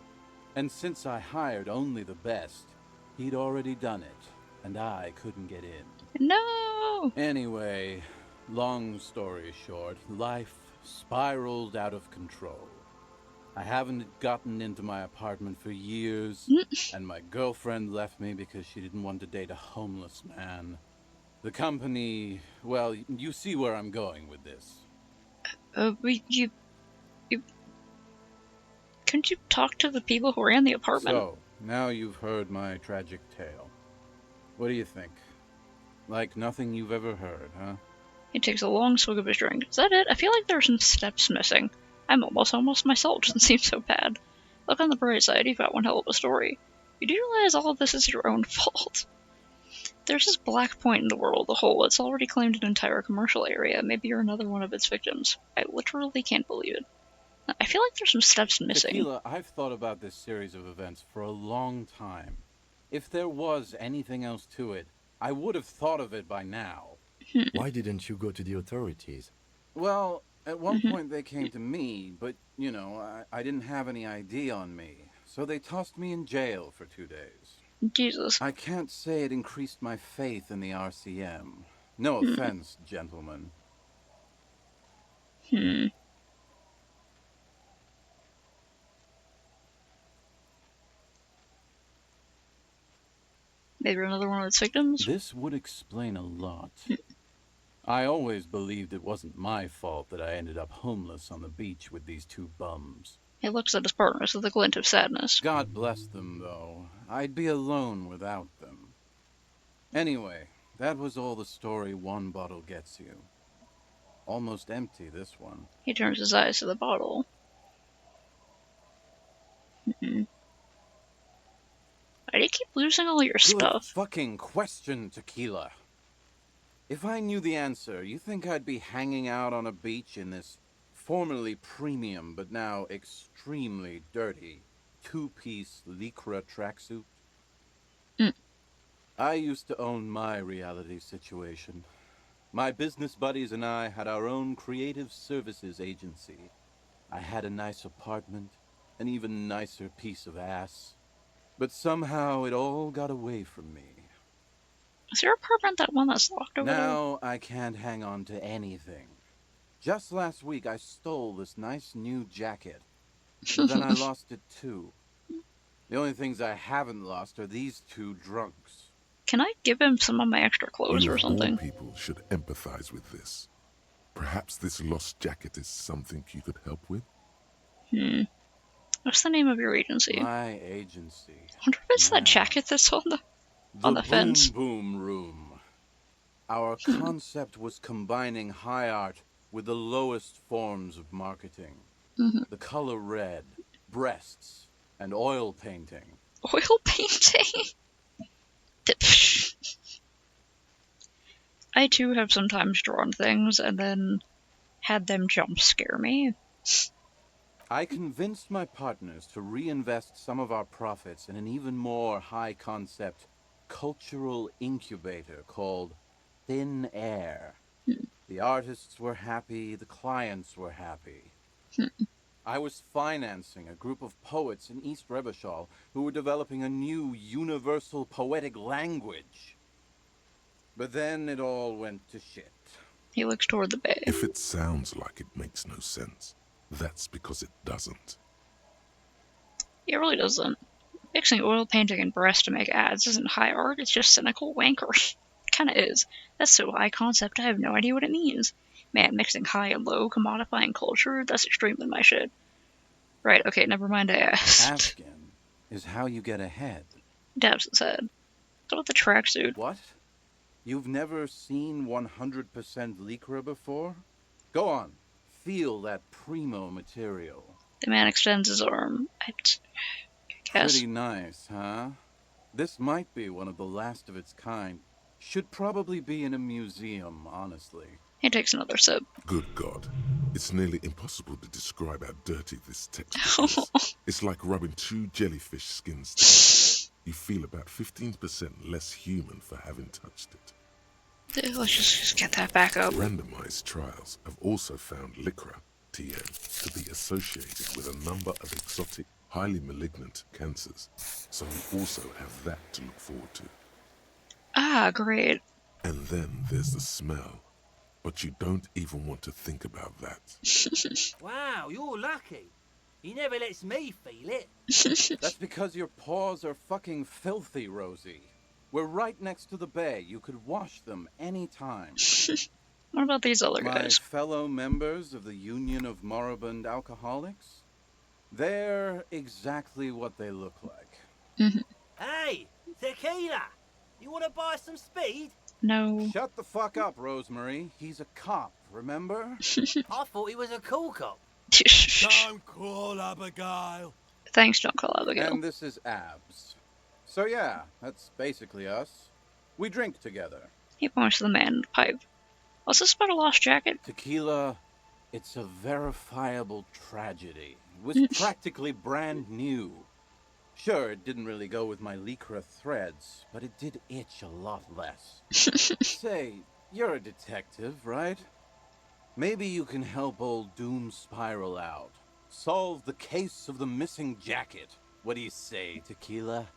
And since I hired only the best, he'd already done it, and I couldn't get in. No! Anyway, long story short, life spiraled out of control. I haven't gotten into my apartment for years, and my girlfriend left me because she didn't want to date a homeless man. The company, well, you see where I'm going with this. You... Couldn't you talk to the people who ran the apartment? So, now you've heard my tragic tale. What do you think? Like nothing you've ever heard, huh? He takes a long swig of his drink. Is that it? I feel like there's some steps missing. I'm almost myself. Doesn't seem so bad. Look on the bright side, you've got one hell of a story. You do realize all of this is your own fault. There's this black point in the world, the whole. It's already claimed an entire commercial area. Maybe you're another one of its victims. I literally can't believe it. I feel like there's some steps missing. Tequila, I've thought about this series of events for a long time. If there was anything else to it, I would have thought of it by now. Why didn't you go to the authorities? Well, at one point they came to me, but, you know, I didn't have any ID on me. So they tossed me in jail for 2 days. Jesus. I can't say it increased my faith in the RCM. No offense, gentlemen. Maybe you're another one of its victims? This would explain a lot. I always believed it wasn't my fault that I ended up homeless on the beach with these two bums. He looks at his partners with a glint of sadness. God bless them, though. I'd be alone without them. Anyway, that was all the story one bottle gets you. Almost empty, this one. He turns his eyes to the bottle. Why do you keep losing all your Good stuff? fucking question, Tequila. If I knew the answer, you think I'd be hanging out on a beach in this formerly premium but now extremely dirty two-piece Lycra tracksuit? I used to own my reality situation. My business buddies and I had our own creative services agency. I had a nice apartment, an even nicer piece of ass. But somehow it all got away from me. Is your apartment that one that's locked over there? Now I can't hang on to anything. Just last week I stole this nice new jacket, but then I lost it too. The only things I haven't lost are these two drunks. Can I give him some of my extra clothes You or of something? all people should empathize with this. Perhaps this lost jacket is something you could help with? What's the name of your agency? My agency. I wonder if it's that jacket that's on the fence. Boom Boom Room. Our concept was combining high art with the lowest forms of marketing. The color red, breasts, and oil painting. Oil painting? I too have sometimes drawn things and then had them jump scare me. I convinced my partners to reinvest some of our profits in an even more high-concept cultural incubator called Thin Air. The artists were happy, the clients were happy. I was financing a group of poets in East Revachol who were developing a new universal poetic language. But then it all went to shit. He looks toward the bay. If it sounds like it makes no sense, that's because it doesn't. It really doesn't. Mixing oil painting and breast to make ads isn't high art, it's just cynical wankery. Kinda is. That's so high concept, I have no idea what it means. Man, mixing high and low, commodifying culture, that's extremely my shit. Right, okay, never mind, I asked. Asking is how you get ahead. Dabs his head. What about the tracksuit? What? You've never seen 100% Lycra before? Go on, feel that primo material. The man extends his arm. I guess. Pretty nice, huh? This might be one of the last of its kind. Should probably be in a museum, honestly. He takes another sip. Good God. It's nearly impossible to describe how dirty this texture is. It's like rubbing 2 jellyfish skins together. You feel about 15% less human for having touched it. Let's just get that back up. Randomized trials have also found Lycra, TN, to be associated with a number of exotic, highly malignant cancers. So you also have that to look forward to. Ah, great. And then there's the smell. But you don't even want to think about that. Wow, you're lucky. He never lets me feel it. That's because your paws are fucking filthy, Rosie. We're right next to the bay. You could wash them anytime. What about these other My guys? fellow members of the Union of Moribund Alcoholics? They're exactly what they look like. Hey, tequila! You want to buy some speed? No. Shut the fuck up, Rosemary. He's a cop, remember? I thought he was a cool cop. Don't call Abigail. Thanks, don't call Abigail. And this is Abs. So yeah, that's basically us. We drink together. He points to the man in the pipe. What's this about a lost jacket? Tequila, it's a verifiable tragedy. It was practically brand new. Sure, it didn't really go with my Lycra threads, but it did itch a lot less. Say, you're a detective, right? Maybe you can help old Doom Spiral out. Solve the case of the missing jacket. What do you say, Tequila?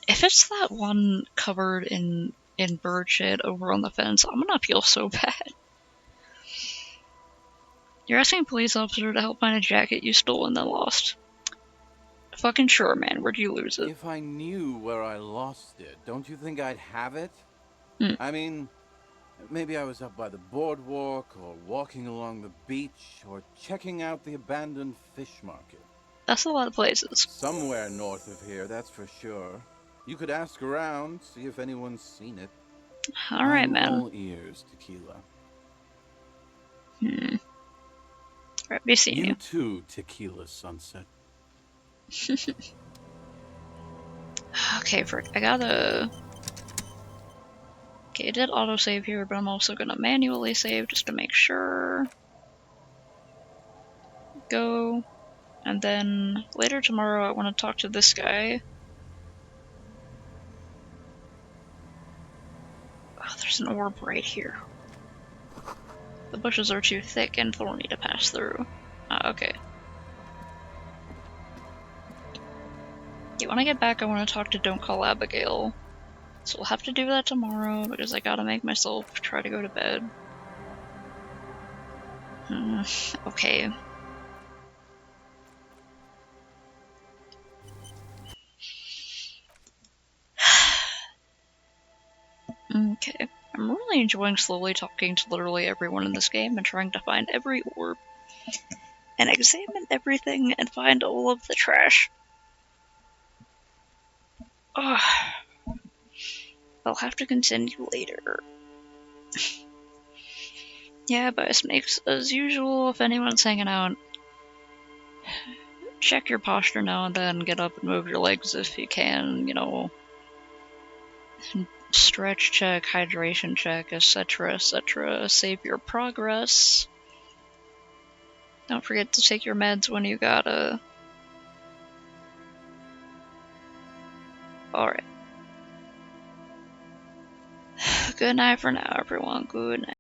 If it's that one covered in bird shit over on the fence, I'm gonna feel so bad. You're asking a police officer to help find a jacket you stole and then lost. Fucking sure, man. Where'd you lose it? If I knew where I lost it, don't you think I'd have it? I mean, maybe I was up by the boardwalk, or walking along the beach, or checking out the abandoned fish market. That's a lot of places. Somewhere north of here, that's for sure. You could ask around, see if anyone's seen it. Alright, I'm man. all ears, Tequila. Right, be seeing you. Too, Tequila Sunset. Okay, frick. I gotta... Okay, it did autosave here, but I'm also gonna manually save just to make sure. Go. And then later tomorrow I want to talk to this guy. Oh, there's an orb right here. The bushes are too thick and thorny to pass through. Ah, okay. Yeah, when I get back I want to talk to Don't Call Abigail. So we'll have to do that tomorrow because I gotta make myself try to go to bed. Okay. Okay. I'm really enjoying slowly talking to literally everyone in this game and trying to find every orb and examine everything and find all of the trash. Ugh. I'll have to continue later. Yeah, bye snakes. As usual, if anyone's hanging out, check your posture now and then, get up and move your legs if you can, you know. Stretch check, hydration check, etc., etc. Save your progress. Don't forget to take your meds when you gotta. Alright. Good night for now, everyone. Good night.